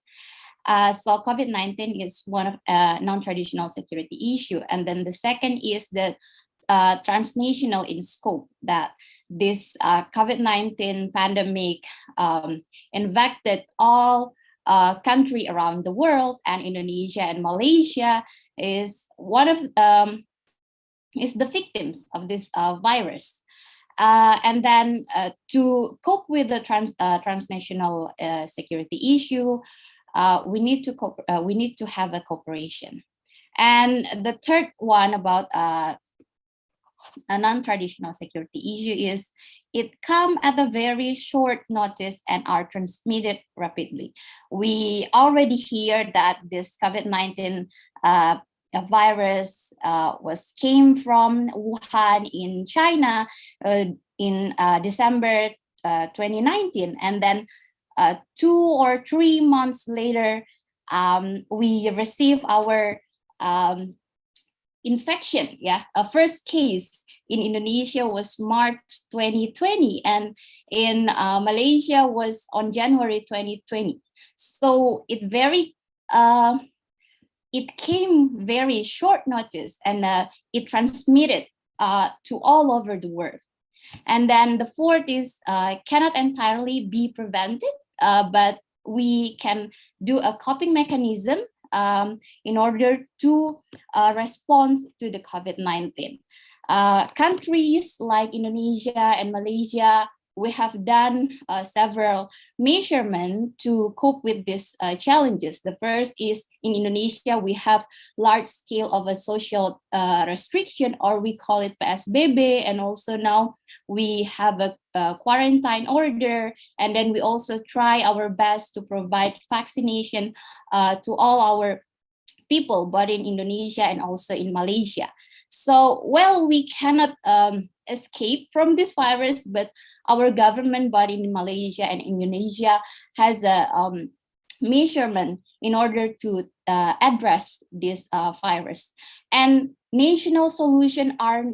So COVID-19 is one of non-traditional security issue. And then the second is the transnational in scope, that this COVID-19 pandemic infected all country around the world, and Indonesia and Malaysia is one of is the victims of this virus. And then to cope with the transnational security issue, we need to have a cooperation. And the third one about a non-traditional security issue is it come at a very short notice and are transmitted rapidly. We already hear that this COVID-19 virus came from Wuhan in China in December 2019, and then 2 or 3 months later, we received our infection. A first case in Indonesia was March 2020, and in Malaysia was on January 2020. So it came very short notice, and it transmitted to all over the world. And then the fourth is cannot entirely be prevented, but we can do a coping mechanism in order to respond to the COVID-19. Countries like Indonesia and Malaysia, we have done several measurements to cope with these challenges. The first is in Indonesia, we have large scale of a social restriction, or we call it PSBB, and also now we have a quarantine order, and then we also try our best to provide vaccination to all our people, both in Indonesia and also in Malaysia. So, well, we cannot escape from this virus, but our government body in Malaysia and Indonesia has a measurement in order to address this virus. And national solutions are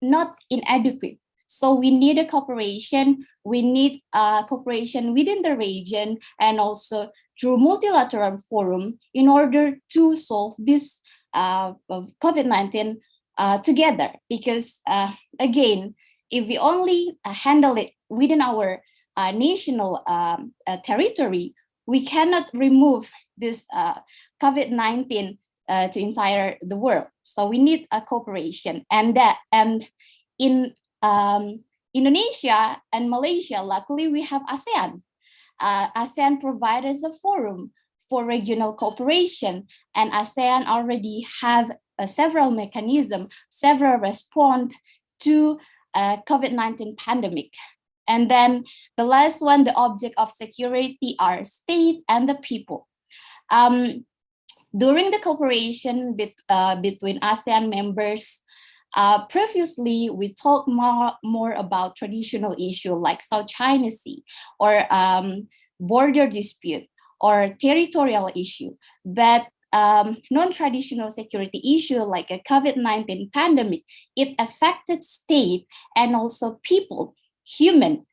not inadequate. So we need a cooperation. We need cooperation within the region and also through multilateral forum in order to solve this COVID-19 together. Because again, if we only handle it within our national territory, we cannot remove this COVID-19 to entire the world. So we need a cooperation, and in Indonesia and Malaysia, luckily we have ASEAN. ASEAN provides a forum for regional cooperation, and ASEAN already have several mechanisms, several response to COVID-19 pandemic. And then the last one, the object of security are state and the people. During the cooperation between ASEAN members, previously we talked more about traditional issue like South China Sea or border dispute or territorial issue, but non-traditional security issue like a COVID-19 pandemic, it affected state and also people, human.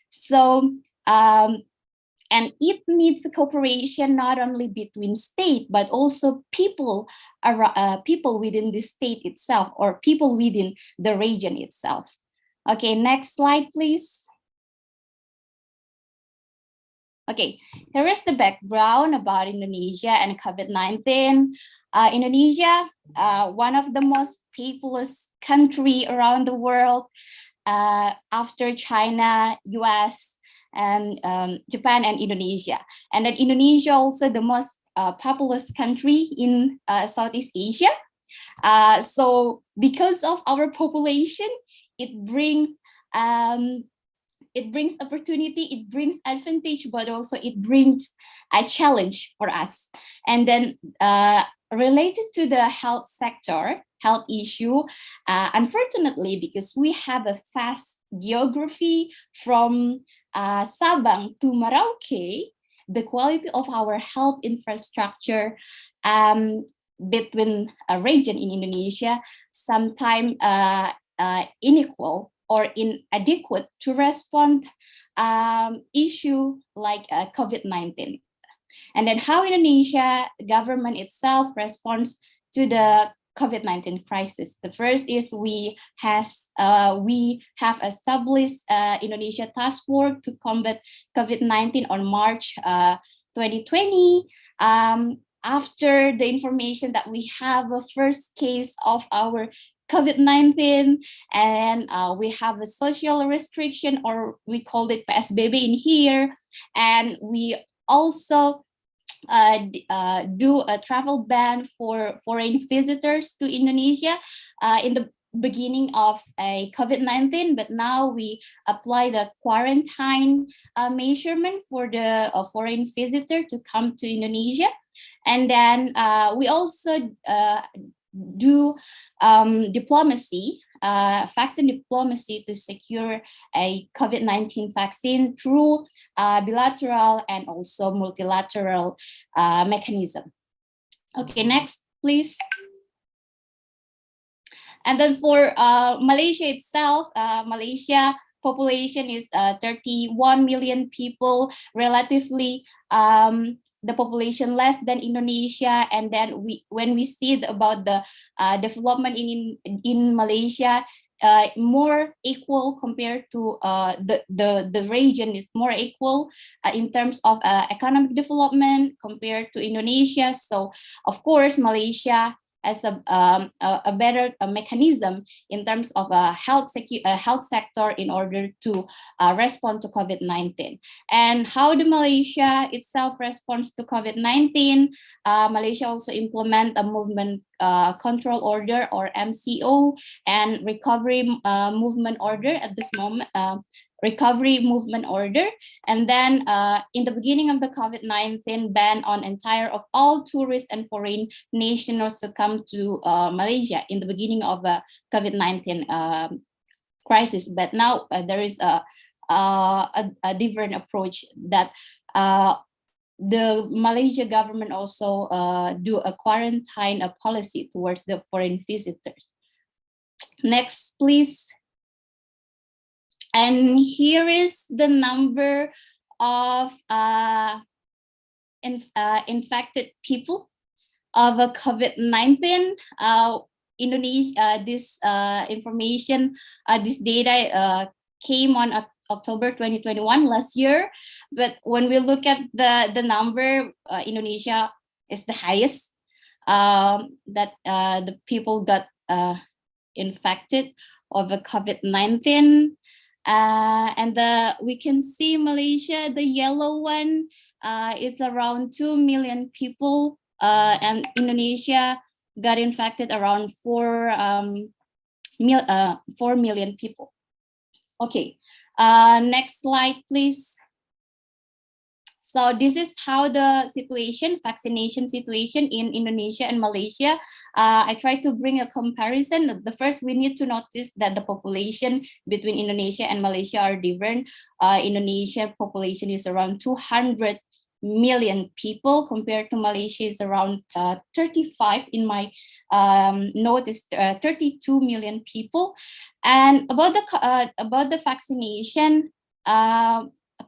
So, and it needs cooperation not only between state, but also people within the state itself or people within the region itself. Okay, next slide, please. Okay, here is the background about Indonesia and COVID-19. Indonesia, one of the most populous country around the world after China, US, and Japan and Indonesia. And then Indonesia also the most populous country in Southeast Asia. So because of our population, it brings opportunity, it brings advantage, but also it brings a challenge for us. And then related to the health sector, health issue, unfortunately, because we have a vast geography from Sabang to Merauke, the quality of our health infrastructure between a region in Indonesia sometimes unequal or inadequate to respond issue like COVID-19. And then how Indonesia government itself responds to the COVID-19 crisis. The first is we have established Indonesia Task Force to combat COVID-19 on March 2020. After the information that we have a first case of our COVID-19 and we have a social restriction, or we called it PSBB in here, and we also do a travel ban for foreign visitors to Indonesia in the beginning of a COVID-19, but now we apply the quarantine measurement for the foreign visitor to come to Indonesia. And then we also do diplomacy, vaccine diplomacy to secure a COVID-19 vaccine through bilateral and also multilateral mechanism. Okay, next, please. And then for Malaysia itself, Malaysia population is 31 million people, relatively the population less than Indonesia. And then when we see about the development in Malaysia, more equal compared to the region is more equal in terms of economic development compared to Indonesia. So of course, Malaysia as a better mechanism in terms of a health sector in order to respond to COVID-19. And how the Malaysia itself responds to COVID-19, Malaysia also implement a movement control order or MCO and recovery movement order at this moment, recovery movement order. And then in the beginning of the COVID-19 ban on entire of all tourists and foreign nationals to come to Malaysia in the beginning of the COVID-19 crisis. But now there is a different approach that the Malaysia government also do a quarantine policy towards the foreign visitors. Next, please. And here is the number of infected people of COVID-19. Indonesia, this information, this data came on October 2021 last year. But when we look at the number, Indonesia is the highest that the people got infected of COVID-19. And we can see Malaysia, the yellow one, it's around 2 million people, and Indonesia got infected around 4 million people. Okay, next slide, please. So this is how the vaccination situation in Indonesia and Malaysia. I try to bring a comparison. The first, we need to notice that the population between Indonesia and Malaysia are different. Indonesia population is around 200 million people compared to Malaysia is around 35. In my note is 32 million people. And about the vaccination,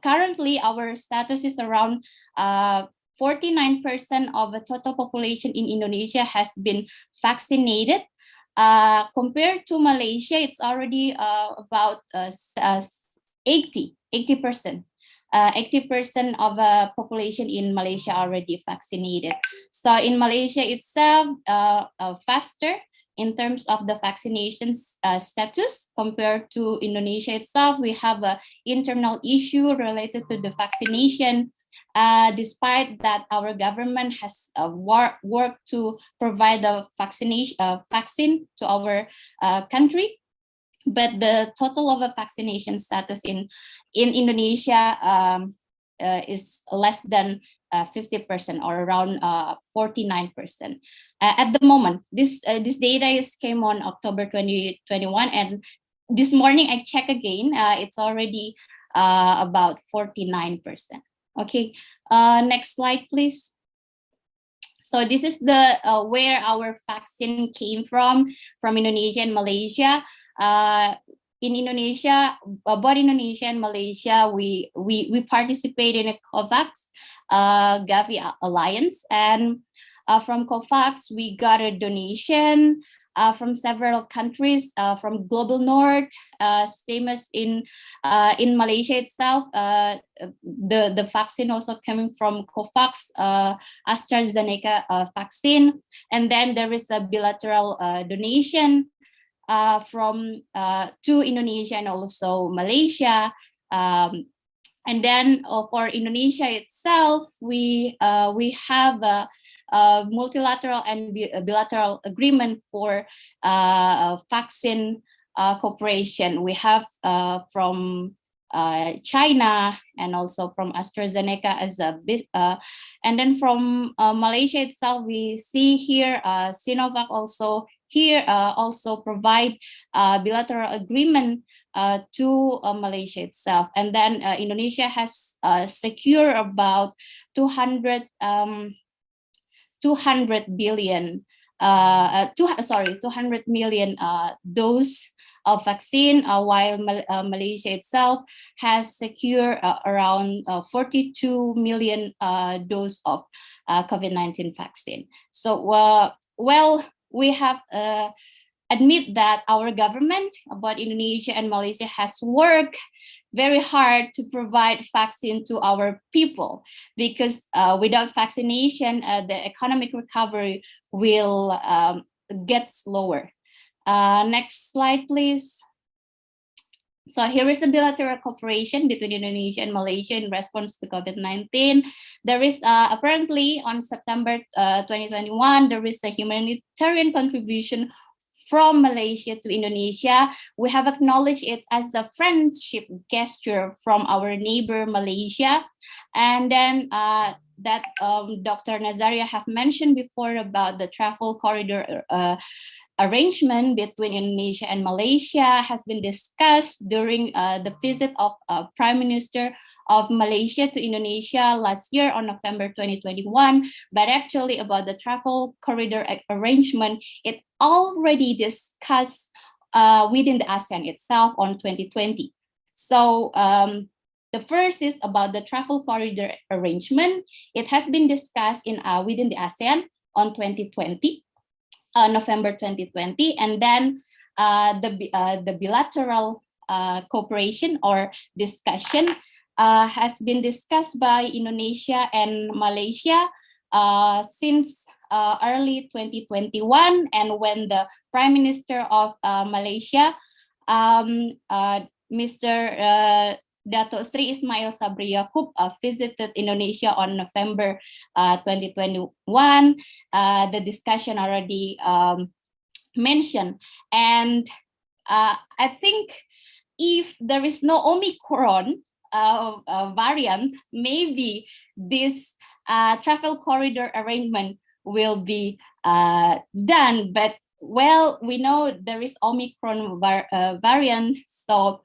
currently our status is around 49% of the total population in Indonesia has been vaccinated. Compared to Malaysia, it's already about 80%. 80% of the population in Malaysia already vaccinated. So in Malaysia itself, faster in terms of the vaccination status compared to Indonesia itself. We have an internal issue related to the vaccination. Despite that, our government has worked to provide the vaccine to our country. But the total of a vaccination status in Indonesia is less than 50% or around 49%. At the moment, this data came on October 2021, and this morning I check again, it's already about 49%. Okay, next slide, please. So this is the where our vaccine came from Indonesia and Malaysia. In Indonesia, both Indonesia and Malaysia, we participate in a COVAX Gavi Alliance, and from COVAX we got a donation from several countries, from Global North, same as in Malaysia itself. The vaccine also coming from COVAX, AstraZeneca vaccine, and then there is a bilateral donation from to Indonesia and also Malaysia. And then for Indonesia itself, we have a multilateral and bilateral agreement for vaccine cooperation. We have from China and also from AstraZeneca as a bit, and then from Malaysia itself, we see here Sinovac also here also provide bilateral agreement to Malaysia itself. And then Indonesia has secured about 200 billion 200 million dose of vaccine, while Malaysia itself has secured around 42 million dose of COVID-19 vaccine. So, well, we have admit that our government, both Indonesia and Malaysia, has worked very hard to provide vaccine to our people, because without vaccination, the economic recovery will get slower. Next slide, please. So here is the bilateral cooperation between Indonesia and Malaysia in response to COVID-19. There is apparently on September 2021, there is a humanitarian contribution from Malaysia to Indonesia. We have acknowledged it as a friendship gesture from our neighbor Malaysia. And then that Dr. Nazaria have mentioned before about the travel corridor arrangement between Indonesia and Malaysia has been discussed during the visit of Prime Minister of Malaysia to Indonesia last year on November 2021. But actually about the travel corridor arrangement, it already discussed within the ASEAN itself on 2020. So the first is about the travel corridor arrangement. It has been discussed in within the ASEAN on 2020. November 2020, and then the bilateral cooperation or discussion has been discussed by Indonesia and Malaysia since early 2021, and when the Prime Minister of Malaysia Mr. Dato Sri Ismail Sabri Yaakob visited Indonesia on November 2021. The discussion already mentioned, and I think if there is no Omicron variant, maybe this travel corridor arrangement will be done. But well, we know there is Omicron variant, so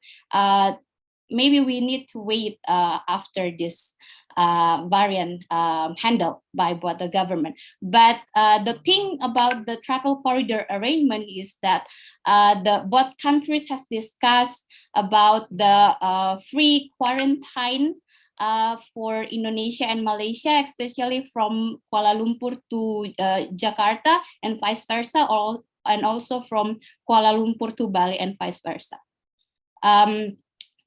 maybe we need to wait after this variant handled by both the government. But the thing about the travel corridor arrangement is that both countries has discussed about the free quarantine for Indonesia and Malaysia, especially from Kuala Lumpur to Jakarta and vice versa, and also from Kuala Lumpur to Bali and vice versa.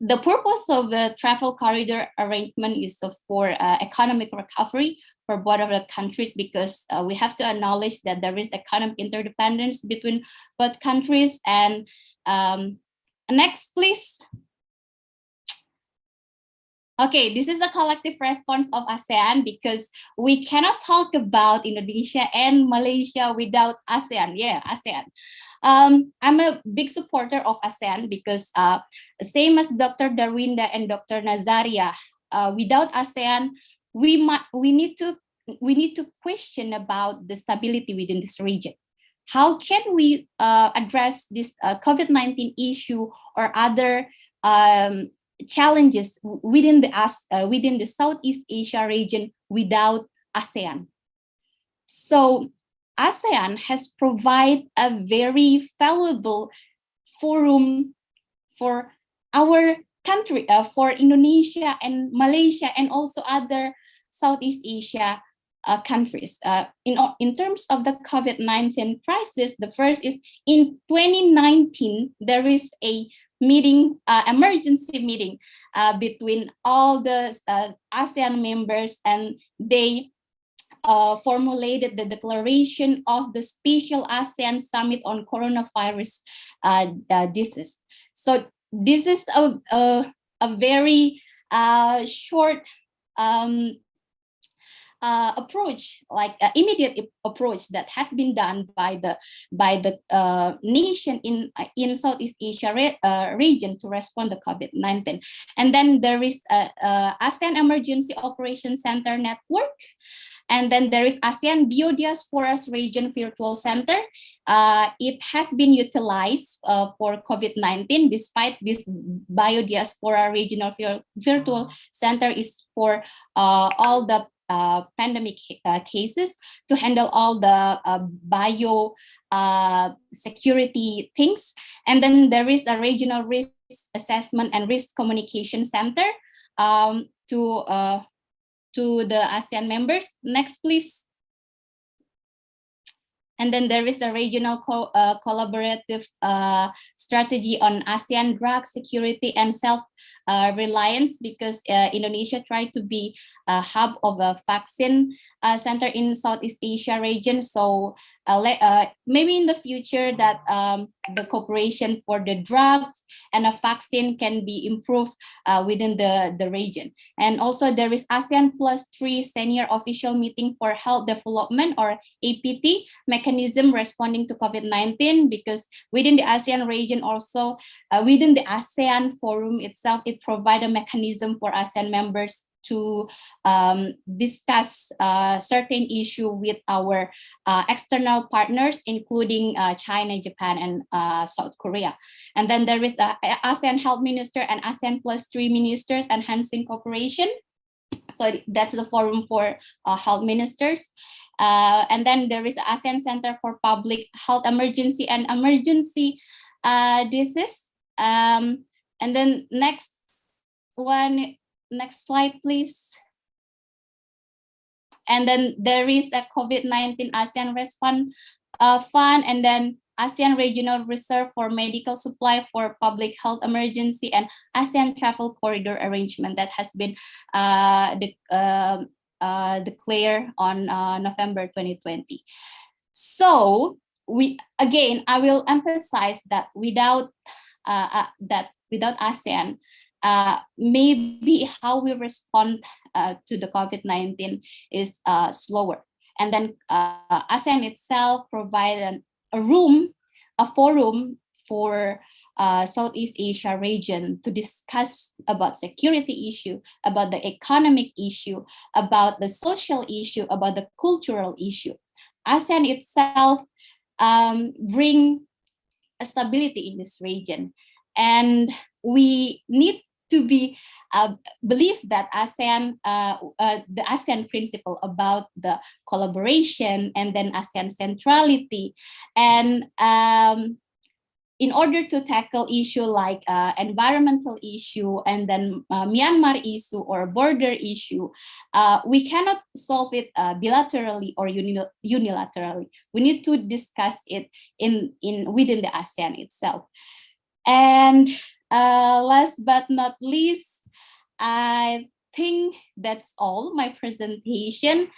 The purpose of the travel corridor arrangement is for economic recovery for both of the countries, because we have to acknowledge that there is economic interdependence between both countries. And next, please. Okay, this is a collective response of ASEAN, because we cannot talk about Indonesia and Malaysia without ASEAN. Yeah, ASEAN. I'm a big supporter of ASEAN because same as Dr. Darwinda and Dr. Nazaria, without ASEAN, we need to question about the stability within this region. How can we address this COVID-19 issue or other challenges within the Southeast Asia region without ASEAN? So ASEAN has provided a very valuable forum for our country, for Indonesia and Malaysia and also other Southeast Asia countries. In terms of the COVID-19 crisis, the first is in 2019, there is a meeting, emergency meeting between all the ASEAN members, and they formulated the declaration of the Special ASEAN Summit on Coronavirus Disease. So this is a very short approach, like immediate approach that has been done by the nation in Southeast Asia region to respond to COVID-19. And then there is ASEAN Emergency Operations Center Network. And then there is ASEAN Biodiasporas Region Virtual Center. It has been utilized for COVID-19, despite this Biodiaspora Regional Virtual Center is for all the pandemic cases, to handle all the bio security things. And then there is a Regional Risk Assessment and Risk Communication Center to the ASEAN members. Next, please. And then there is a regional collaborative strategy on ASEAN drug security and self-reliance, because Indonesia tried to be a hub of a vaccine center in Southeast Asia region. So maybe in the future that the cooperation for the drugs and a vaccine can be improved within the region. And also there is ASEAN +3 Senior Official Meeting for Health Development, or APT, mechanism responding to COVID-19, because within the ASEAN region also, within the ASEAN forum itself, it provides a mechanism for ASEAN members to discuss certain issue with our external partners, including China, Japan, and South Korea. And then there is the ASEAN Health Minister and ASEAN +3 Ministers enhancing cooperation. So that's the forum for health ministers. And then there is the ASEAN Center for Public Health Emergency and Emergency Disease. And then next slide, please. And then there is a COVID-19 ASEAN Response Fund, and then ASEAN Regional Reserve for Medical Supply for Public Health Emergency, and ASEAN Travel Corridor Arrangement that has been declared on November 2020. So I will emphasize that without without ASEAN, maybe how we respond to the COVID-19 is slower. And then ASEAN itself provided a forum for Southeast Asia region to discuss about security issue, about the economic issue, about the social issue, about the cultural issue. ASEAN itself bring a stability in this region, and we need to be believe that ASEAN, the ASEAN principle about the collaboration and then ASEAN centrality, and in order to tackle issue like environmental issue and then Myanmar issue or border issue, we cannot solve it bilaterally or unilaterally. We need to discuss it within the ASEAN itself. And last but not least, I think that's all my presentation.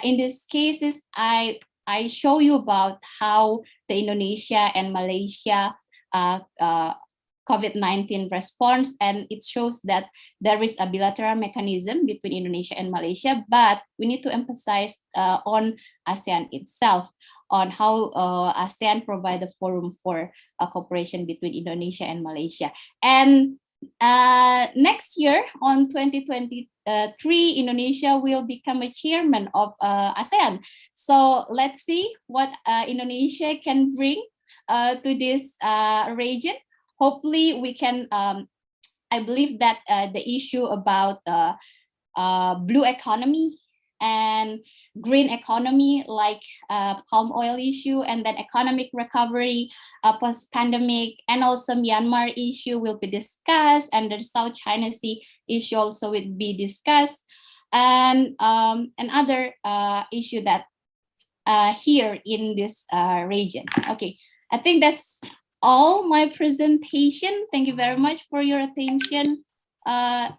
In this cases, I show you about how the Indonesia and Malaysia COVID-19 response, and it shows that there is a bilateral mechanism between Indonesia and Malaysia, but we need to emphasize on ASEAN itself, on how ASEAN provide a forum for cooperation between Indonesia and Malaysia. And next year, on 2023, Indonesia will become a chairman of ASEAN. So let's see what Indonesia can bring to this region. Hopefully, we can. I believe that the issue about blue economy and green economy, like palm oil issue, and then economic recovery post-pandemic, and also Myanmar issue will be discussed, and the South China Sea issue also will be discussed, and other issue that here in this region. Okay, I think that's all my presentation. Thank you very much for your attention. I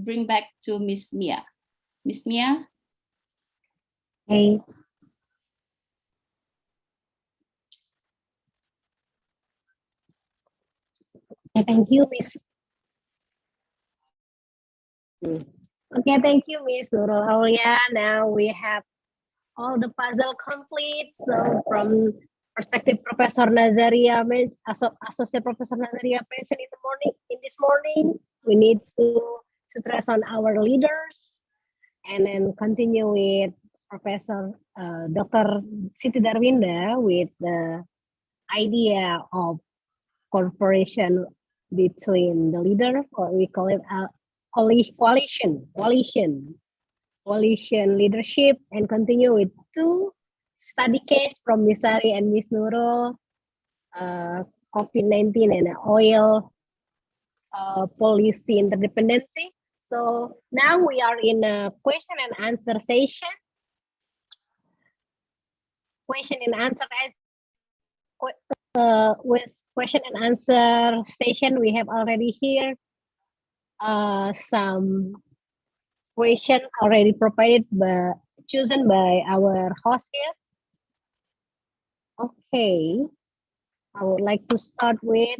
bring back to Miss Mia. Miss Mia? Hey. Thank you, Miss. Okay, thank you, Miss Nurul Aulia. Now we have all the puzzle complete. So from perspective Professor Nazaria, Associate Professor Nazaria mentioned in this morning, we need to stress on our leaders, and then continue with Professor Dr. Siti Darwinda with the idea of cooperation between the leader, or we call it a coalition leadership, and continue with two study case from Miss Sari and Miss Nurul, COVID-19 and oil policy interdependency. So now we are in a question and answer session. With question and answer session, we have already here some question already provided chosen by our host here. Okay, I would like to start with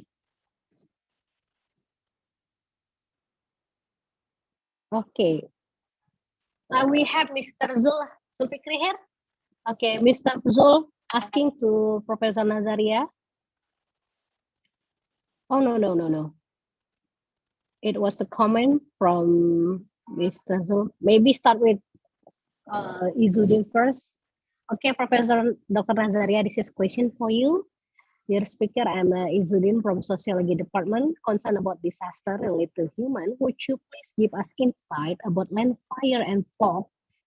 okay. Now we have Mr. Zulfikri here. Okay, Mr. Zul asking to Professor Nazaria. Oh, no. It was a comment from Mr. Zul. Maybe start with Izudin first. Okay, Professor Dr. Nazaria, this is a question for you. Dear speaker, I'm Izudin from Sociology Department, concerned about disaster related to human. Would you please give us insight about land fire and fog,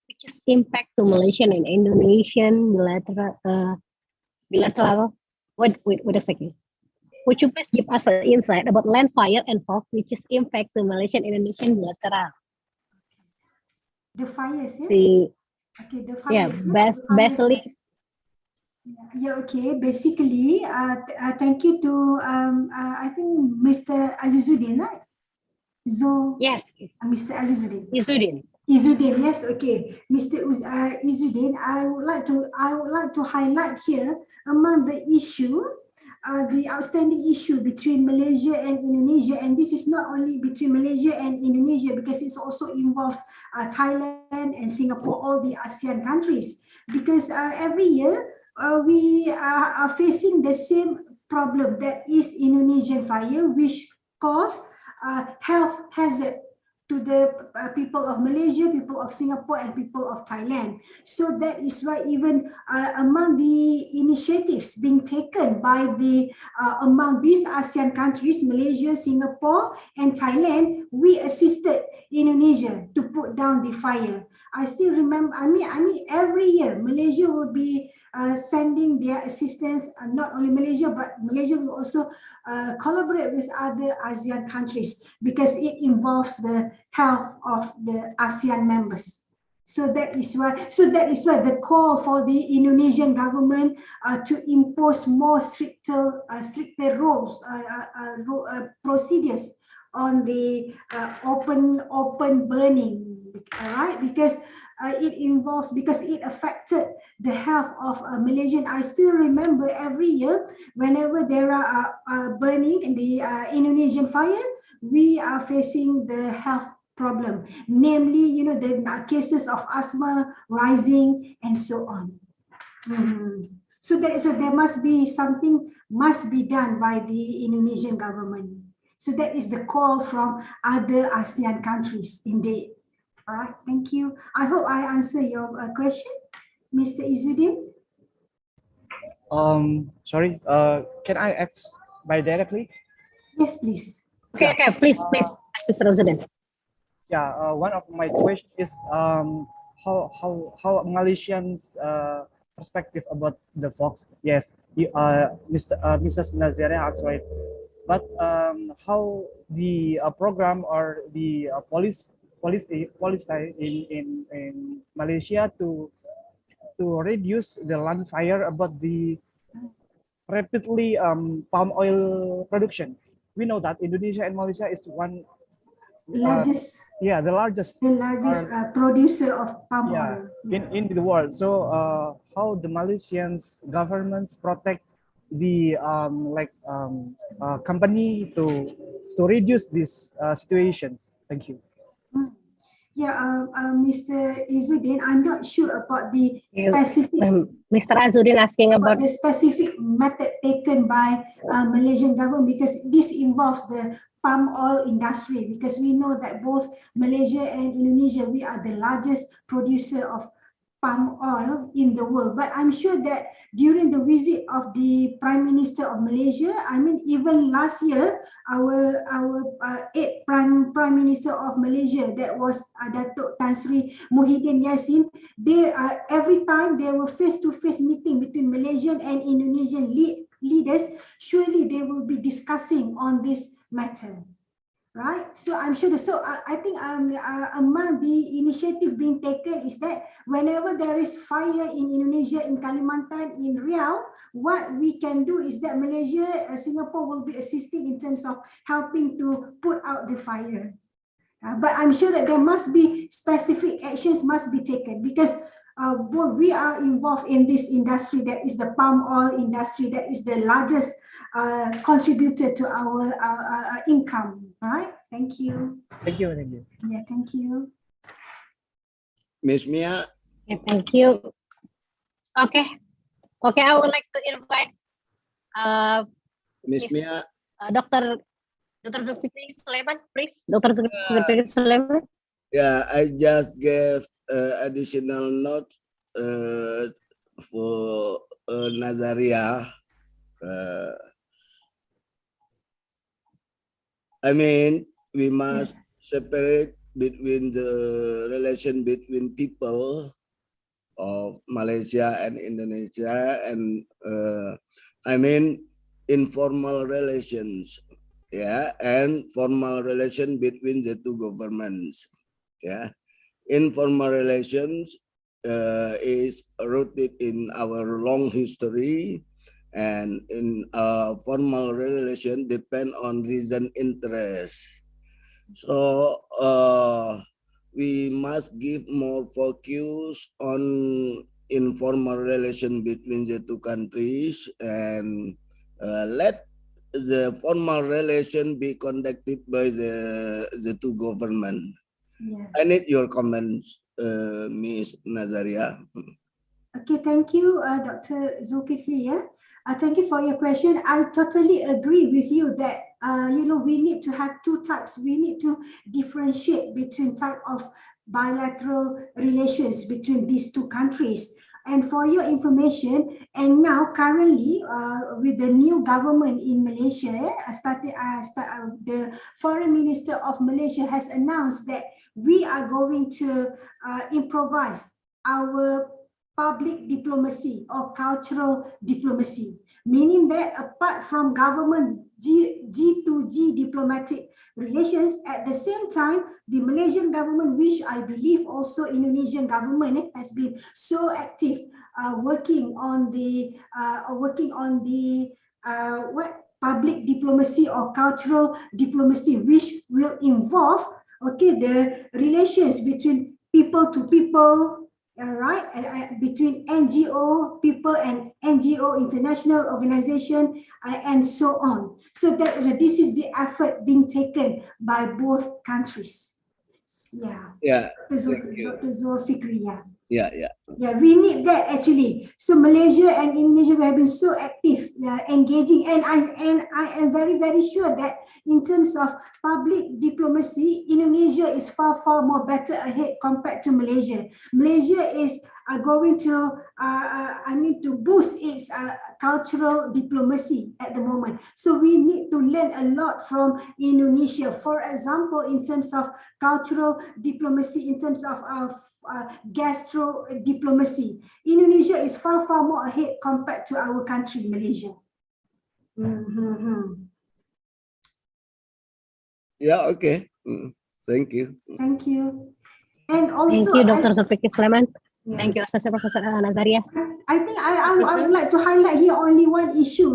which is impact to Malaysian and Indonesian bilateral. Wait a second. Would you please give us an insight about land fire and fog, which is impact to Malaysian and Indonesian bilateral? The fires, yeah? Okay, the fires. Yeah, basically. Yeah, okay. Basically, thank you to I think Mr. Azizuddin, right? Yes. Mr. Azizuddin. Izudin, yes, okay. Mr. Izudin, I would like to highlight here among the issue the outstanding issue between Malaysia and Indonesia, and this is not only between Malaysia and Indonesia because it also involves Thailand and Singapore, all the ASEAN countries, because every year we are facing the same problem, that is Indonesian fire, which cause health hazard to the people of Malaysia, people of Singapore, and people of Thailand. So that is why even among the initiatives being taken by the among these ASEAN countries, Malaysia, Singapore, and Thailand, we assisted Indonesia to put down the fire. I still remember, I mean, every year Malaysia will be sending their assistance, not only Malaysia, but Malaysia will also collaborate with other ASEAN countries because it involves the health of the ASEAN members. So that is why the call for the Indonesian government to impose more stricter rules, procedures on the open burning, right? Because it affected the health of Malaysian. I still remember every year whenever there are burning in the Indonesian fire, we are facing the health problem, namely, the cases of asthma rising and so on. So there must be something must be done by the Indonesian government. So that is the call from other ASEAN countries indeed. All right, thank you. I hope I answer your question, Mr. Izzuddin. Sorry, can I ask by directly? Yes, please. Okay, please, ask Mr. Izzuddin. Yeah, one of my questions is how Malaysians perspective about the Fox. Yes, Mrs. Nazare asked right, but how the program or the policy in Malaysia to reduce the land fire about the rapidly palm oil production. We know that Indonesia and Malaysia is one largest the largest producer of palm oil in the world. So how the Malaysians governments protect the company to reduce these situations? Thank you. Yeah, Mr. Izzuddin, I'm not sure about the specific. Mr. Izzuddin asking about the specific method taken by Malaysian government, because this involves the palm oil industry, because we know that both Malaysia and Indonesia, we are the largest producer of palm oil in the world. But I'm sure that during the visit of the Prime Minister of Malaysia, I mean, even last year, our 8th Prime Minister of Malaysia, that was Datuk Tan Sri Muhyiddin Yassin, they every time there were face-to-face meeting between Malaysian and Indonesian leaders, surely they will be discussing on this matter. Right, so I'm sure. I think among the initiative being taken is that whenever there is fire in Indonesia, in Kalimantan, in Riau, what we can do is that Malaysia, Singapore will be assisting in terms of helping to put out the fire. But I'm sure that there must be specific actions must be taken, because we are involved in this industry, that is the palm oil industry, that is the largest contributor to our income. Right? Thank you. Thank you. Thank you. Yeah, thank you. Miss Mia. Okay, thank you. Okay. I would like to invite Miss Mia. Dr. Zulkifli Sulaiman, please. Dr. Zulkifli Sulaiman. Yeah, I just gave additional note for Nazaria. I mean, we must separate between the relation between people of Malaysia and Indonesia, and I mean informal relations, and formal relation between the two governments. Informal relations is rooted in our long history, and in formal relation depend on reason interest. So we must give more focus on informal relation between the two countries, and let the formal relation be conducted by the two government. Yes. I need your comments, Ms. Nazaria. Okay, thank you, Dr. Zulkifli. Yeah, thank you for your question. I totally agree with you that we need to have two types. We need to differentiate between type of bilateral relations between these two countries. And for your information, and now currently with the new government in Malaysia, the Foreign Minister of Malaysia has announced that we are going to improvise our public diplomacy or cultural diplomacy, meaning that apart from government G2G diplomatic relations, at the same time, the Malaysian government, which I believe also Indonesian government has been so active working on the public diplomacy or cultural diplomacy, which will involve the relations between people to people, right, between NGO people and NGO, international organization, and so on. So that this is the effort being taken by both countries. Yeah. Yeah. Dr. Zulfikri, yeah. Yeah. Yeah, we need that actually. So Malaysia and Indonesia have been so active, engaging, and I am very, very sure that in terms of public diplomacy, Indonesia is far more better ahead compared to Malaysia. Malaysia is going to to boost its cultural diplomacy at the moment. So we need to learn a lot from Indonesia. For example, in terms of cultural diplomacy, in terms of gastro diplomacy, Indonesia is far more ahead compared to our country, Malaysia. Yeah. Okay. Thank you. Thank you. And also, Thank you, Dr. Zulkifli Sulaiman. Thank you, Associate Professor Nazaria. I think I would like to highlight here only one issue,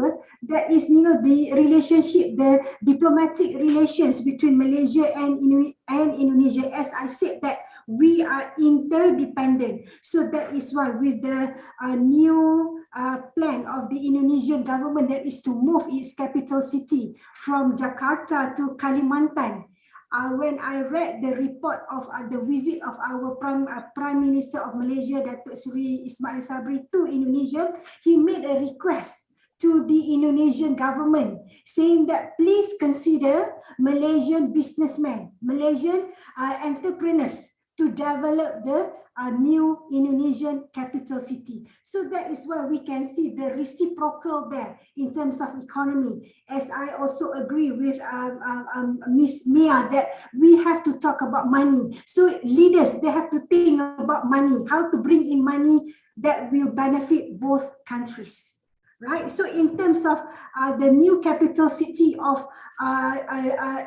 that is, the relationship, the diplomatic relations between Malaysia and Indonesia. As I said, that we are interdependent. So that is why with the new plan of the Indonesian government, that is to move its capital city from Jakarta to Kalimantan. When I read the report of the visit of our Prime Minister of Malaysia, Datuk Seri Ismail Sabri, to Indonesia, he made a request to the Indonesian government saying that please consider Malaysian businessmen, Malaysian entrepreneurs to develop the new Indonesian capital city. So that is where we can see the reciprocal there in terms of economy. As I also agree with Miss Mia, that we have to talk about money. So leaders, they have to think about money, how to bring in money that will benefit both countries. Right. So in terms of the new capital city of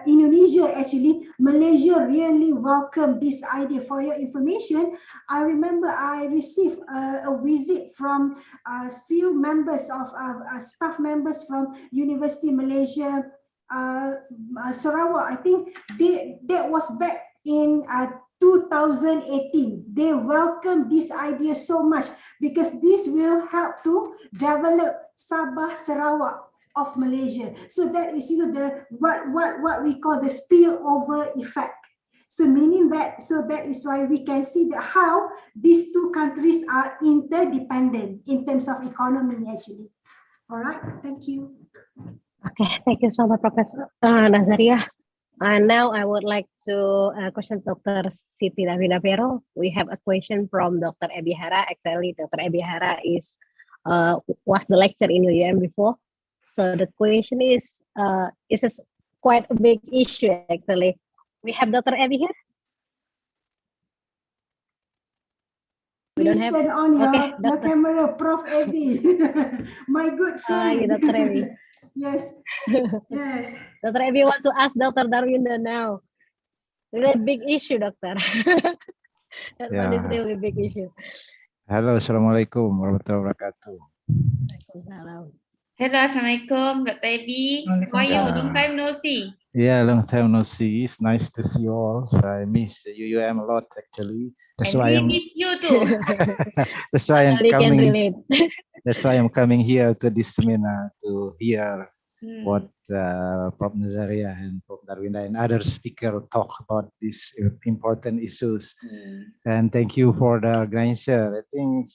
Indonesia, actually, Malaysia really welcomed this idea. For your information, I remember I received a visit from a few members of staff members from University Malaysia, Sarawak. I think that was back in 2018. They welcome this idea so much because this will help to develop Sabah Sarawak of Malaysia. So that is the what we call the spillover effect. So meaning that, so that is why we can see that how these two countries are interdependent in terms of economy actually. All right, thank you. Okay, thank you so much, Professor Nazaria. And now I would like to question Dr. Siti Davina Vero. We have a question from Dr. Ebi Hara. Actually, Dr. Ebi Hara was the lecturer in UUM before. So the question is a quite a big issue actually. We have Dr. Ebi here. Please turn on your camera, Prof. Ebi. My good friend. Dr. Ebi. Yes. Yes. Dr. Ebi want to ask Dr. Darwinda now. Really big issue, Doctor. That one is really big issue. Halo, Assalamualaikum warahmatullahi wabarakatuh. Waalaikumsalam. Hello, Assalamualaikum, Dr. Ebi. How are you? Long time no see. Yeah, long time no see. It's nice to see you all. So I miss UUM a lot actually. That's And why we I'm miss you too. that's why I'm Totally can coming. relate. That's why I'm coming here to this seminar to hear what Hmm. Prof. Nazaria and Prof. Darwinda and other speaker talk about these important issues. Hmm. And thank you for the organizer. I think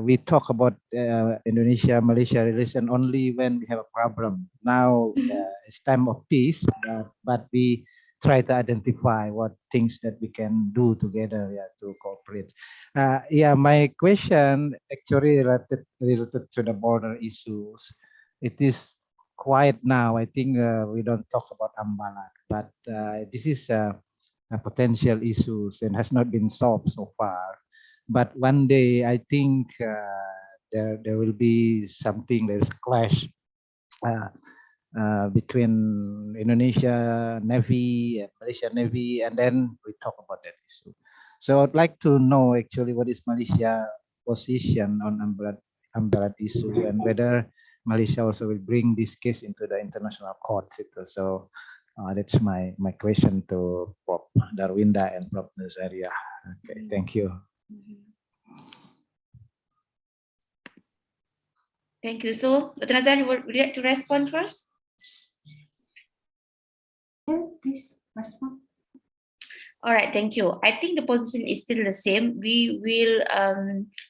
we talk about Indonesia-Malaysia relation only when we have a problem. Now it's time of peace, but we try to identify what things that we can do together, yeah, to cooperate. Yeah, my question actually related to the border issues. It is quiet now. I think we don't talk about Ambalat, but this is a potential issues and has not been solved so far. But one day, I think there will be something. There's a clash between Indonesia Navy and Malaysia Navy, and then we talk about that issue. So I'd like to know actually what is Malaysia position on umbrella issue and whether Malaysia also will bring this case into the international courts. So that's my question to Prof. Darwinda and Prof. Nazaria. Okay, thank you. Thank you. So, Dr. Nazari, would you like to respond first? Please respond. All right, thank you. I think the position is still the same. We will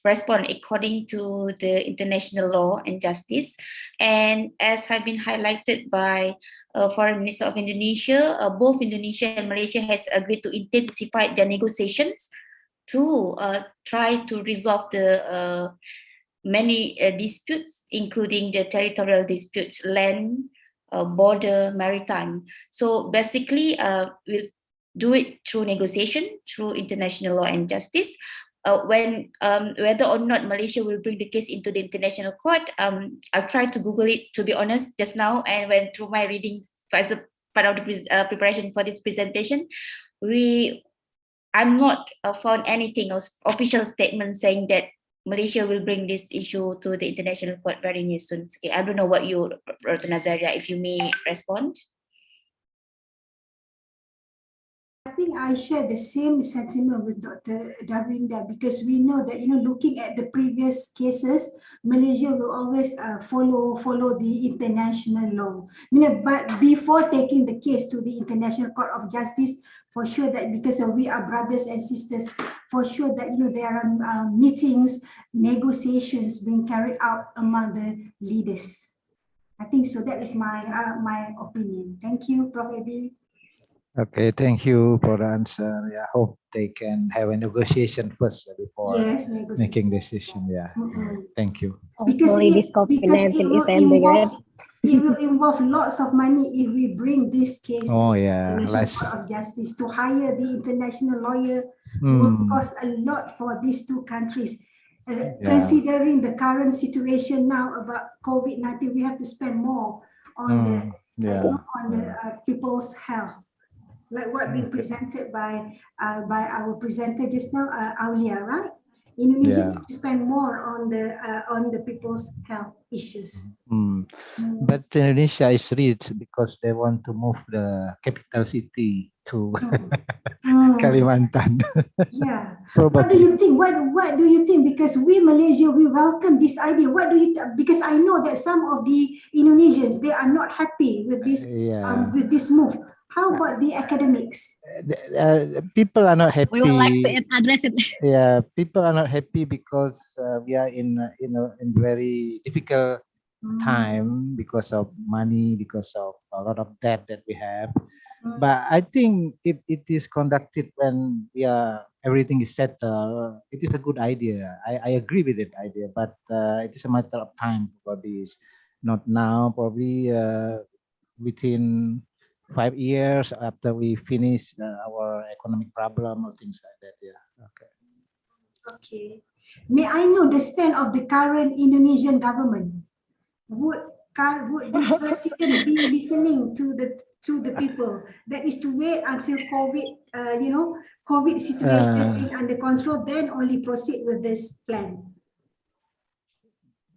respond according to the international law and justice. And as have been highlighted by Foreign Minister of Indonesia, both Indonesia and Malaysia has agreed to intensify their negotiations to try to resolve the many disputes, including the territorial disputes, land, border, maritime. So basically, we'll do it through negotiation, through international law and justice. When whether or not Malaysia will bring the case into the international court, I've tried to Google it, to be honest, just now, and went through my reading as a part of the preparation for this presentation. I'm not found anything of official statement saying that Malaysia will bring this issue to the international court very near soon. Okay, I don't know what you, Dr. Nazaria, if you may respond. I think I share the same sentiment with Dr. Darwinda, because we know that, looking at the previous cases, Malaysia will always follow the international law. But before taking the case to the International Court of Justice, for sure that because we are brothers and sisters, for sure that there are meetings, negotiations being carried out among the leaders. I think so. That is my opinion. Thank you, Prof. Ebi. Okay, thank you for the answer. Yeah, I hope they can have a negotiation first before making decision. Yeah, thank you. Hopefully this COVID-19 is ending, right? It will involve lots of money if we bring this case to the International Court of Justice. To hire the international lawyer will cost a lot for these two countries. Considering the current situation now about COVID-19, we have to spend more on the people's health. Like what being presented by our presenter just now, Aulia, right? Indonesia need to spend more on the people's health issues. But Indonesia is rich because they want to move the capital city to Kalimantan. Yeah. Probably. What do you think? What do you think? Because we Malaysia, we welcome this idea. What do you? Because I know that some of the Indonesians, they are not happy with this move. How about the academics? People are not happy. We would like to address it. Yeah, people are not happy because we are in very difficult time because of money, because of a lot of debt that we have. But I think if it is conducted when everything is settled, it is a good idea. I agree with that idea, but it is a matter of time for this. Not now, probably within 5 years after we finish our economic problem or things like that. Yeah. Okay. Okay. May I know the stand of the current Indonesian government? Would the president be listening to the people? That is to wait until COVID situation is under control, then only proceed with this plan.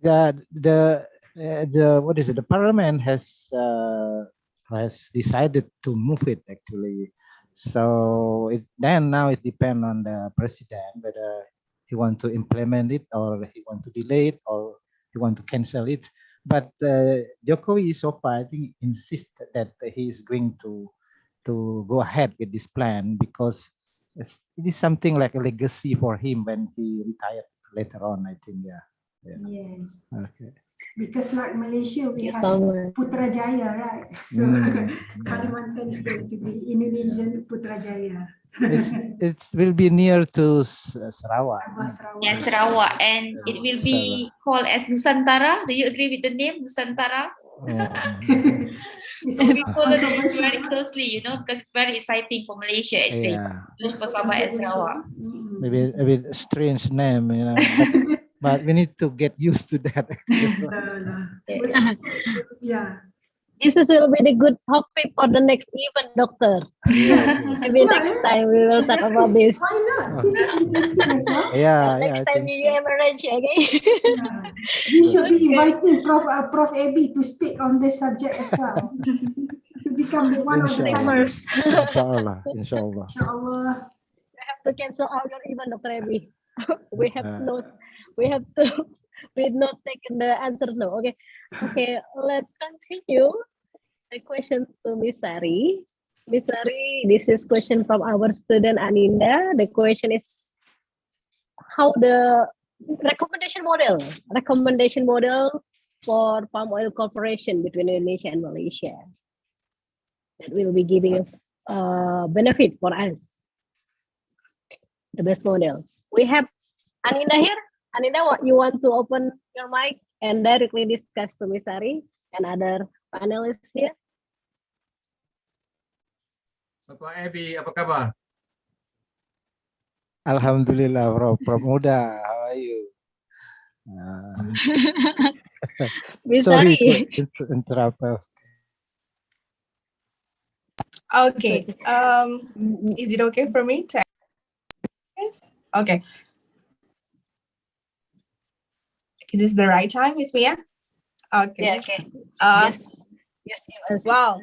The the parliament has decided to move it actually. So now it depends on the president whether he want to implement it or he want to delay it or he want to cancel it. But Jokowi so far I think insists that he is going to go ahead with this plan because it is something like a legacy for him when he retired later on. I think, yeah. Yes. Okay. Because like Malaysia, we Thank you have so much. Putrajaya, right? So Kalimantan is going to be Indonesian Putrajaya. It will be near to Sarawak. Yeah, Sarawak, and it will be called as Nusantara. Do you agree with the name Nusantara? It's So we also follow this controversial. very closely, because it's very exciting for Malaysia actually. Yeah. For Sabah and Sarawak. Maybe a bit strange name, but we need to get used to that. Yeah. This will be the good topic for the next event, Doctor. Maybe next time we will talk about this. Why not? This is interesting as well. Next time you arrange, okay? We should be inviting Prof. Abby to speak on this subject as well. To become the one of the panelists. Inshallah. Inshallah. We have to cancel all your event, Dr. Abby. We have to we've not taken the answers now. Okay, let's continue the question to Miss Sari. Miss Sari, this is question from our student Aninda. The question is how the recommendation model for palm oil cooperation between Indonesia and Malaysia that will be giving benefit for us. The best model. We have Aninda here. Aninda, what you want to open your mic and directly discuss to Miss Sari and other panelists here? Bapak Ebi, apa kabar? Alhamdulillah, Prof. Muda. How are you? Sorry to interrupt. Okay. Is it okay for me to? Yes. Okay. Is this the right time with Mia? Okay. Yeah, okay. Yes. Yes. Wow.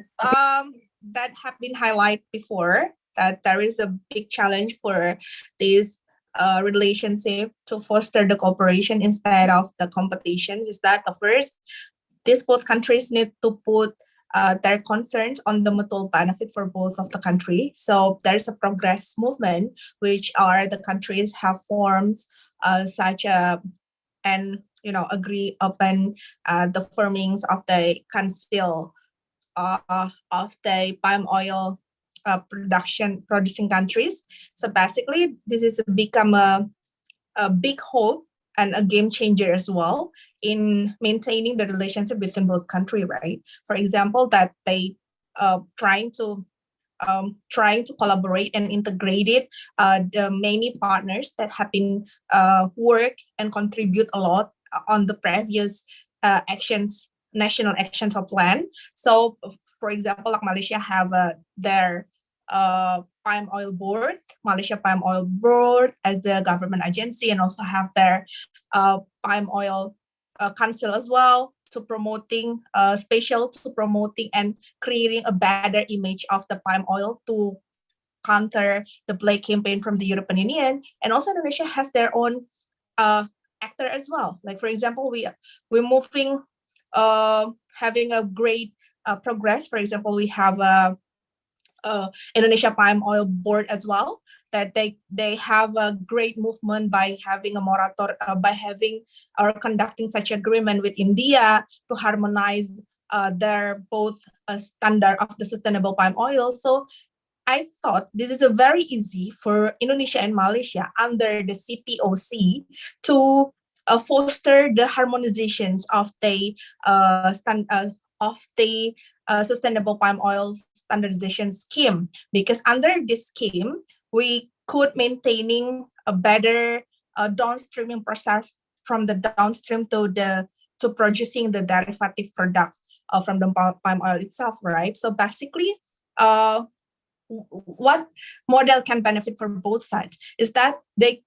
That have been highlighted before that there is a big challenge for this relationship to foster the cooperation instead of the competition. Is that the first? These both countries need to put their concerns on the mutual benefit for both of the country. So there's a progress movement, which are the countries have formed such a and agree upon the formings of the council of the palm oil producing countries. So basically, this is become a big hope and a game changer as well in maintaining the relationship between both countries, right? For example, that they trying to collaborate and integrate it, the many partners that have been work and contribute a lot on the previous national actions of plan. So, for example, like Malaysia have their palm oil board, Malaysia Palm Oil Board as the government agency, and also have their palm oil council as well to promoting and creating a better image of the palm oil to counter the black campaign from the European Union. And also Indonesia has their own actor as well. Like for example, we're moving having a great progress. For example, we have Indonesia Palm Oil Board as well, that they have a great movement by having a by having or conducting such agreement with India to harmonize their both standard of the sustainable palm oil. So I thought this is a very easy for Indonesia and Malaysia under the CPOC to foster the harmonizations of the sustainable palm oil standardization scheme, because under this scheme we could maintaining a better downstreaming process from the downstream to producing the derivative product from the palm oil itself, right? So basically, what model can benefit for both sides is that they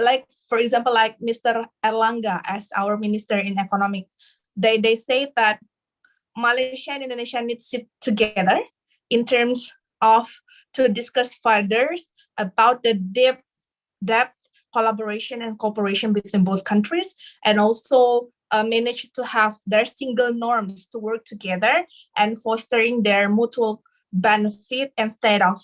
like, for example, like Mr. Erlangga as our Minister in Economic they say that Malaysia and Indonesia need to sit together in terms of to discuss further about the depth collaboration and cooperation between both countries, and also manage to have their single norms to work together and fostering their mutual benefit instead of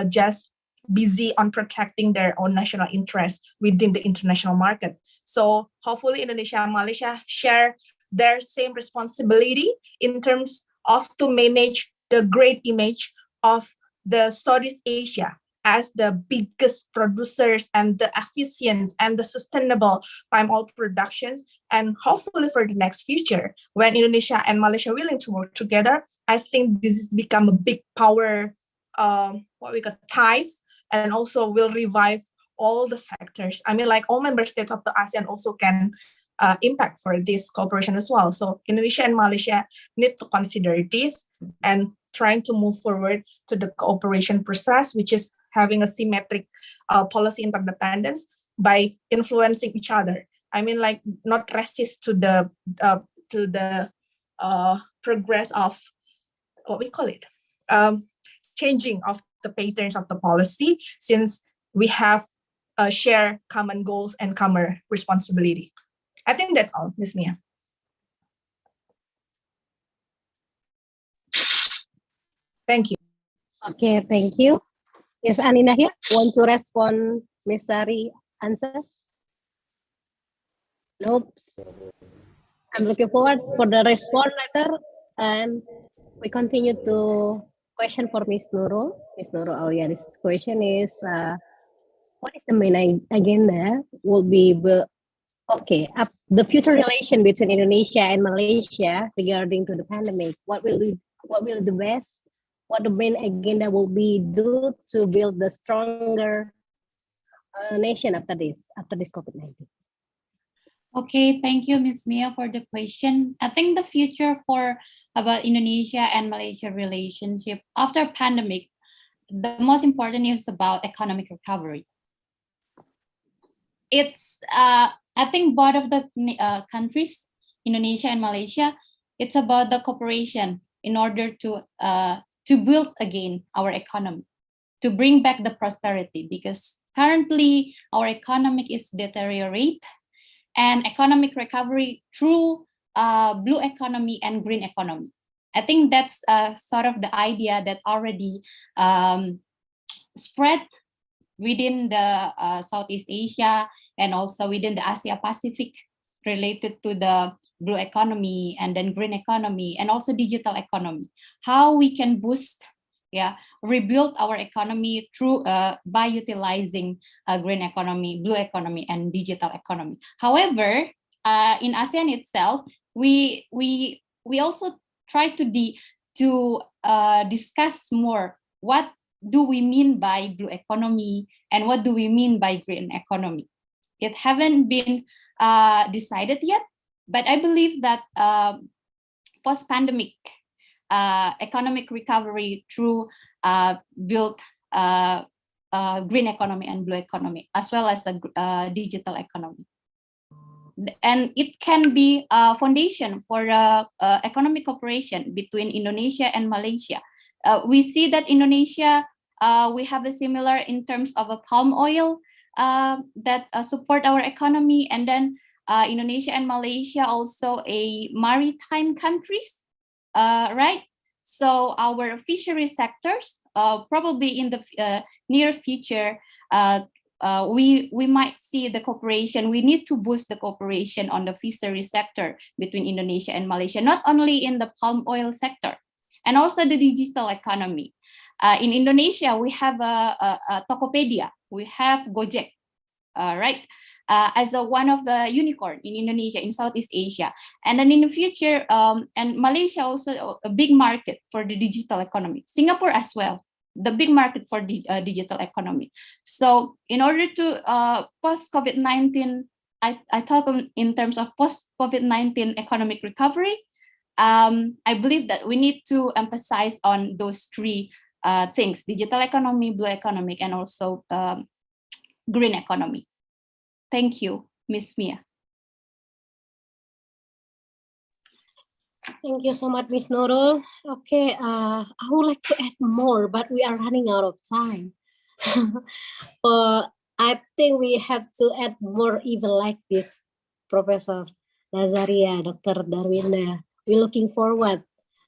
just busy on protecting their own national interests within the international market. So hopefully Indonesia and Malaysia share their same responsibility in terms of to manage the great image of the Southeast Asia as the biggest producers and the efficient and the sustainable palm oil productions. And hopefully for the next future, when Indonesia and Malaysia are willing to work together, I think this has become a big power, what we call ties, and also will revive all the sectors. I mean, like all member states of the ASEAN also can impact for this cooperation as well. So Indonesia and Malaysia need to consider this and trying to move forward to the cooperation process, which is having a symmetric policy interdependence by influencing each other. I mean, like not resist to the progress of what we call it, changing of the patterns of the policy, since we have share common goals and common responsibility. I think that's all, Ms. Mia. Thank you. Okay, thank you. Is Anina here? Want to respond, Ms. Sari answer? Nope. I'm looking forward for the response letter, and we continue to question for Ms. Nurul. Ms. Nurul, oh yeah, this question is, what is the main agenda? Will be okay, the future relation between Indonesia and Malaysia regarding to the pandemic. What will the best? What the main agenda will be do to build the stronger nation after this COVID-19? Okay, thank you, Ms. Mia, for the question. I think the future for about Indonesia and Malaysia relationship after pandemic, the most important is about economic recovery. It's I think both of the countries, Indonesia and Malaysia, it's about the cooperation in order to build again our economy, to bring back the prosperity, because currently our economic is deteriorate, and economic recovery through blue economy and green economy. I think that's sort of the idea that already spread within the Southeast Asia and also within the Asia Pacific related to the blue economy and then green economy and also digital economy. How we can boost, rebuild our economy through by utilizing green economy, blue economy, and digital economy. However, in ASEAN itself, we also try to discuss more what do we mean by blue economy and what do we mean by green economy. It haven't been decided yet, but I believe that post-pandemic economic recovery through build green economy and blue economy, as well as the digital economy. And it can be a foundation for economic cooperation between Indonesia and Malaysia. We see that Indonesia, we have a similar in terms of a palm oil that support our economy, and then Indonesia and Malaysia also a maritime countries, right? So our fishery sectors, probably in the near future, we might see the cooperation. We need to boost the cooperation on the fishery sector between Indonesia and Malaysia, not only in the palm oil sector, and also the digital economy. In Indonesia, we have a Tokopedia, we have Gojek, right? As one of the unicorn in Indonesia, in Southeast Asia. And then in the future, and Malaysia also a big market for the digital economy. Singapore as well, the big market for the digital economy. So in order to post-COVID-19, I talk in terms of post-COVID-19 economic recovery, I believe that we need to emphasize on those three things: digital economy, blue economy, and also green economy. Thank you, Ms. Mia. Thank you so much, Miss Nurul. Okay, I would like to add more, but we are running out of time. I think we have to add more even like this, Professor Nazaria, Dr. Darwinda. We're looking forward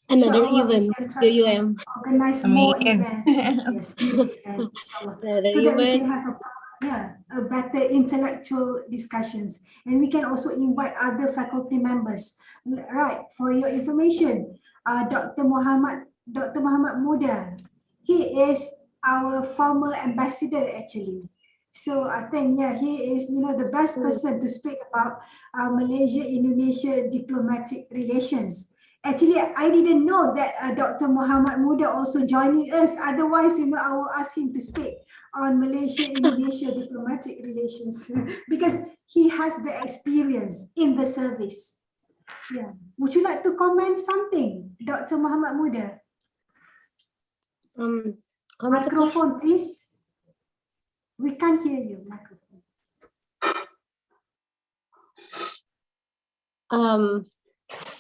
another Inshallah, we event, can try to UUM. organize more events. Yes, yes, inshallah. Another So that we can event. have a better intellectual discussions. And we can also invite other faculty members. Right, for your information, Dr. Muhammad Muda, he is our former ambassador actually. So I think, yeah, he is, the best person to speak about Malaysia-Indonesia diplomatic relations. Actually, I didn't know that Dr. Muhammad Muda also joining us. Otherwise, I will ask him to speak on Malaysia-Indonesia diplomatic relations because he has the experience in the service. Yeah. Would you like to comment something, Dr. Muhammad Muda? Microphone, please. We can't hear you. Microphone.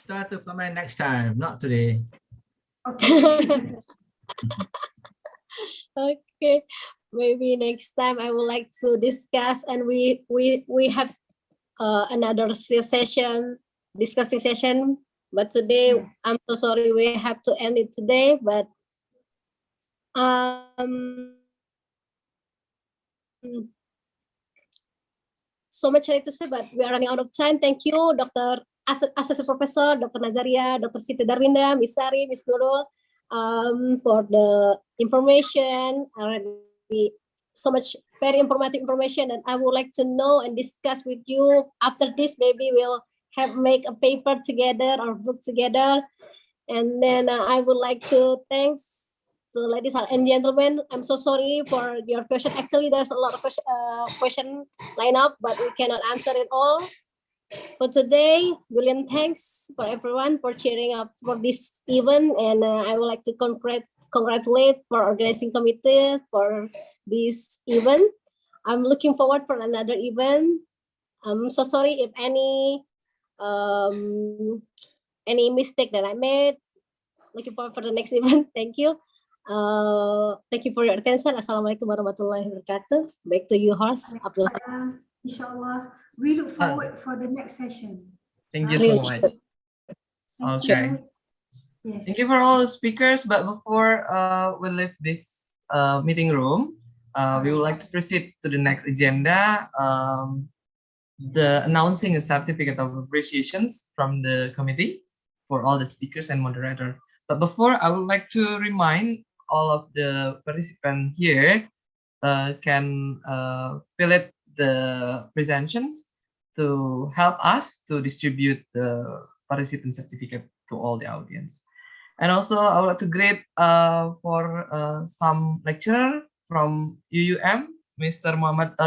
Start to comment next time, not today. Okay. Okay, maybe next time I would like to discuss, and we have another session, discussing session. But today, I'm so sorry we have to end it today. But so much I need to say, but we are running out of time. Thank you, Dr. Associate Professor, Dr. Nazaria, Dr. Siti Darwinda, Miss Sari, Miss Nurul, for the information. Already so much very informative information, and I would like to know and discuss with you after this. Maybe we'll make a paper together or book together, and then I would like to thanks. So, ladies and gentlemen, I'm so sorry for your question. Actually, there's a lot of question line up, but we cannot answer it all. For today, billion thanks for everyone for cheering up for this event, and I would like to congratulate for organizing committee for this event. I'm looking forward for another event. I'm so sorry if any mistake that I made. Looking forward for the next event. Thank you. Thank you for your attention. Assalamualaikum warahmatullahi wabarakatuh. Back to you, host Abdul. Inshallah, we look forward for the next session. Thank you so much. Okay. Yes. Thank you for all the speakers. But before we leave this meeting room, we would like to proceed to the next agenda. The announcing a certificate of appreciations from the committee for all the speakers and moderator. But before, I would like to remind all of the participants here can fill it the presentations to help us to distribute the participant certificate to all the audience. And also, I would like to greet for some lecturer from UUM, Mr.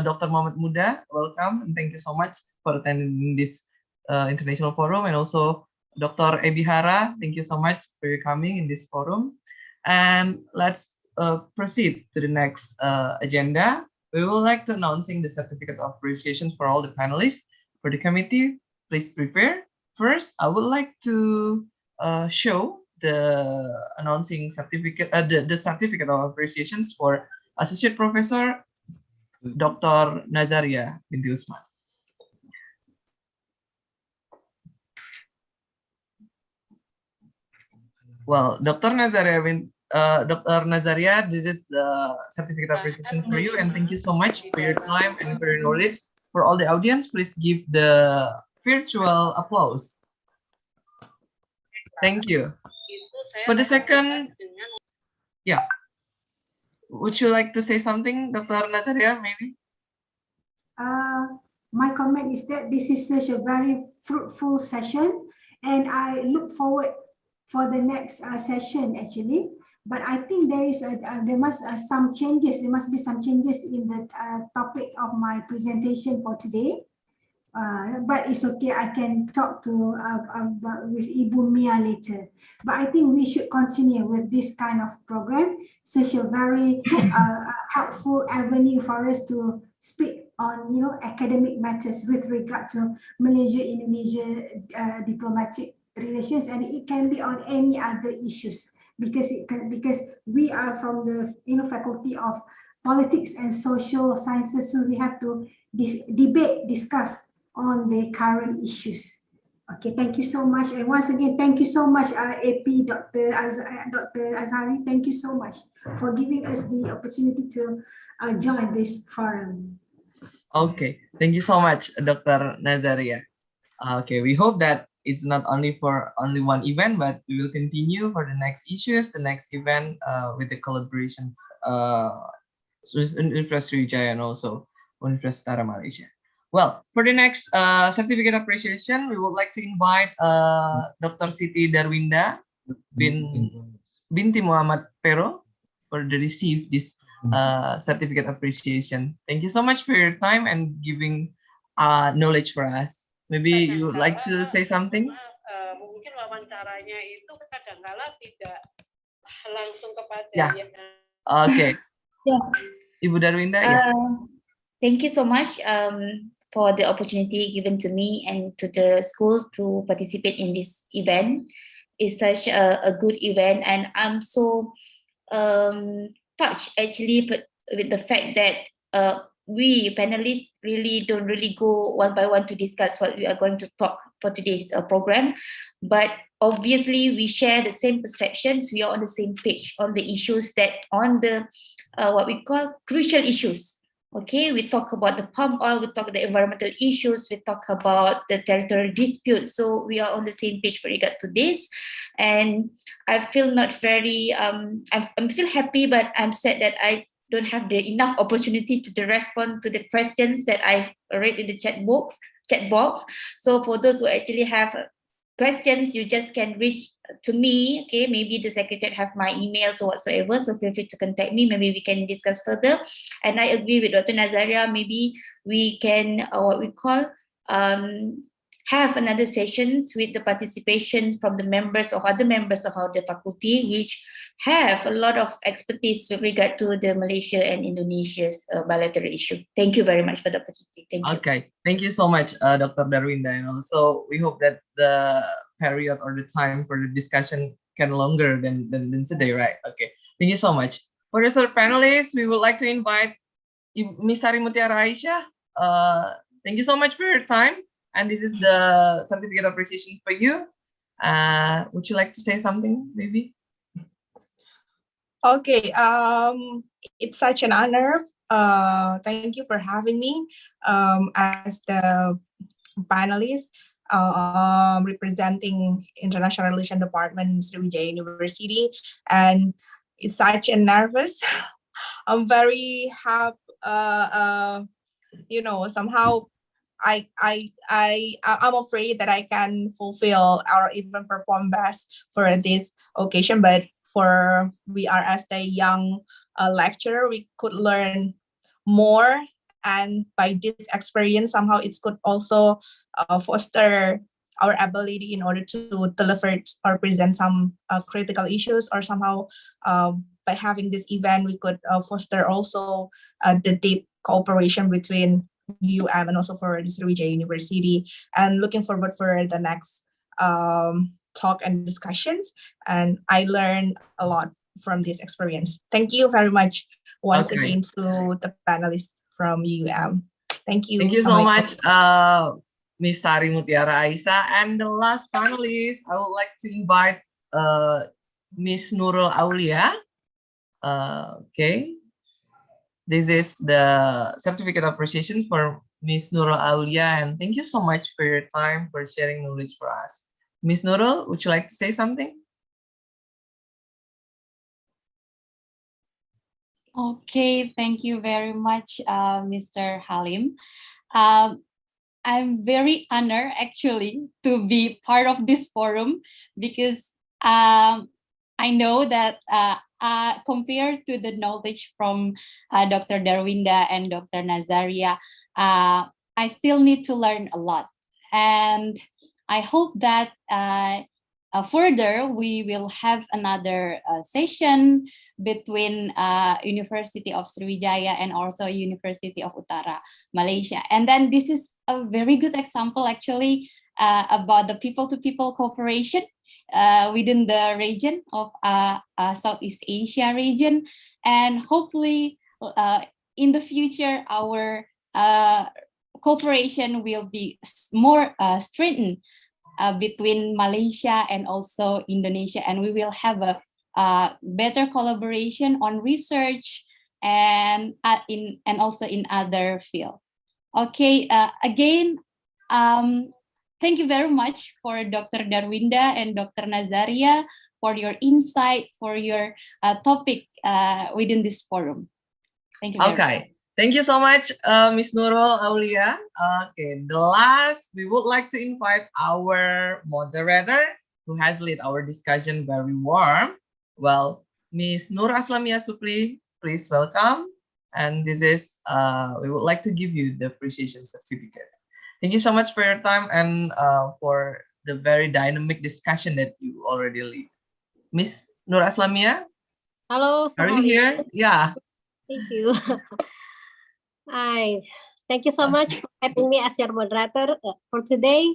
Dr. Muhammad Muda. Welcome and thank you so much for attending this international forum. And also, Dr. Ebihara, thank you so much for your coming in this forum. And let's proceed to the next agenda. We would like to announcing the certificate of appreciation for all the panelists. For the committee, please prepare. First, I would like to show the announcing certificate, the certificate of appreciations for Associate Professor Dr. Nazaria binti Usman. Well, Dr. Nazaria, this is the certificate of appreciation for you, and thank you so much for your time and for your knowledge. For all the audience, please give the virtual applause. Thank you. For the second, yeah. Would you like to say something, Dr. Nazaria, maybe? My comment is that this is such a very fruitful session, and I look forward for the next session actually. But I think there is there must some changes. There must be some changes in the topic of my presentation for today. But it's okay. I can talk to with Ibu Mia later. But I think we should continue with this kind of program. Such a very helpful avenue for us to speak on academic matters with regard to Malaysia-Indonesia diplomatic relations, and it can be on any other issues, because we are from the faculty of politics and social sciences, so we have to discuss on the current issues. Okay, thank you so much. And once again, thank you so much, AP, Dr. Azhari. Thank you so much for giving us the opportunity to join this forum. Okay, thank you so much, Dr. Nazaria. Okay, we hope that it's not only for only one event, but we will continue for the next issues, the next event with the collaboration with University Sriwijaya and also Universitas Malaysia. Well, for the next certificate appreciation, we would like to invite Dr. Siti Darwinda binti Muhammad Pero for the receive this certificate appreciation. Thank you so much for your time and giving knowledge for us. Maybe you would like to say something? Mungkin wawancaranya itu kadang-kala tidak langsung kepada Yeah. Okay. Yeah. Ibu Darwinda, ya. Thank you so much for the opportunity given to me and to the school to participate in this event. It's such a good event, and I'm so touched actually with the fact that we panelists really don't go one by one to discuss what we are going to talk for today's program, but obviously we share the same perceptions. We are on the same page on the issues that on the what we call crucial issues. Okay, we talk about the palm oil, we talk about the environmental issues, we talk about the territorial disputes. So we are on the same page with regard to this. And I feel not very, I feel happy, but I'm sad that I don't have the enough opportunity to respond to the questions that I read in the chat box. So for those who actually have questions, you just can reach to me. Okay, maybe the secretary have my emails or whatsoever, so feel free to contact me. Maybe we can discuss further. And I agree with Dr. Nazaria, maybe we can what we call have another sessions with the participation from the members or other members of our faculty, which have a lot of expertise with regard to the Malaysia and Indonesia's bilateral issue. Thank you very much for the opportunity. Thank you. Okay, thank you so much, Dr. Darwinda. And also, we hope that the period or the time for the discussion can longer than today, right? Okay, thank you so much. For the third panelist, we would like to invite Ms. Sari Mutiara Aisyah. Thank you so much for your time. And this is the certificate appreciation for you. Would you like to say something, maybe? Okay, it's such an honor. Thank you for having me as the panelist representing International Relations Department, Sriwijaya University. And it's such a nervous. I'm very happy, somehow I'm afraid that I can fulfill or even perform best for this occasion, but we are as a young lecturer, we could learn more, and by this experience somehow it could also foster our ability in order to deliver or present some critical issues, or somehow by having this event we could foster also the deep cooperation between and also for the Sriwijaya University, and looking forward for the next talk and discussions. And I learned a lot from this experience. Thank you very much once again to the panelists from Thank you. Thank you so much, Ms. Sari Mutiara Aisyah. And the last panelist, I would like to invite Ms. Nurul Aulia. Okay. This is the certificate of appreciation for Ms. Nurul Aulia, and thank you so much for your time, for sharing knowledge for us. Ms. Nurul, would you like to say something? Okay, thank you very much, Mr. Halim. I'm very honored actually to be part of this forum, because I know that compared to the knowledge from Dr. Darwinda and Dr. Nazaria, I still need to learn a lot. And I hope that further we will have another session between University of Sriwijaya and also University of Utara, Malaysia. And then this is a very good example actually about the people-to-people cooperation within the region of Southeast Asia region, and hopefully in the future our cooperation will be more strengthened between Malaysia and also Indonesia, and we will have a better collaboration on research and also in other fields. Okay, again, thank you very much for Dr. Darwinda and Dr. Nazaria for your insight, for your topic within this forum. Thank you very much. Thank you so much, Ms. Nurul Aulia. Okay, the last, we would like to invite our moderator who has led our discussion very warm. Well, Ms. Nur Aslamia Supli, please welcome. And this is, we would like to give you the appreciation certificate. Thank you so much for your time and for the very dynamic discussion that you already lead. Ms. Nur Aslamia? Hello, are you here? Yeah. Thank you. Hi, thank you so much for having me as your moderator for today.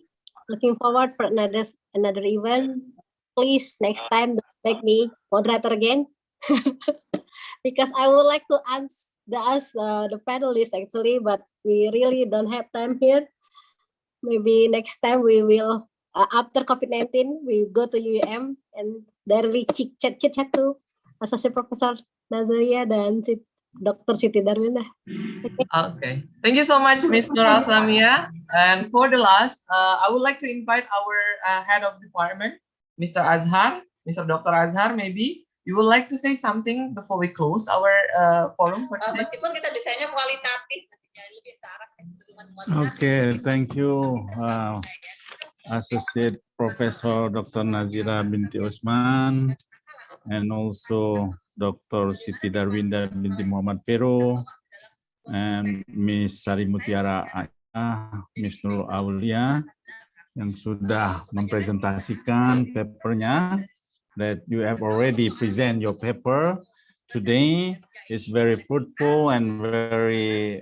Looking forward for another event. Please next time don't make me moderator again, because I would like to ask the panelists actually, but we really don't have time here. Maybe next time we will after COVID-19 we go to UM and directly chat to Associate Professor Nazaria dan Dr. Siti Darwinda. Okay, thank you so much, Ms. Nur Aslamia. And for the last, I would like to invite our head of department, Mr. Azhar, Mr. Dr. Azhar. Maybe you would like to say something before we close our forum for today. Meskipun kita desainnya kualitatif, lebih ke arah Okay, thank you, Associate Professor Dr. Nazira binti Osman, and also Dr. Siti Darwinda binti Muhammad Vero, and Miss Sari Mutiara Aisyah, Miss Nurul Aulia, yang sudah mempresentasikan papernya, that you have already present your paper today. Is very fruitful and very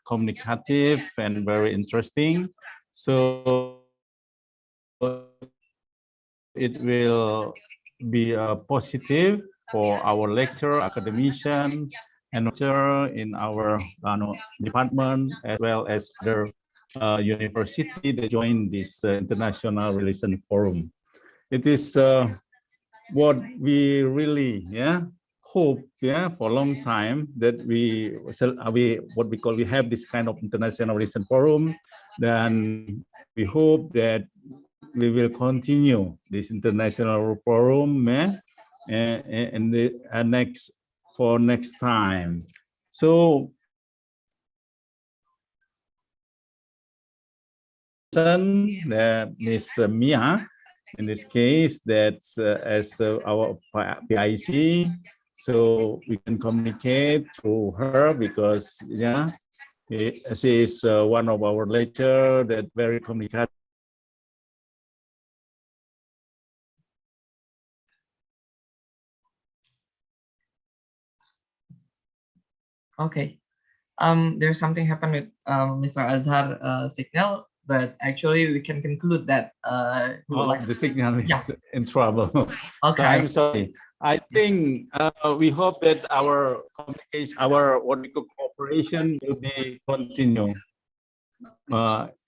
communicative and very interesting. So it will be positive for our lecturer, academician, and lecturer in our department, as well as other university that join this International Relations Forum. It is what we really hope for a long time, that we have this kind of International Relations Forum. Then we hope that we will continue this international forum and the next time. So Miss Mia, in this case, that's as our PIC, so we can communicate through her, because she is one of our lecturer that very communicative. Okay, there's something happened with Mr. Azhar signal, but actually we can conclude that the signal is in trouble. Okay. So I'm sorry. I think we hope that our communication, our cooperation will be continue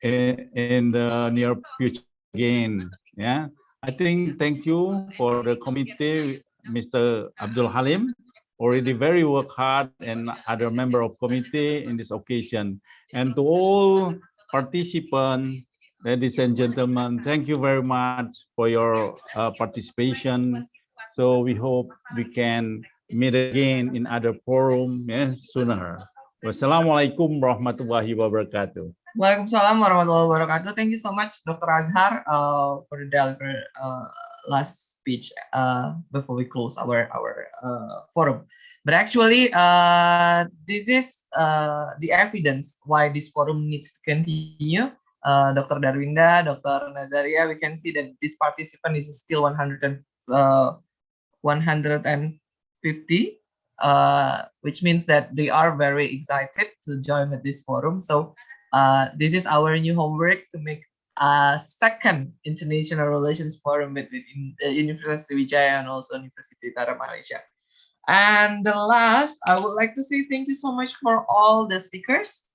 in the near future again. Yeah, I think thank you for the committee, Mr. Abdul Halim, already very work hard, and other member of committee in this occasion, and to all participants, ladies and gentlemen, thank you very much for your participation. So we hope we can meet again in other forum sooner. Wassalamualaikum warahmatullahi wabarakatuh. Waalaikumsalam warahmatullahi wabarakatuh. Thank you so much, Dr. Azhar, for the last speech before we close our forum. But actually, this is the evidence why this forum needs to continue. Dr. Darwinda, Dr. Nazaria, we can see that this participant is still 150, which means that they are very excited to join with this forum. So this is our new homework to make second International Relations Forum between University Wijaya and also University Utara Malaysia. And the last, I would like to say thank you so much for all the speakers,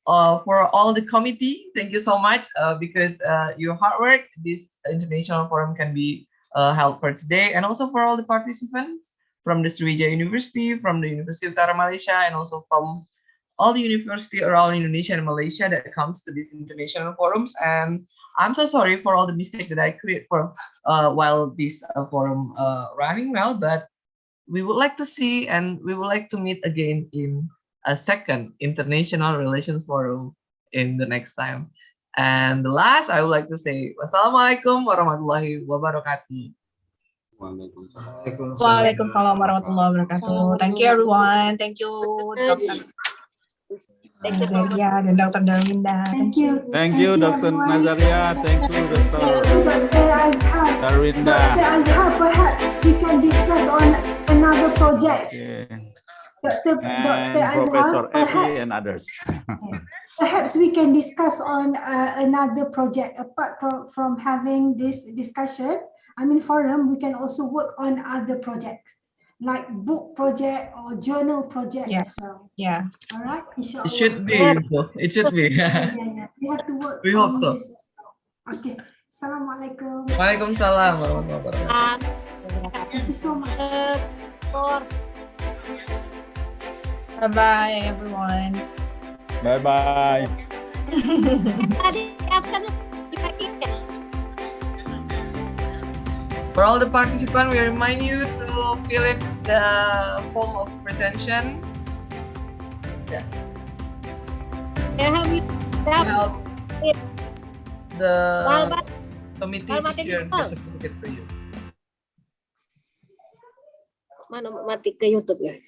for all the committee. Thank you so much because your hard work, this international forum can be held for today, and also for all the participants from the Sriwijaya University, from the University of Utara Malaysia, and also from all the university around Indonesia and Malaysia that comes to these international forums. And I'm so sorry for all the mistakes that I create for while this forum running well, but we would like to see and we would like to meet again in a second International Relations Forum in the next time. And the last, I would like to say, Wassalamualaikum warahmatullahi wabarakatuh. Waalaikumsalam warahmatullahi wabarakatuh. Thank you everyone. Thank you Dr. Nazaria dan Dr. Darwinda. Thank you. Thank you, Dr. Nazaria. Thank you, Dr. Darwinda. Dr. Azhar, perhaps we can discuss on another project. Okay. Dr. And Azhar, Professor Evi perhaps, and others. perhaps we can discuss on another project apart from having this discussion. I mean, forum, we can also work on other projects like book project or journal project as well. Yeah. All right. Inshallah. It should be. It should be. Yeah. We have to work. We hope on so. this as well. Okay. Assalamualaikum. Waalaikumsalam warahmatullahi wabarakatuh. Thank you so much. Bye bye everyone. Bye bye. For all the participants, we remind you to fill in the form of presentation. Yeah. Help the committee to share the certificate for you. Mana mati ke YouTube ya?